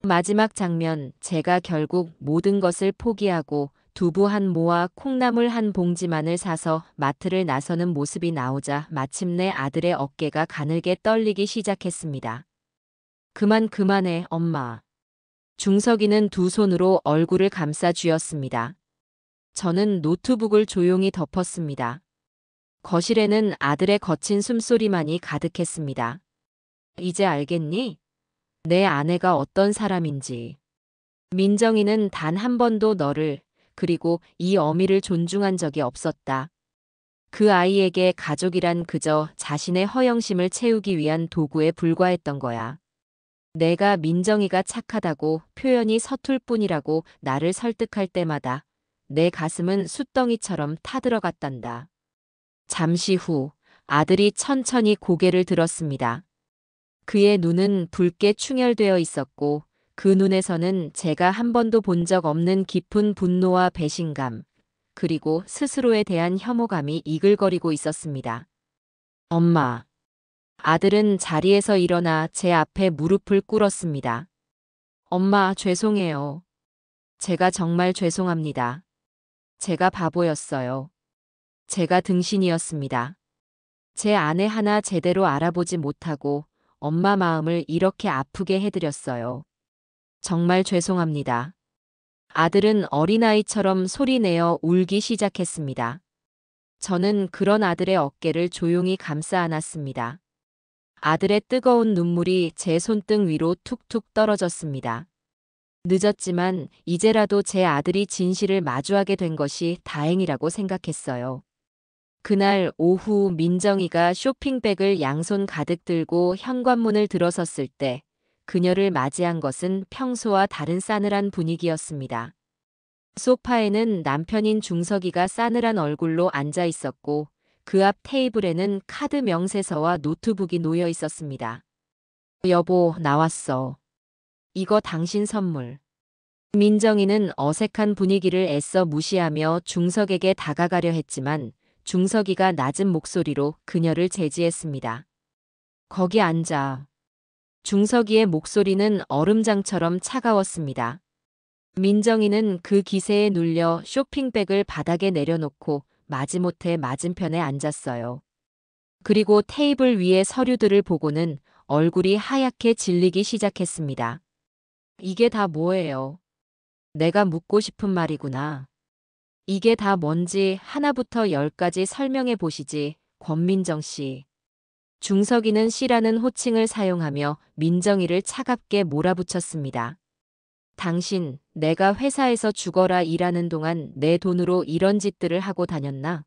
마지막 장면, 제가 결국 모든 것을 포기하고 두부 한 모와 콩나물 한 봉지만을 사서 마트를 나서는 모습이 나오자 마침내 아들의 어깨가 가늘게 떨리기 시작했습니다. 그만해, 엄마. 중석이는 두 손으로 얼굴을 감싸 쥐었습니다. 저는 노트북을 조용히 덮었습니다. 거실에는 아들의 거친 숨소리만이 가득했습니다. 이제 알겠니? 내 아내가 어떤 사람인지. 민정이는 단 한 번도 너를, 그리고 이 어미를 존중한 적이 없었다. 그 아이에게 가족이란 그저 자신의 허영심을 채우기 위한 도구에 불과했던 거야. 내가 민정이가 착하다고 표현이 서툴 뿐이라고 나를 설득할 때마다 내 가슴은 숫덩이처럼 타들어갔단다. 잠시 후 아들이 천천히 고개를 들었습니다. 그의 눈은 붉게 충혈되어 있었고 그 눈에서는 제가 한 번도 본 적 없는 깊은 분노와 배신감, 그리고 스스로에 대한 혐오감이 이글거리고 있었습니다. 엄마. 아들은 자리에서 일어나 제 앞에 무릎을 꿇었습니다. 엄마, 죄송해요. 제가 정말 죄송합니다. 제가 바보였어요. 제가 등신이었습니다. 제 아내 하나 제대로 알아보지 못하고 엄마 마음을 이렇게 아프게 해드렸어요. 정말 죄송합니다. 아들은 어린아이처럼 소리내어 울기 시작했습니다. 저는 그런 아들의 어깨를 조용히 감싸 안았습니다. 아들의 뜨거운 눈물이 제 손등 위로 툭툭 떨어졌습니다. 늦었지만 이제라도 제 아들이 진실을 마주하게 된 것이 다행이라고 생각했어요. 그날 오후 민정이가 쇼핑백을 양손 가득 들고 현관문을 들어섰을 때 그녀를 맞이한 것은 평소와 다른 싸늘한 분위기였습니다. 소파에는 남편인 중석이가 싸늘한 얼굴로 앉아 있었고 그 앞 테이블에는 카드 명세서와 노트북이 놓여 있었습니다. 여보, 나왔어. 이거 당신 선물. 민정이는 어색한 분위기를 애써 무시하며 중석에게 다가가려 했지만 중석이가 낮은 목소리로 그녀를 제지했습니다. 거기 앉아. 중석이의 목소리는 얼음장처럼 차가웠습니다. 민정이는 그 기세에 눌려 쇼핑백을 바닥에 내려놓고 마지못해 맞은편에 앉았어요. 그리고 테이블 위의 서류들을 보고는 얼굴이 하얗게 질리기 시작했습니다. 이게 다 뭐예요? 내가 묻고 싶은 말이구나. 이게 다 뭔지 하나부터 열까지 설명해 보시지, 권민정 씨. 중석이는 씨라는 호칭을 사용하며 민정이를 차갑게 몰아붙였습니다. 당신, 내가 회사에서 죽어라 일하는 동안 내 돈으로 이런 짓들을 하고 다녔나?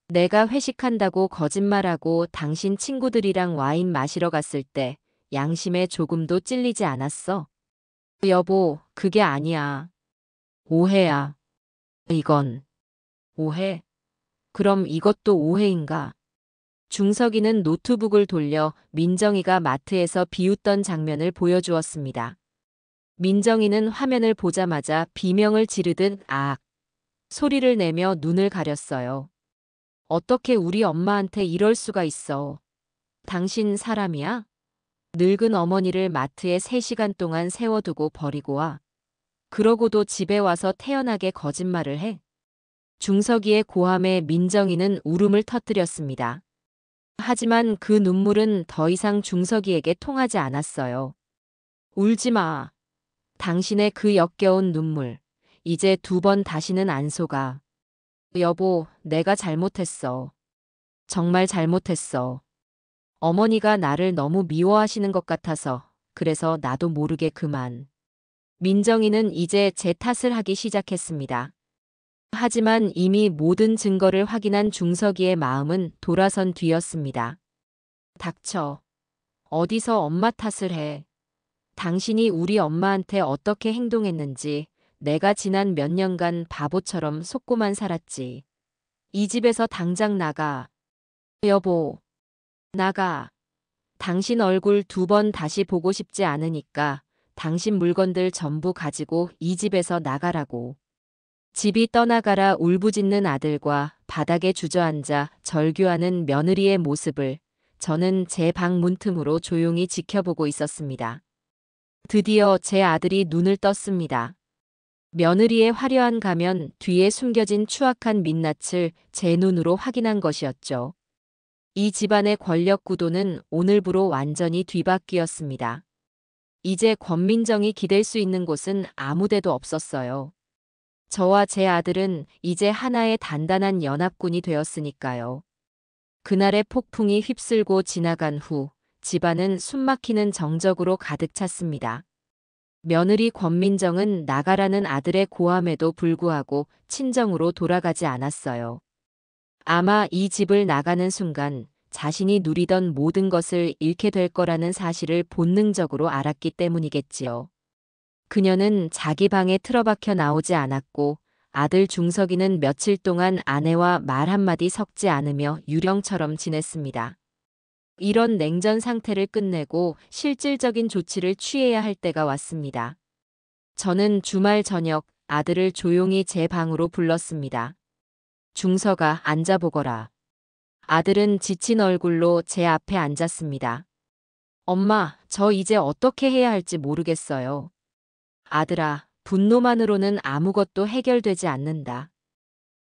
내가 회식한다고 거짓말하고 당신 친구들이랑 와인 마시러 갔을 때 양심에 조금도 찔리지 않았어? 여보, 그게 아니야. 오해야. 이건 오해? 그럼 이것도 오해인가? 중석이는 노트북을 돌려 민정이가 마트에서 비웃던 장면을 보여주었습니다. 민정이는 화면을 보자마자 비명을 지르듯 악 소리를 내며 눈을 가렸어요. 어떻게 우리 엄마한테 이럴 수가 있어? 당신 사람이야? 늙은 어머니를 마트에 3시간 동안 세워두고 버리고 와. 그러고도 집에 와서 태연하게 거짓말을 해? 중석이의 고함에 민정이는 울음을 터뜨렸습니다. 하지만 그 눈물은 더 이상 중석이에게 통하지 않았어요. 울지 마. 당신의 그 역겨운 눈물. 이제 2번 다시는 안 속아. 여보, 내가 잘못했어. 정말 잘못했어. 어머니가 나를 너무 미워하시는 것 같아서 그래서 나도 모르게 그만. 민정이는 이제 제 탓을 하기 시작했습니다. 하지만 이미 모든 증거를 확인한 중석이의 마음은 돌아선 뒤였습니다. 닥쳐. 어디서 엄마 탓을 해. 당신이 우리 엄마한테 어떻게 행동했는지 내가 지난 몇 년간 바보처럼 속고만 살았지. 이 집에서 당장 나가. 여보. 나가. 당신 얼굴 2번 다시 보고 싶지 않으니까 당신 물건들 전부 가지고 이 집에서 나가라고. 집이 떠나가라 울부짖는 아들과 바닥에 주저앉아 절규하는 며느리의 모습을 저는 제 방 문틈으로 조용히 지켜보고 있었습니다. 드디어 제 아들이 눈을 떴습니다. 며느리의 화려한 가면 뒤에 숨겨진 추악한 민낯을 제 눈으로 확인한 것이었죠. 이 집안의 권력 구도는 오늘부로 완전히 뒤바뀌었습니다. 이제 권민정이 기댈 수 있는 곳은 아무데도 없었어요. 저와 제 아들은 이제 하나의 단단한 연합군이 되었으니까요. 그날의 폭풍이 휩쓸고 지나간 후 집안은 숨막히는 정적으로 가득 찼습니다. 며느리 권민정은 나가라는 아들의 고함에도 불구하고 친정으로 돌아가지 않았어요. 아마 이 집을 나가는 순간 자신이 누리던 모든 것을 잃게 될 거라는 사실을 본능적으로 알았기 때문이겠지요. 그녀는 자기 방에 틀어박혀 나오지 않았고 아들 중석이는 며칠 동안 아내와 말 한마디 섞지 않으며 유령처럼 지냈습니다. 이런 냉전 상태를 끝내고 실질적인 조치를 취해야 할 때가 왔습니다. 저는 주말 저녁 아들을 조용히 제 방으로 불렀습니다. 중석아, 앉아보거라. 아들은 지친 얼굴로 제 앞에 앉았습니다. 엄마, 저 이제 어떻게 해야 할지 모르겠어요. 아들아, 분노만으로는 아무것도 해결되지 않는다.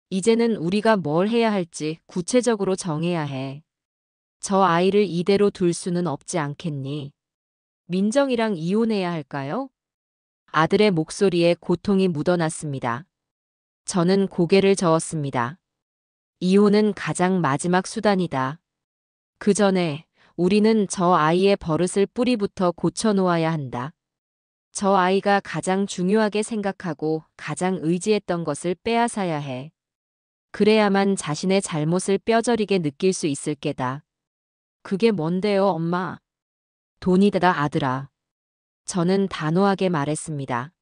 이제는 우리가 뭘 해야 할지 구체적으로 정해야 해. 저 아이를 이대로 둘 수는 없지 않겠니? 민정이랑 이혼해야 할까요? 아들의 목소리에 고통이 묻어났습니다. 저는 고개를 저었습니다. 이혼은 가장 마지막 수단이다. 그 전에 우리는 저 아이의 버릇을 뿌리부터 고쳐놓아야 한다. 저 아이가 가장 중요하게 생각하고 가장 의지했던 것을 빼앗아야 해. 그래야만 자신의 잘못을 뼈저리게 느낄 수 있을 게다. 그게 뭔데요, 엄마? 돈이다, 아들아. 저는 단호하게 말했습니다.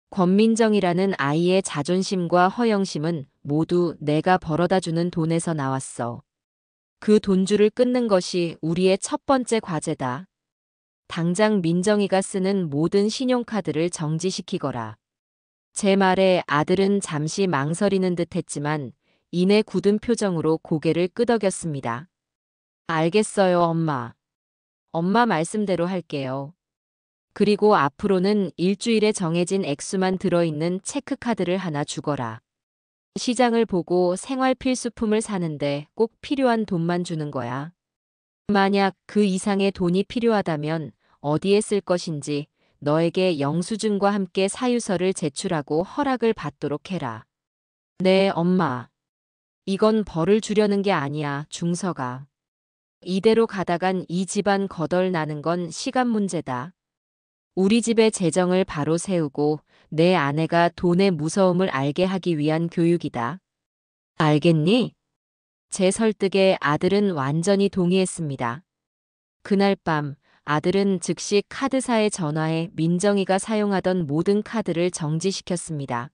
권민정이라는 아이의 자존심과 허영심은 모두 내가 벌어다주는 돈에서 나왔어. 그 돈줄을 끊는 것이 우리의 첫 번째 과제다. 당장 민정이가 쓰는 모든 신용카드를 정지시키거라. 제 말에 아들은 잠시 망설이는 듯 했지만 이내 굳은 표정으로 고개를 끄덕였습니다. 알겠어요, 엄마. 엄마 말씀대로 할게요. 그리고 앞으로는 일주일에 정해진 액수만 들어있는 체크카드를 하나 주거라. 시장을 보고 생활 필수품을 사는데 꼭 필요한 돈만 주는 거야. 만약 그 이상의 돈이 필요하다면 어디에 쓸 것인지 너에게 영수증과 함께 사유서를 제출하고 허락을 받도록 해라. 네, 엄마. 이건 벌을 주려는 게 아니야, 중서가. 이대로 가다간 이 집안 거덜나는 건 시간 문제다. 우리 집의 재정을 바로 세우고 내 아내가 돈의 무서움을 알게 하기 위한 교육이다. 알겠니? 제 설득에 아들은 완전히 동의했습니다. 그날 밤 아들은 즉시 카드사에 전화해 민정이가 사용하던 모든 카드를 정지시켰습니다.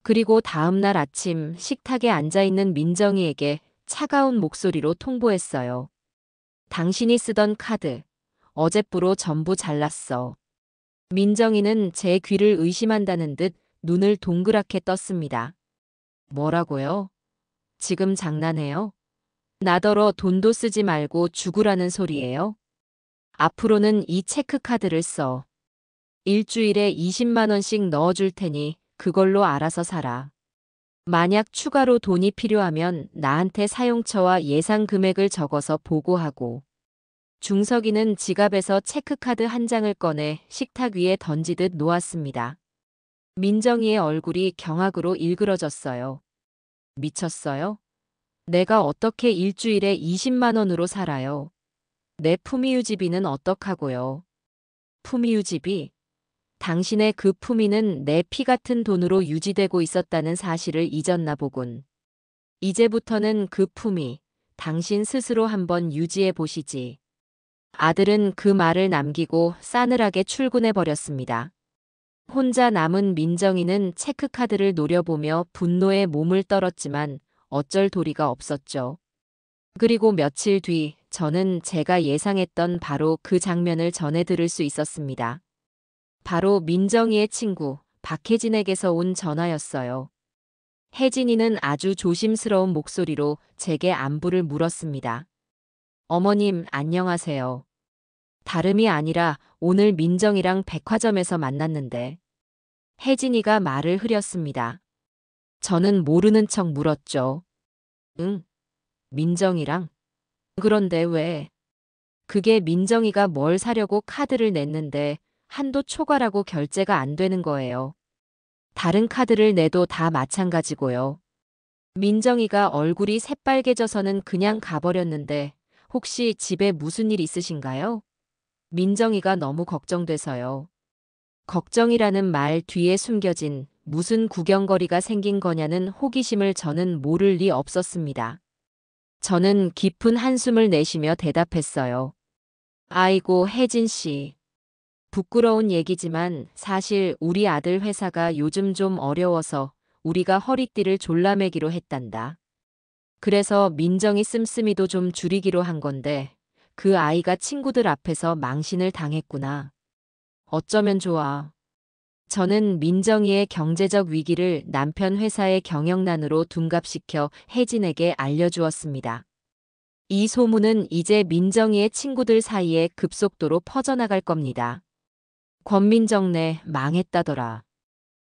그리고 다음 날 아침 식탁에 앉아있는 민정이에게 차가운 목소리로 통보했어요. 당신이 쓰던 카드, 어제부로 전부 잘랐어. 민정이는 제 귀를 의심한다는 듯 눈을 동그랗게 떴습니다. 뭐라고요? 지금 장난해요? 나더러 돈도 쓰지 말고 죽으라는 소리예요? 앞으로는 이 체크카드를 써. 일주일에 20만 원씩 넣어줄 테니 그걸로 알아서 살아. 만약 추가로 돈이 필요하면 나한테 사용처와 예상 금액을 적어서 보고하고. 중석이는 지갑에서 체크카드 한 장을 꺼내 식탁 위에 던지듯 놓았습니다. 민정이의 얼굴이 경악으로 일그러졌어요. 미쳤어요? 내가 어떻게 일주일에 20만 원으로 살아요? 내 품위유지비는 어떡하고요? 품위유지비? 당신의 그 품위는 내 피 같은 돈으로 유지되고 있었다는 사실을 잊었나 보군. 이제부터는 그 품위, 당신 스스로 한번 유지해 보시지. 아들은 그 말을 남기고 싸늘하게 출근해 버렸습니다. 혼자 남은 민정이는 체크카드를 노려보며 분노에 몸을 떨었지만 어쩔 도리가 없었죠. 그리고 며칠 뒤 저는 제가 예상했던 바로 그 장면을 전해 들을 수 있었습니다. 바로 민정이의 친구 박혜진에게서 온 전화였어요. 혜진이는 아주 조심스러운 목소리로 제게 안부를 물었습니다. 어머님, 안녕하세요. 다름이 아니라 오늘 민정이랑 백화점에서 만났는데. 혜진이가 말을 흐렸습니다. 저는 모르는 척 물었죠. 응, 민정이랑? 그런데 왜? 그게 민정이가 뭘 사려고 카드를 냈는데 한도 초과라고 결제가 안 되는 거예요. 다른 카드를 내도 다 마찬가지고요. 민정이가 얼굴이 새빨개져서는 그냥 가버렸는데 혹시 집에 무슨 일 있으신가요? 민정이가 너무 걱정돼서요. 걱정이라는 말 뒤에 숨겨진 무슨 구경거리가 생긴 거냐는 호기심을 저는 모를 리 없었습니다. 저는 깊은 한숨을 내쉬며 대답했어요. 아이고, 혜진 씨. 부끄러운 얘기지만 사실 우리 아들 회사가 요즘 좀 어려워서 우리가 허리띠를 졸라매기로 했단다. 그래서 민정이 씀씀이도 좀 줄이기로 한 건데 그 아이가 친구들 앞에서 망신을 당했구나. 어쩌면 좋아. 저는 민정이의 경제적 위기를 남편 회사의 경영난으로 둔갑시켜 혜진에게 알려주었습니다. 이 소문은 이제 민정이의 친구들 사이에 급속도로 퍼져나갈 겁니다. 권민정네 망했다더라.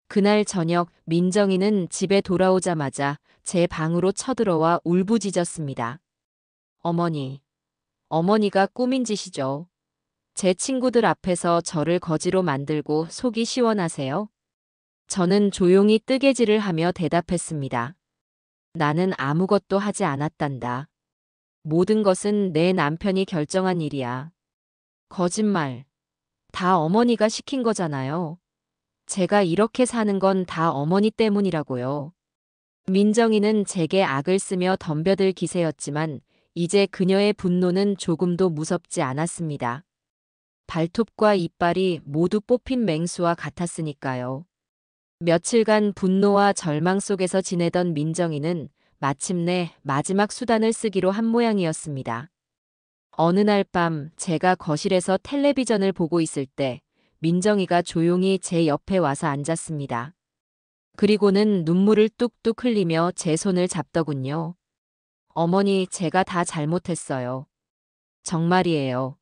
그날 저녁 민정이는 집에 돌아오자마자 제 방으로 쳐들어와 울부짖었습니다. 어머니, 어머니가 꾸민 짓이죠. 제 친구들 앞에서 저를 거지로 만들고 속이 시원하세요? 저는 조용히 뜨개질을 하며 대답했습니다. 나는 아무것도 하지 않았단다. 모든 것은 내 남편이 결정한 일이야. 거짓말. 다 어머니가 시킨 거잖아요. 제가 이렇게 사는 건 다 어머니 때문이라고요. 민정이는 제게 악을 쓰며 덤벼들 기세였지만 이제 그녀의 분노는 조금도 무섭지 않았습니다. 발톱과 이빨이 모두 뽑힌 맹수와 같았으니까요. 며칠간 분노와 절망 속에서 지내던 민정이는 마침내 마지막 수단을 쓰기로 한 모양이었습니다. 어느 날 밤 제가 거실에서 텔레비전을 보고 있을 때 민정이가 조용히 제 옆에 와서 앉았습니다. 그리고는 눈물을 뚝뚝 흘리며 제 손을 잡더군요. 어머니, 제가 다 잘못했어요. 정말이에요.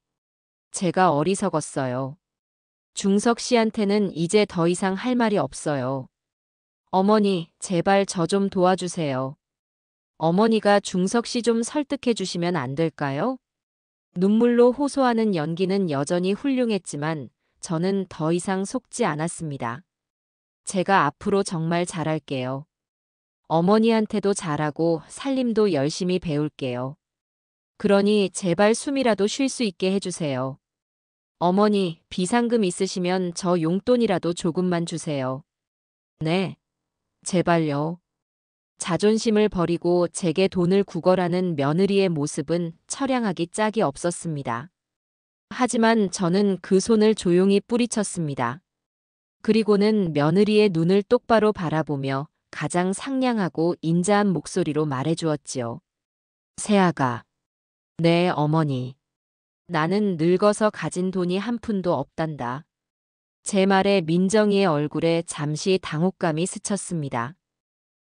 제가 어리석었어요. 중석 씨한테는 이제 더 이상 할 말이 없어요. 어머니, 제발 저 좀 도와주세요. 어머니가 중석 씨 좀 설득해 주시면 안 될까요? 눈물로 호소하는 연기는 여전히 훌륭했지만 저는 더 이상 속지 않았습니다. 제가 앞으로 정말 잘할게요. 어머니한테도 잘하고 살림도 열심히 배울게요. 그러니 제발 숨이라도 쉴 수 있게 해주세요. 어머니, 비상금 있으시면 저 용돈이라도 조금만 주세요. 네, 제발요. 자존심을 버리고 제게 돈을 구걸하는 며느리의 모습은 처량하기 짝이 없었습니다. 하지만 저는 그 손을 조용히 뿌리쳤습니다. 그리고는 며느리의 눈을 똑바로 바라보며 가장 상냥하고 인자한 목소리로 말해주었지요. 새아가, 네 어머니. 나는 늙어서 가진 돈이 한 푼도 없단다. 제 말에 민정이의 얼굴에 잠시 당혹감이 스쳤습니다.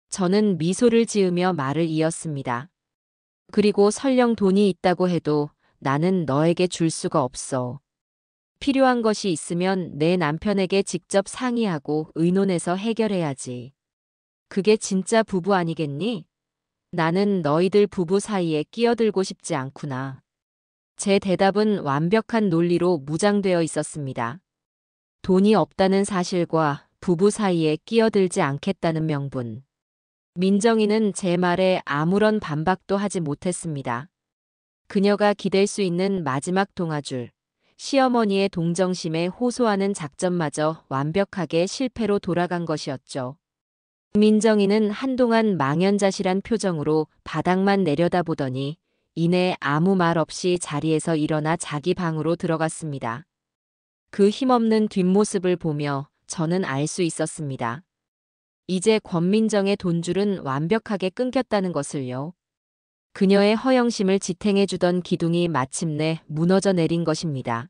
저는 미소를 지으며 말을 이었습니다. 그리고 설령 돈이 있다고 해도 나는 너에게 줄 수가 없어. 필요한 것이 있으면 내 남편에게 직접 상의하고 의논해서 해결해야지. 그게 진짜 부부 아니겠니? 나는 너희들 부부 사이에 끼어들고 싶지 않구나. 제 대답은 완벽한 논리로 무장되어 있었습니다. 돈이 없다는 사실과 부부 사이에 끼어들지 않겠다는 명분. 민정이는 제 말에 아무런 반박도 하지 못했습니다. 그녀가 기댈 수 있는 마지막 동아줄, 시어머니의 동정심에 호소하는 작전마저 완벽하게 실패로 돌아간 것이었죠. 민정이는 한동안 망연자실한 표정으로 바닥만 내려다보더니 이내 아무 말 없이 자리에서 일어나 자기 방으로 들어갔습니다. 그 힘없는 뒷모습을 보며 저는 알 수 있었습니다. 이제 권민정의 돈줄은 완벽하게 끊겼다는 것을요. 그녀의 허영심을 지탱해주던 기둥이 마침내 무너져 내린 것입니다.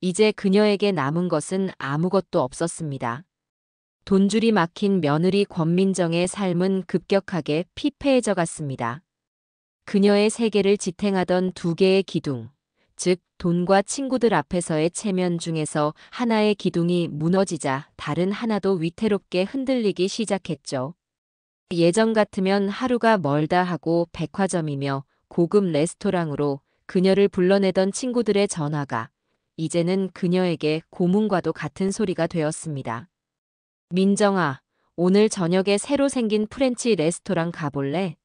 이제 그녀에게 남은 것은 아무것도 없었습니다. 돈줄이 막힌 며느리 권민정의 삶은 급격하게 피폐해져 갔습니다. 그녀의 세계를 지탱하던 두 개의 기둥, 즉 돈과 친구들 앞에서의 체면 중에서 하나의 기둥이 무너지자 다른 하나도 위태롭게 흔들리기 시작했죠. 예전 같으면 하루가 멀다 하고 백화점이며 고급 레스토랑으로 그녀를 불러내던 친구들의 전화가 이제는 그녀에게 고문과도 같은 소리가 되었습니다. 민정아, 오늘 저녁에 새로 생긴 프렌치 레스토랑 가볼래?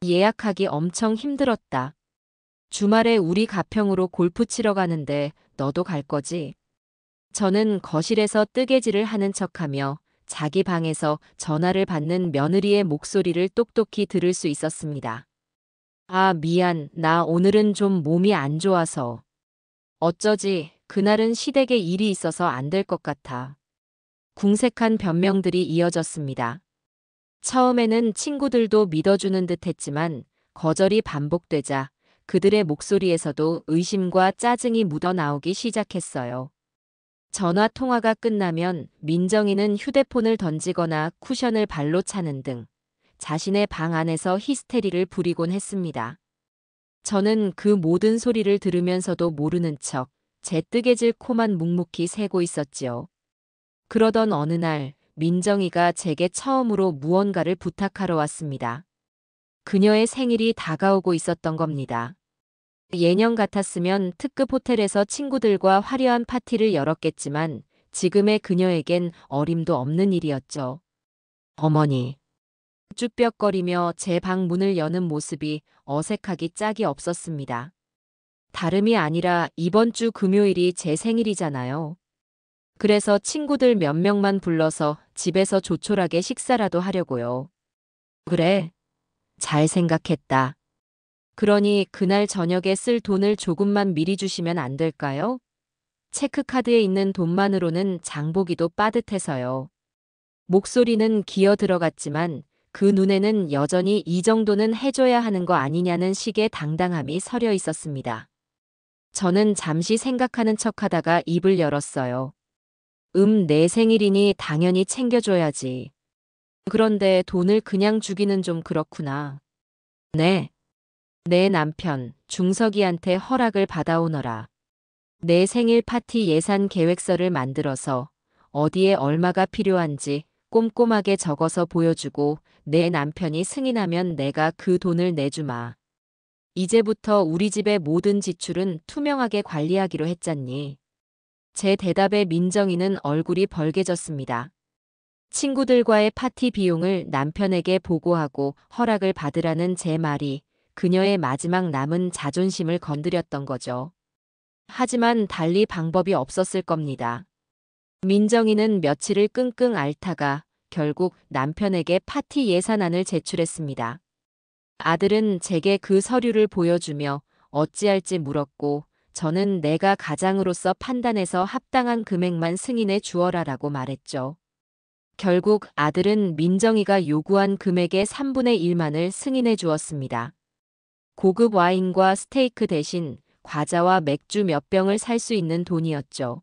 예약하기 엄청 힘들었다. 주말에 우리 가평으로 골프 치러 가는데 너도 갈 거지? 저는 거실에서 뜨개질을 하는 척하며 자기 방에서 전화를 받는 며느리의 목소리를 똑똑히 들을 수 있었습니다. 아, 미안. 나 오늘은 좀 몸이 안 좋아서. 어쩌지, 그날은 시댁에 일이 있어서 안 될 것 같아. 궁색한 변명들이 이어졌습니다. 처음에는 친구들도 믿어주는 듯 했지만 거절이 반복되자 그들의 목소리에서도 의심과 짜증이 묻어나오기 시작했어요. 전화 통화가 끝나면 민정이는 휴대폰을 던지거나 쿠션을 발로 차는 등 자신의 방 안에서 히스테리를 부리곤 했습니다. 저는 그 모든 소리를 들으면서도 모르는 척 제 뜨개질 코만 묵묵히 세고 있었지요. 그러던 어느 날 민정이가 제게 처음으로 무언가를 부탁하러 왔습니다. 그녀의 생일이 다가오고 있었던 겁니다. 예년 같았으면 특급 호텔에서 친구들과 화려한 파티를 열었겠지만 지금의 그녀에겐 어림도 없는 일이었죠. 어머니. 쭈뼛거리며 제 방 문을 여는 모습이 어색하기 짝이 없었습니다. 다름이 아니라 이번 주 금요일이 제 생일이잖아요. 그래서 친구들 몇 명만 불러서 집에서 조촐하게 식사라도 하려고요. 그래, 잘 생각했다. 그러니 그날 저녁에 쓸 돈을 조금만 미리 주시면 안 될까요? 체크카드에 있는 돈만으로는 장보기도 빠듯해서요. 목소리는 기어 들어갔지만 그 눈에는 여전히 이 정도는 해줘야 하는 거 아니냐는 식의 당당함이 서려 있었습니다. 저는 잠시 생각하는 척하다가 입을 열었어요. 내 생일이니 당연히 챙겨줘야지. 그런데 돈을 그냥 주기는 좀 그렇구나. 네. 내 남편, 중석이한테 허락을 받아오너라. 내 생일 파티 예산 계획서를 만들어서 어디에 얼마가 필요한지 꼼꼼하게 적어서 보여주고 내 남편이 승인하면 내가 그 돈을 내주마. 이제부터 우리 집의 모든 지출은 투명하게 관리하기로 했잖니. 제 대답에 민정이는 얼굴이 벌개졌습니다. 친구들과의 파티 비용을 남편에게 보고하고 허락을 받으라는 제 말이 그녀의 마지막 남은 자존심을 건드렸던 거죠. 하지만 달리 방법이 없었을 겁니다. 민정이는 며칠을 끙끙 앓다가 결국 남편에게 파티 예산안을 제출했습니다. 아들은 제게 그 서류를 보여주며 어찌할지 물었고 저는 내가 가장으로서 판단해서 합당한 금액만 승인해 주어라라고 말했죠. 결국 아들은 민정이가 요구한 금액의 3분의 1만을 승인해 주었습니다. 고급 와인과 스테이크 대신 과자와 맥주 몇 병을 살 수 있는 돈이었죠.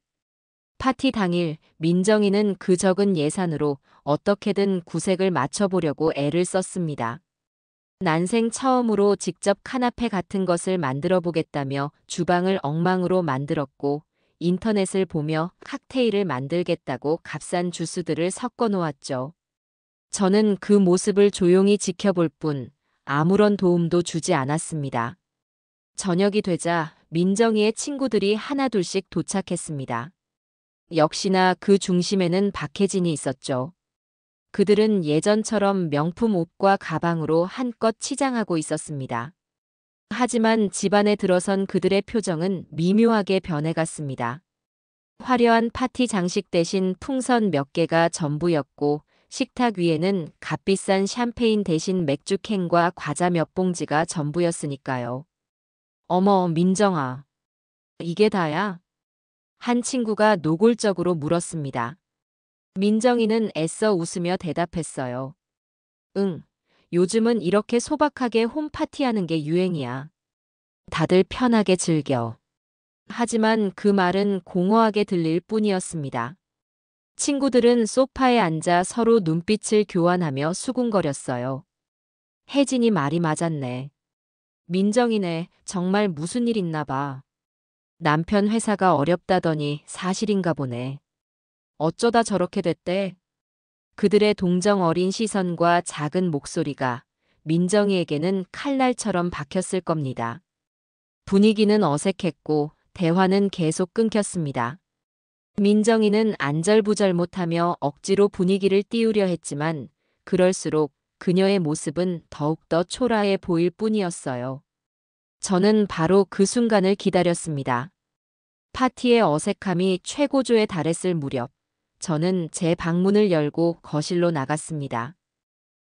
파티 당일 민정이는 그 적은 예산으로 어떻게든 구색을 맞춰보려고 애를 썼습니다. 난생 처음으로 직접 카나페 같은 것을 만들어 보겠다며 주방을 엉망으로 만들었고 인터넷을 보며 칵테일을 만들겠다고 값싼 주스들을 섞어 놓았죠. 저는 그 모습을 조용히 지켜볼 뿐 아무런 도움도 주지 않았습니다. 저녁이 되자 민정이의 친구들이 하나둘씩 도착했습니다. 역시나 그 중심에는 박혜진이 있었죠. 그들은 예전처럼 명품 옷과 가방으로 한껏 치장하고 있었습니다. 하지만 집안에 들어선 그들의 표정은 미묘하게 변해갔습니다. 화려한 파티 장식 대신 풍선 몇 개가 전부였고 식탁 위에는 값비싼 샴페인 대신 맥주캔과 과자 몇 봉지가 전부였으니까요. 어머, 민정아. 이게 다야? 한 친구가 노골적으로 물었습니다. 민정이는 애써 웃으며 대답했어요. 응, 요즘은 이렇게 소박하게 홈파티하는 게 유행이야. 다들 편하게 즐겨. 하지만 그 말은 공허하게 들릴 뿐이었습니다. 친구들은 소파에 앉아 서로 눈빛을 교환하며 수군거렸어요. 혜진이 말이 맞았네. 민정이네, 정말 무슨 일 있나 봐. 남편 회사가 어렵다더니 사실인가 보네. 어쩌다 저렇게 됐대? 그들의 동정 어린 시선과 작은 목소리가 민정이에게는 칼날처럼 박혔을 겁니다. 분위기는 어색했고 대화는 계속 끊겼습니다. 민정이는 안절부절 못하며 억지로 분위기를 띄우려 했지만 그럴수록 그녀의 모습은 더욱더 초라해 보일 뿐이었어요. 저는 바로 그 순간을 기다렸습니다. 파티의 어색함이 최고조에 달했을 무렵 저는 제 방문을 열고 거실로 나갔습니다.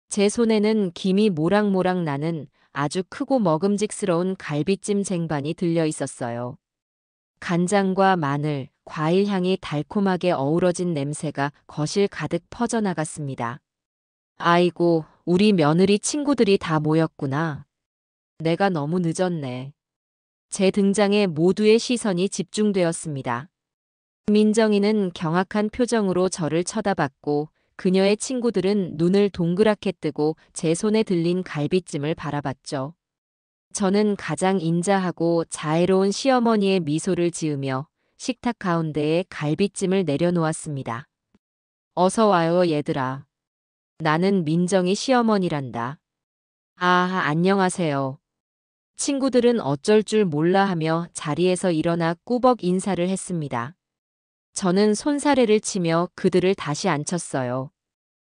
제 손에는 김이 모락모락 나는 아주 크고 먹음직스러운 갈비찜 쟁반이 들려 있었어요. 간장과 마늘, 과일 향이 달콤하게 어우러진 냄새가 거실 가득 퍼져나갔습니다. 아이고, 우리 며느리 친구들이 다 모였구나. 내가 너무 늦었네. 제 등장에 모두의 시선이 집중되었습니다. 민정이는 경악한 표정으로 저를 쳐다봤고 그녀의 친구들은 눈을 동그랗게 뜨고 제 손에 들린 갈비찜을 바라봤죠. 저는 가장 인자하고 자애로운 시어머니의 미소를 지으며 식탁 가운데에 갈비찜을 내려놓았습니다. 어서 와요, 얘들아. 나는 민정이 시어머니란다. 아, 안녕하세요. 친구들은 어쩔 줄 몰라 하며 자리에서 일어나 꾸벅 인사를 했습니다. 저는 손사래를 치며 그들을 다시 앉혔어요.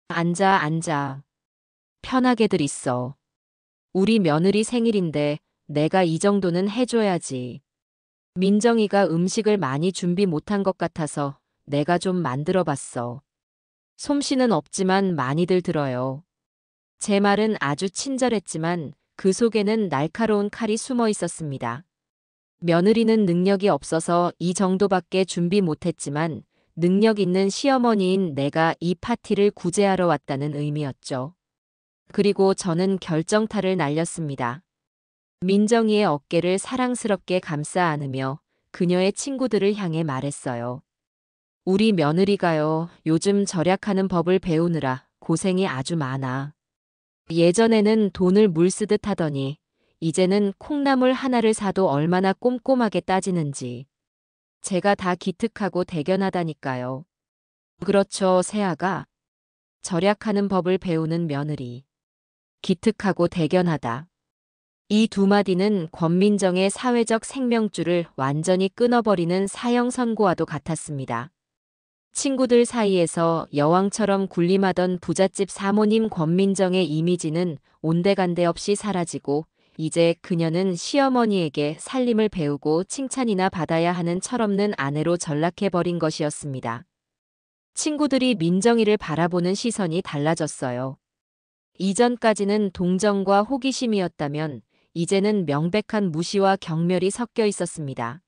앉아, 앉아. 편하게들 있어. 우리 며느리 생일인데 내가 이 정도는 해줘야지. 민정이가 음식을 많이 준비 못한 것 같아서 내가 좀 만들어 봤어. 솜씨는 없지만 많이들 들어요. 제 말은 아주 친절했지만 그 속에는 날카로운 칼이 숨어 있었습니다. 며느리는 능력이 없어서 이 정도밖에 준비 못했지만 능력 있는 시어머니인 내가 이 파티를 구제하러 왔다는 의미였죠. 그리고 저는 결정타를 날렸습니다. 민정이의 어깨를 사랑스럽게 감싸 안으며 그녀의 친구들을 향해 말했어요. 우리 며느리가요, 요즘 절약하는 법을 배우느라 고생이 아주 많아. 예전에는 돈을 물 쓰듯 하더니 이제는 콩나물 하나를 사도 얼마나 꼼꼼하게 따지는지. 제가 다 기특하고 대견하다니까요. 그렇죠, 새아가. 절약하는 법을 배우는 며느리. 기특하고 대견하다. 이 두 마디는 권민정의 사회적 생명줄을 완전히 끊어버리는 사형 선고와도 같았습니다. 친구들 사이에서 여왕처럼 군림하던 부잣집 사모님 권민정의 이미지는 온데간데 없이 사라지고 이제 그녀는 시어머니에게 살림을 배우고 칭찬이나 받아야 하는 철없는 아내로 전락해버린 것이었습니다. 친구들이 민정이를 바라보는 시선이 달라졌어요. 이전까지는 동정과 호기심이었다면 이제는 명백한 무시와 경멸이 섞여 있었습니다.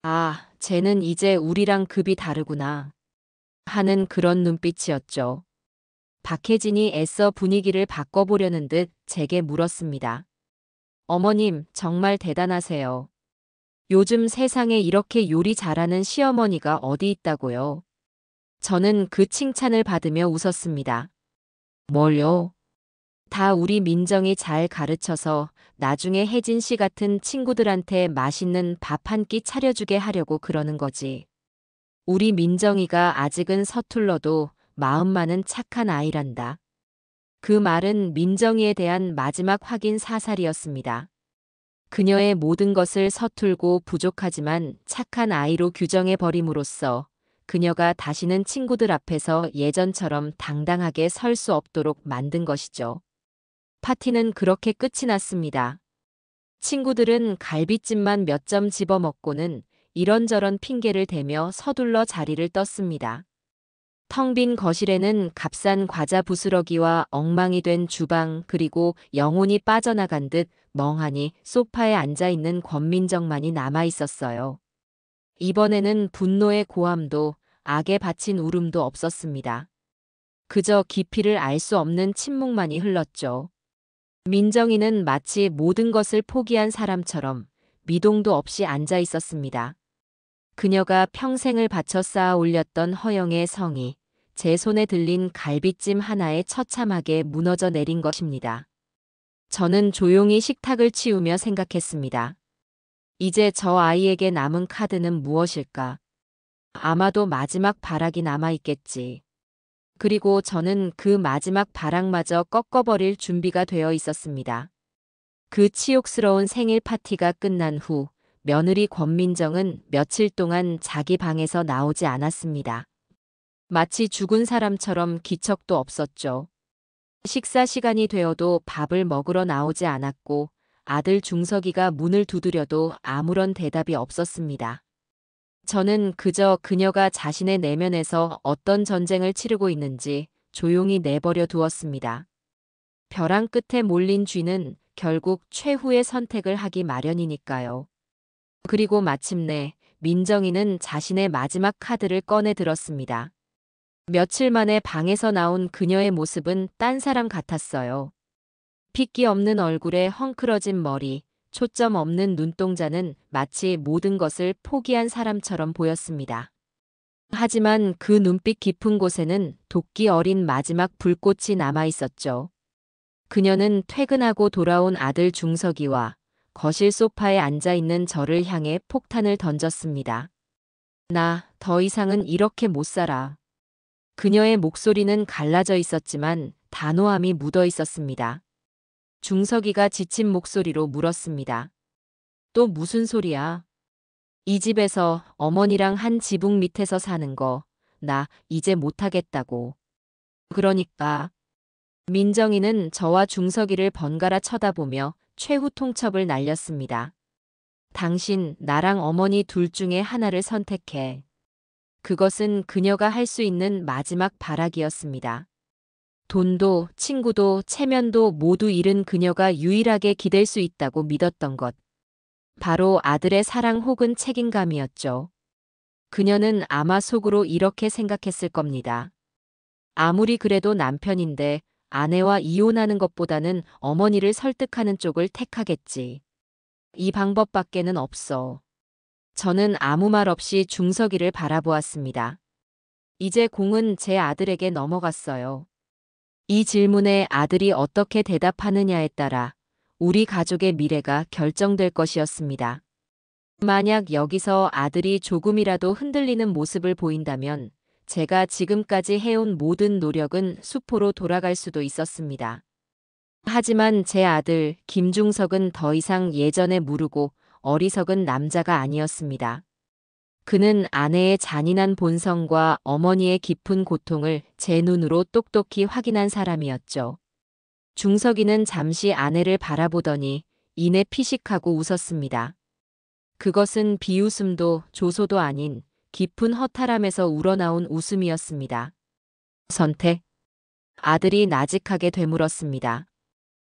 아, 쟤는 이제 우리랑 급이 다르구나. 하는 그런 눈빛이었죠. 박혜진이 애써 분위기를 바꿔보려는 듯 제게 물었습니다. 어머님, 정말 대단하세요. 요즘 세상에 이렇게 요리 잘하는 시어머니가 어디 있다고요? 저는 그 칭찬을 받으며 웃었습니다. 뭘요? 다 우리 민정이 잘 가르쳐서 나중에 혜진 씨 같은 친구들한테 맛있는 밥 한 끼 차려주게 하려고 그러는 거지. 우리 민정이가 아직은 서툴러도 마음만은 착한 아이란다. 그 말은 민정이에 대한 마지막 확인 사살이었습니다. 그녀의 모든 것을 서툴고 부족하지만 착한 아이로 규정해 버림으로써 그녀가 다시는 친구들 앞에서 예전처럼 당당하게 설 수 없도록 만든 것이죠. 파티는 그렇게 끝이 났습니다. 친구들은 갈비찜만 몇 점 집어먹고는 이런저런 핑계를 대며 서둘러 자리를 떴습니다. 텅 빈 거실에는 값싼 과자 부스러기와 엉망이 된 주방 그리고 영혼이 빠져나간 듯 멍하니 소파에 앉아있는 권민정만이 남아있었어요. 이번에는 분노의 고함도 악에 바친 울음도 없었습니다. 그저 깊이를 알 수 없는 침묵만이 흘렀죠. 민정이는 마치 모든 것을 포기한 사람처럼 미동도 없이 앉아 있었습니다. 그녀가 평생을 바쳐 쌓아 올렸던 허영의 성이 제 손에 들린 갈비찜 하나에 처참하게 무너져 내린 것입니다. 저는 조용히 식탁을 치우며 생각했습니다. 이제 저 아이에게 남은 카드는 무엇일까? 아마도 마지막 발악이 남아있겠지. 그리고 저는 그 마지막 발악마저 꺾어버릴 준비가 되어 있었습니다. 그 치욕스러운 생일 파티가 끝난 후 며느리 권민정은 며칠 동안 자기 방에서 나오지 않았습니다. 마치 죽은 사람처럼 기척도 없었죠. 식사 시간이 되어도 밥을 먹으러 나오지 않았고 아들 중석이가 문을 두드려도 아무런 대답이 없었습니다. 저는 그저 그녀가 자신의 내면에서 어떤 전쟁을 치르고 있는지 조용히 내버려 두었습니다. 벼랑 끝에 몰린 쥐는 결국 최후의 선택을 하기 마련이니까요. 그리고 마침내 민정이는 자신의 마지막 카드를 꺼내 들었습니다. 며칠 만에 방에서 나온 그녀의 모습은 딴 사람 같았어요. 핏기 없는 얼굴에 헝클어진 머리, 초점 없는 눈동자는 마치 모든 것을 포기한 사람처럼 보였습니다. 하지만 그 눈빛 깊은 곳에는 도끼 어린 마지막 불꽃이 남아 있었죠. 그녀는 퇴근하고 돌아온 아들 중석이와 거실 소파에 앉아 있는 저를 향해 폭탄을 던졌습니다. 나 더 이상은 이렇게 못 살아. 그녀의 목소리는 갈라져 있었지만 단호함이 묻어 있었습니다. 중석이가 지친 목소리로 물었습니다. 또 무슨 소리야? 이 집에서 어머니랑 한 지붕 밑에서 사는 거, 나 이제 못하겠다고. 그러니까. 민정이는 저와 중석이를 번갈아 쳐다보며 최후 통첩을 날렸습니다. 당신, 나랑 어머니 둘 중에 하나를 선택해. 그것은 그녀가 할 수 있는 마지막 발악이었습니다. 돈도 친구도 체면도 모두 잃은 그녀가 유일하게 기댈 수 있다고 믿었던 것. 바로 아들의 사랑 혹은 책임감이었죠. 그녀는 아마 속으로 이렇게 생각했을 겁니다. 아무리 그래도 남편인데 아내와 이혼하는 것보다는 어머니를 설득하는 쪽을 택하겠지. 이 방법밖에는 없어. 저는 아무 말 없이 중석이를 바라보았습니다. 이제 공은 제 아들에게 넘어갔어요. 이 질문에 아들이 어떻게 대답하느냐에 따라 우리 가족의 미래가 결정될 것이었습니다. 만약 여기서 아들이 조금이라도 흔들리는 모습을 보인다면 제가 지금까지 해온 모든 노력은 수포로 돌아갈 수도 있었습니다. 하지만 제 아들 김중석은 더 이상 예전에 무르고 어리석은 남자가 아니었습니다. 그는 아내의 잔인한 본성과 어머니의 깊은 고통을 제 눈으로 똑똑히 확인한 사람이었죠. 중석이는 잠시 아내를 바라보더니 이내 피식하고 웃었습니다. 그것은 비웃음도 조소도 아닌 깊은 허탈함에서 우러나온 웃음이었습니다. 선택? 아들이 나직하게 되물었습니다.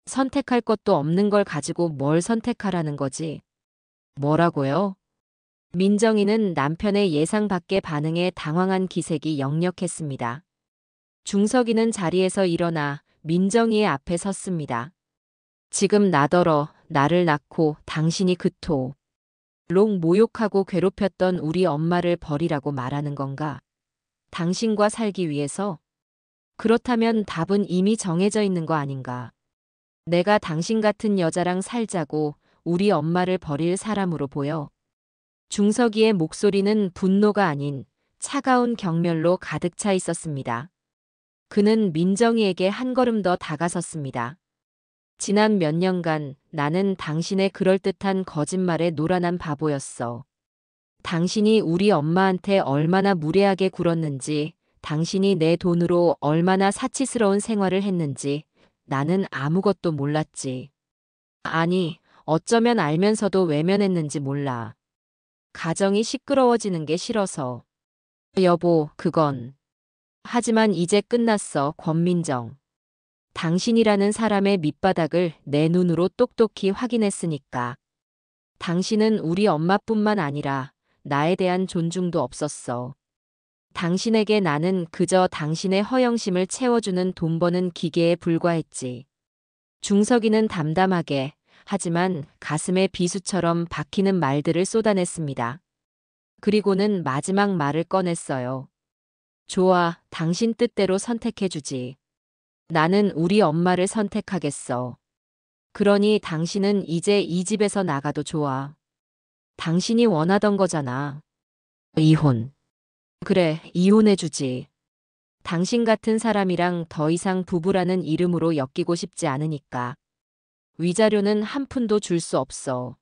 선택할 것도 없는 걸 가지고 뭘 선택하라는 거지? 뭐라고요? 민정이는 남편의 예상 밖의 반응에 당황한 기색이 역력했습니다. 중석이는 자리에서 일어나 민정이의 앞에 섰습니다. 지금 나더러 나를 낳고 당신이 그토록 모욕하고 괴롭혔던 우리 엄마를 버리라고 말하는 건가? 당신과 살기 위해서? 그렇다면 답은 이미 정해져 있는 거 아닌가? 내가 당신 같은 여자랑 살자고 우리 엄마를 버릴 사람으로 보여. 중석이의 목소리는 분노가 아닌 차가운 경멸로 가득 차 있었습니다. 그는 민정이에게 한 걸음 더 다가섰습니다. 지난 몇 년간 나는 당신의 그럴듯한 거짓말에 노란한 바보였어. 당신이 우리 엄마한테 얼마나 무례하게 굴었는지, 당신이 내 돈으로 얼마나 사치스러운 생활을 했는지 나는 아무것도 몰랐지. 아니, 어쩌면 알면서도 외면했는지 몰라. 가정이 시끄러워지는 게 싫어서. 여보, 그건. 하지만 이제 끝났어, 권민정. 당신이라는 사람의 밑바닥을 내 눈으로 똑똑히 확인했으니까. 당신은 우리 엄마뿐만 아니라 나에 대한 존중도 없었어. 당신에게 나는 그저 당신의 허영심을 채워주는 돈 버는 기계에 불과했지. 중석이는 담담하게, 하지만 가슴에 비수처럼 박히는 말들을 쏟아냈습니다. 그리고는 마지막 말을 꺼냈어요. 좋아, 당신 뜻대로 선택해주지. 나는 우리 엄마를 선택하겠어. 그러니 당신은 이제 이 집에서 나가도 좋아. 당신이 원하던 거잖아. 이혼. 그래, 이혼해주지. 당신 같은 사람이랑 더 이상 부부라는 이름으로 엮이고 싶지 않으니까. 위자료는 한 푼도 줄 수 없어.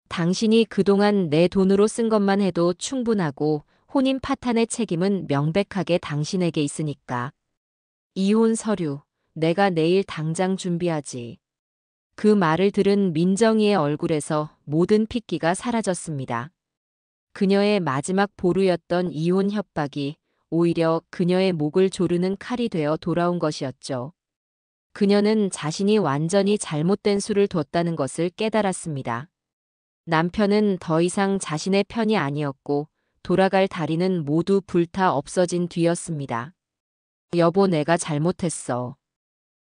당신이 그동안 내 돈으로 쓴 것만 해도 충분하고 혼인 파탄의 책임은 명백하게 당신에게 있으니까. 이혼 서류, 내가 내일 당장 준비하지. 그 말을 들은 민정이의 얼굴에서 모든 핏기가 사라졌습니다. 그녀의 마지막 보루였던 이혼 협박이 오히려 그녀의 목을 조르는 칼이 되어 돌아온 것이었죠. 그녀는 자신이 완전히 잘못된 수를 뒀다는 것을 깨달았습니다. 남편은 더 이상 자신의 편이 아니었고 돌아갈 다리는 모두 불타 없어진 뒤였습니다. 여보, 내가 잘못했어.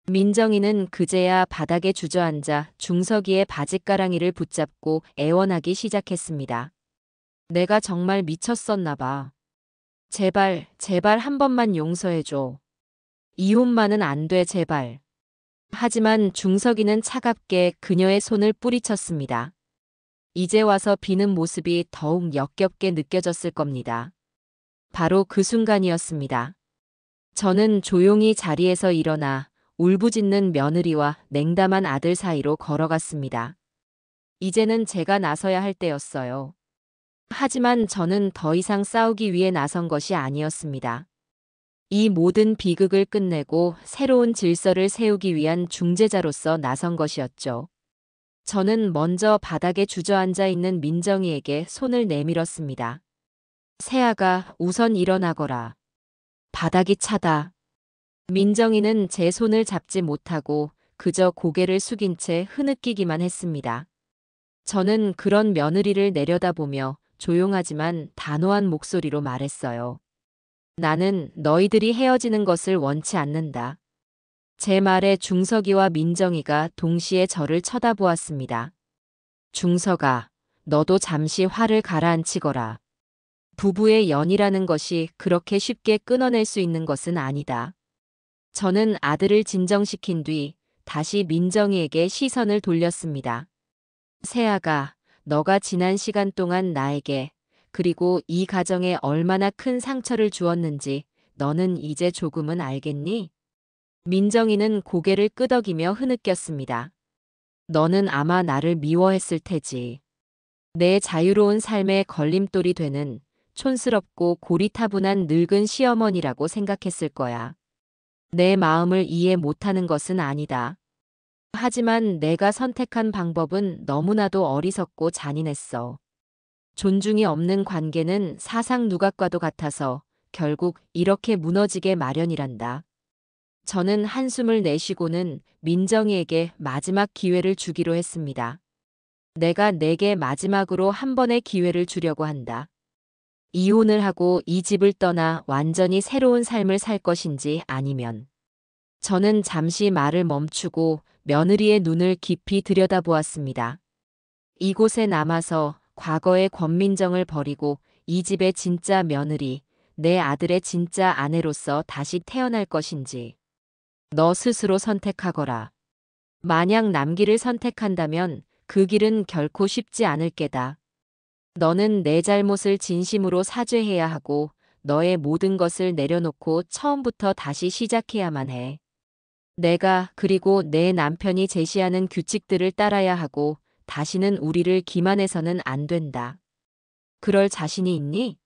민정이는 그제야 바닥에 주저앉아 중석이의 바짓가랑이를 붙잡고 애원하기 시작했습니다. 내가 정말 미쳤었나 봐. 제발, 제발 한 번만 용서해줘. 이혼만은 안 돼, 제발. 하지만 중석이는 차갑게 그녀의 손을 뿌리쳤습니다. 이제 와서 비는 모습이 더욱 역겹게 느껴졌을 겁니다. 바로 그 순간이었습니다. 저는 조용히 자리에서 일어나 울부짖는 며느리와 냉담한 아들 사이로 걸어갔습니다. 이제는 제가 나서야 할 때였어요. 하지만 저는 더 이상 싸우기 위해 나선 것이 아니었습니다. 이 모든 비극을 끝내고 새로운 질서를 세우기 위한 중재자로서 나선 것이었죠. 저는 먼저 바닥에 주저앉아 있는 민정이에게 손을 내밀었습니다. 세아가 우선 일어나거라. 바닥이 차다. 민정이는 제 손을 잡지 못하고 그저 고개를 숙인 채 흐느끼기만 했습니다. 저는 그런 며느리를 내려다보며 조용하지만 단호한 목소리로 말했어요. 나는 너희들이 헤어지는 것을 원치 않는다. 제 말에 중석이와 민정이가 동시에 저를 쳐다보았습니다. 중석아, 너도 잠시 화를 가라앉히거라. 부부의 연이라는 것이 그렇게 쉽게 끊어낼 수 있는 것은 아니다. 저는 아들을 진정시킨 뒤 다시 민정이에게 시선을 돌렸습니다. 세아가, 너가 지난 시간 동안 나에게 그리고 이 가정에 얼마나 큰 상처를 주었는지 너는 이제 조금은 알겠니? 민정이는 고개를 끄덕이며 흐느꼈습니다. 너는 아마 나를 미워했을 테지. 내 자유로운 삶의 걸림돌이 되는 촌스럽고 고리타분한 늙은 시어머니라고 생각했을 거야. 내 마음을 이해 못하는 것은 아니다. 하지만 내가 선택한 방법은 너무나도 어리석고 잔인했어. 존중이 없는 관계는 사상 누각과도 같아서 결국 이렇게 무너지게 마련이란다. 저는 한숨을 내쉬고는 민정이에게 마지막 기회를 주기로 했습니다. 내가 내게 마지막으로 한 번의 기회를 주려고 한다. 이혼을 하고 이 집을 떠나 완전히 새로운 삶을 살 것인지 아니면. 저는 잠시 말을 멈추고 며느리의 눈을 깊이 들여다보았습니다. 이곳에 남아서 과거의 권민정을 버리고 이 집의 진짜 며느리, 내 아들의 진짜 아내로서 다시 태어날 것인지. 너 스스로 선택하거라. 만약 남기를 선택한다면 그 길은 결코 쉽지 않을 게다. 너는 내 잘못을 진심으로 사죄해야 하고 너의 모든 것을 내려놓고 처음부터 다시 시작해야만 해. 내가 그리고 내 남편이 제시하는 규칙들을 따라야 하고 다시는 우리를 기만해서는 안 된다. 그럴 자신이 있니?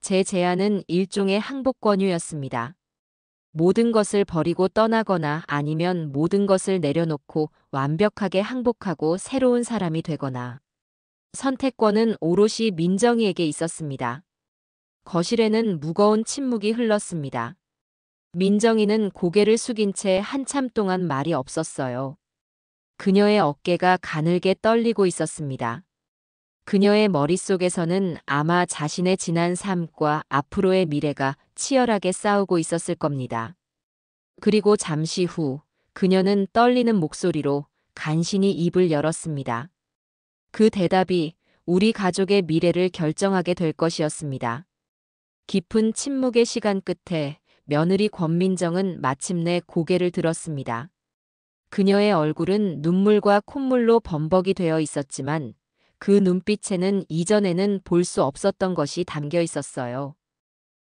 제 제안은 일종의 항복 권유였습니다. 모든 것을 버리고 떠나거나 아니면 모든 것을 내려놓고 완벽하게 항복하고 새로운 사람이 되거나. 선택권은 오롯이 민정이에게 있었습니다. 거실에는 무거운 침묵이 흘렀습니다. 민정이는 고개를 숙인 채 한참 동안 말이 없었어요. 그녀의 어깨가 가늘게 떨리고 있었습니다. 그녀의 머릿속에서는 아마 자신의 지난 삶과 앞으로의 미래가 치열하게 싸우고 있었을 겁니다. 그리고 잠시 후 그녀는 떨리는 목소리로 간신히 입을 열었습니다. 그 대답이 우리 가족의 미래를 결정하게 될 것이었습니다. 깊은 침묵의 시간 끝에 며느리 권민정은 마침내 고개를 들었습니다. 그녀의 얼굴은 눈물과 콧물로 범벅이 되어 있었지만 그 눈빛에는 이전에는 볼 수 없었던 것이 담겨 있었어요.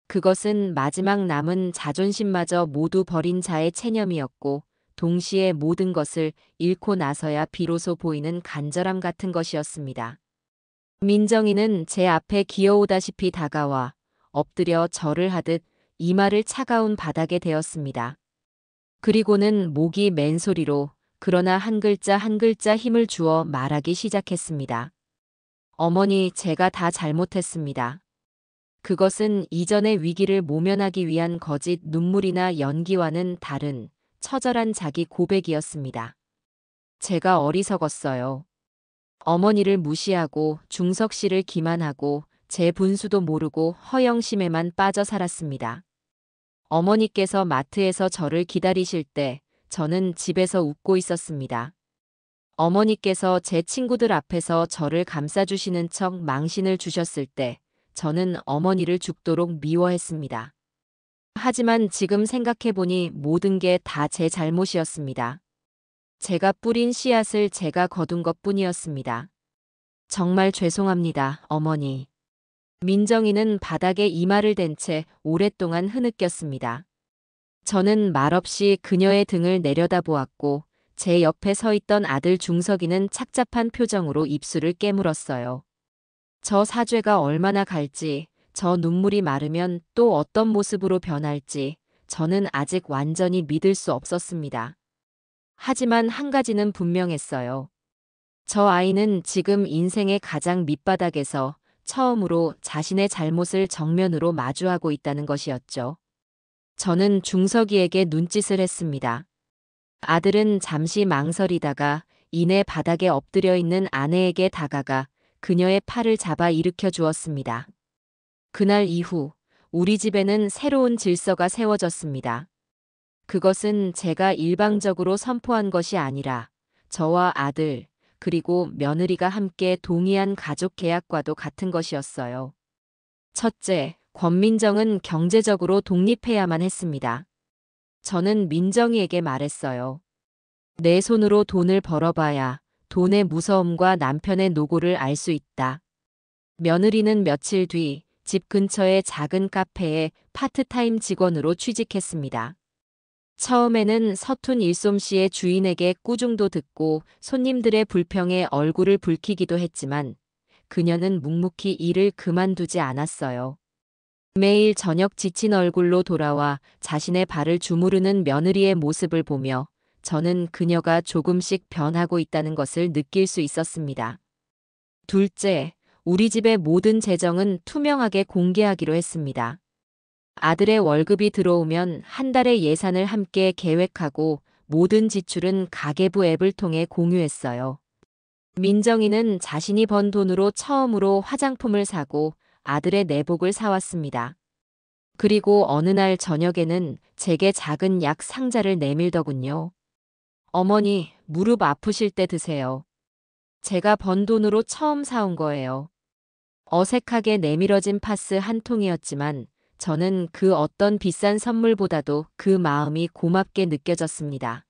그것은 마지막 남은 자존심마저 모두 버린 자의 체념이었고 동시에 모든 것을 잃고 나서야 비로소 보이는 간절함 같은 것이었습니다. 민정이는 제 앞에 기어오다시피 다가와 엎드려 절을 하듯 이마를 차가운 바닥에 대었습니다. 그리고는 목이 맨 소리로 그러나 한 글자 한 글자 힘을 주어 말하기 시작했습니다. 어머니, 제가 다 잘못했습니다. 그것은 이전의 위기를 모면하기 위한 거짓 눈물이나 연기와는 다른 처절한 자기 고백이었습니다. 제가 어리석었어요. 어머니를 무시하고 중석 씨를 기만하고 제 분수도 모르고 허영심에만 빠져 살았습니다. 어머니께서 마트에서 저를 기다리실 때 저는 집에서 웃고 있었습니다. 어머니께서 제 친구들 앞에서 저를 감싸주시는 척 망신을 주셨을 때 저는 어머니를 죽도록 미워했습니다. 하지만 지금 생각해보니 모든 게 다 제 잘못이었습니다. 제가 뿌린 씨앗을 제가 거둔 것뿐이었습니다. 정말 죄송합니다, 어머니. 민정이는 바닥에 이마를 댄 채 오랫동안 흐느꼈습니다. 저는 말없이 그녀의 등을 내려다보았고 제 옆에 서 있던 아들 중석이는 착잡한 표정으로 입술을 깨물었어요. 저 사죄가 얼마나 갈지, 저 눈물이 마르면 또 어떤 모습으로 변할지 저는 아직 완전히 믿을 수 없었습니다. 하지만 한 가지는 분명했어요. 저 아이는 지금 인생의 가장 밑바닥에서 처음으로 자신의 잘못을 정면으로 마주하고 있다는 것이었죠. 저는 중석이에게 눈짓을 했습니다. 아들은 잠시 망설이다가 이내 바닥에 엎드려 있는 아내에게 다가가 그녀의 팔을 잡아 일으켜 주었습니다. 그날 이후 우리 집에는 새로운 질서가 세워졌습니다. 그것은 제가 일방적으로 선포한 것이 아니라 저와 아들, 그리고 며느리가 함께 동의한 가족 계약과도 같은 것이었어요. 첫째, 권민정은 경제적으로 독립해야만 했습니다. 저는 민정이에게 말했어요. 내 손으로 돈을 벌어봐야 돈의 무서움과 남편의 노고를 알 수 있다. 며느리는 며칠 뒤 집 근처의 작은 카페에 파트타임 직원으로 취직했습니다. 처음에는 서툰 일솜씨의 주인에게 꾸중도 듣고 손님들의 불평에 얼굴을 붉히기도 했지만 그녀는 묵묵히 일을 그만두지 않았어요. 매일 저녁 지친 얼굴로 돌아와 자신의 발을 주무르는 며느리의 모습을 보며 저는 그녀가 조금씩 변하고 있다는 것을 느낄 수 있었습니다. 둘째, 우리 집의 모든 재정은 투명하게 공개하기로 했습니다. 아들의 월급이 들어오면 한 달의 예산을 함께 계획하고 모든 지출은 가계부 앱을 통해 공유했어요. 민정이는 자신이 번 돈으로 처음으로 화장품을 사고 아들의 내복을 사왔습니다. 그리고 어느 날 저녁에는 제게 작은 약 상자를 내밀더군요. 어머니, 무릎 아프실 때 드세요. 제가 번 돈으로 처음 사온 거예요. 어색하게 내밀어진 파스 한 통이었지만 저는 그 어떤 비싼 선물보다도 그 마음이 고맙게 느껴졌습니다.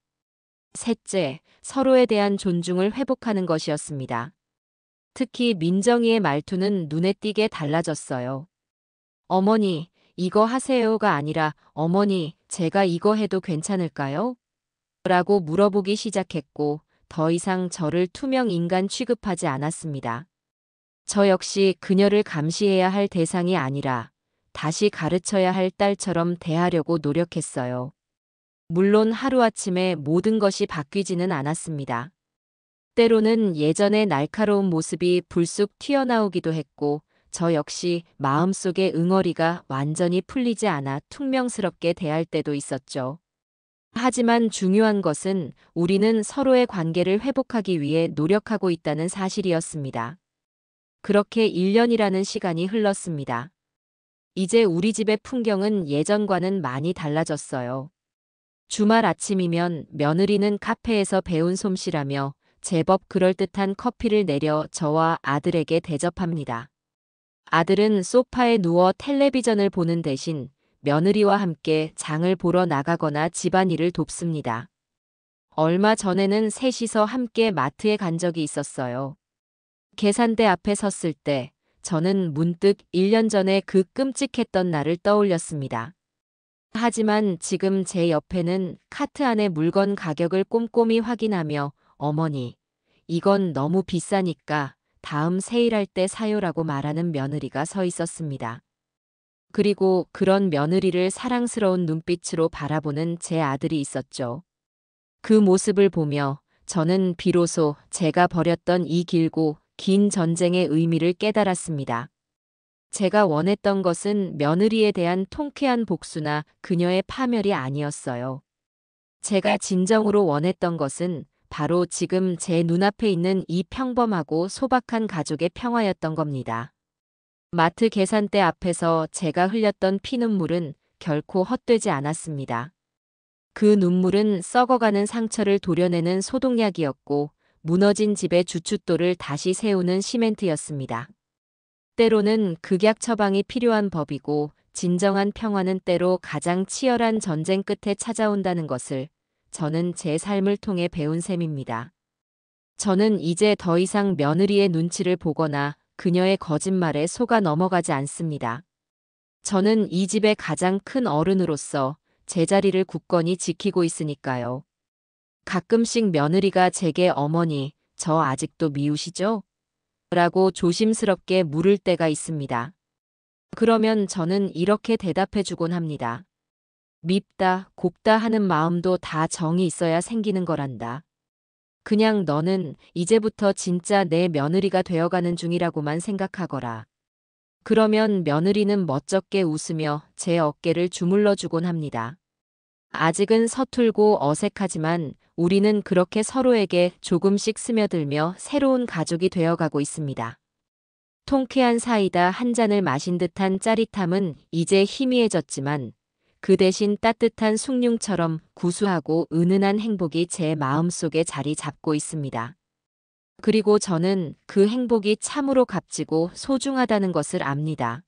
셋째, 서로에 대한 존중을 회복하는 것이었습니다. 특히 민정이의 말투는 눈에 띄게 달라졌어요. 어머니, 이거 하세요가 아니라 어머니, 제가 이거 해도 괜찮을까요? 라고 물어보기 시작했고 더 이상 저를 투명 인간 취급하지 않았습니다. 저 역시 그녀를 감시해야 할 대상이 아니라 다시 가르쳐야 할 딸처럼 대하려고 노력했어요. 물론 하루아침에 모든 것이 바뀌지는 않았습니다. 때로는 예전의 날카로운 모습이 불쑥 튀어나오기도 했고 저 역시 마음속의 응어리가 완전히 풀리지 않아 퉁명스럽게 대할 때도 있었죠. 하지만 중요한 것은 우리는 서로의 관계를 회복하기 위해 노력하고 있다는 사실이었습니다. 그렇게 1년이라는 시간이 흘렀습니다. 이제 우리 집의 풍경은 예전과는 많이 달라졌어요. 주말 아침이면 며느리는 카페에서 배운 솜씨라며 제법 그럴듯한 커피를 내려 저와 아들에게 대접합니다. 아들은 소파에 누워 텔레비전을 보는 대신 며느리와 함께 장을 보러 나가거나 집안일을 돕습니다. 얼마 전에는 셋이서 함께 마트에 간 적이 있었어요. 계산대 앞에 섰을 때 저는 문득 1년 전에 그 끔찍했던 날을 떠올렸습니다. 하지만 지금 제 옆에는 카트 안의 물건 가격을 꼼꼼히 확인하며 어머니, 이건 너무 비싸니까 다음 세일할 때 사요라고 말하는 며느리가 서 있었습니다. 그리고 그런 며느리를 사랑스러운 눈빛으로 바라보는 제 아들이 있었죠. 그 모습을 보며 저는 비로소 제가 벌였던 이 길고 긴 전쟁의 의미를 깨달았습니다. 제가 원했던 것은 며느리에 대한 통쾌한 복수나 그녀의 파멸이 아니었어요. 제가 진정으로 원했던 것은 바로 지금 제 눈앞에 있는 이 평범하고 소박한 가족의 평화였던 겁니다. 마트 계산대 앞에서 제가 흘렸던 피눈물은 결코 헛되지 않았습니다. 그 눈물은 썩어가는 상처를 도려내는 소독약이었고 무너진 집의 주춧돌을 다시 세우는 시멘트였습니다. 때로는 극약 처방이 필요한 법이고 진정한 평화는 때로 가장 치열한 전쟁 끝에 찾아온다는 것을 저는 제 삶을 통해 배운 셈입니다. 저는 이제 더 이상 며느리의 눈치를 보거나 그녀의 거짓말에 속아 넘어가지 않습니다. 저는 이 집의 가장 큰 어른으로서 제자리를 굳건히 지키고 있으니까요. 가끔씩 며느리가 제게 어머니, 저 아직도 미우시죠? 라고 조심스럽게 물을 때가 있습니다. 그러면 저는 이렇게 대답해 주곤 합니다. 밉다, 곱다 하는 마음도 다 정이 있어야 생기는 거란다. 그냥 너는 이제부터 진짜 내 며느리가 되어가는 중이라고만 생각하거라. 그러면 며느리는 멋쩍게 웃으며 제 어깨를 주물러 주곤 합니다. 아직은 서툴고 어색하지만 우리는 그렇게 서로에게 조금씩 스며들며 새로운 가족이 되어가고 있습니다. 통쾌한 사이다 한 잔을 마신 듯한 짜릿함은 이제 희미해졌지만 그 대신 따뜻한 숭늉처럼 구수하고 은은한 행복이 제 마음속에 자리 잡고 있습니다. 그리고 저는 그 행복이 참으로 값지고 소중하다는 것을 압니다.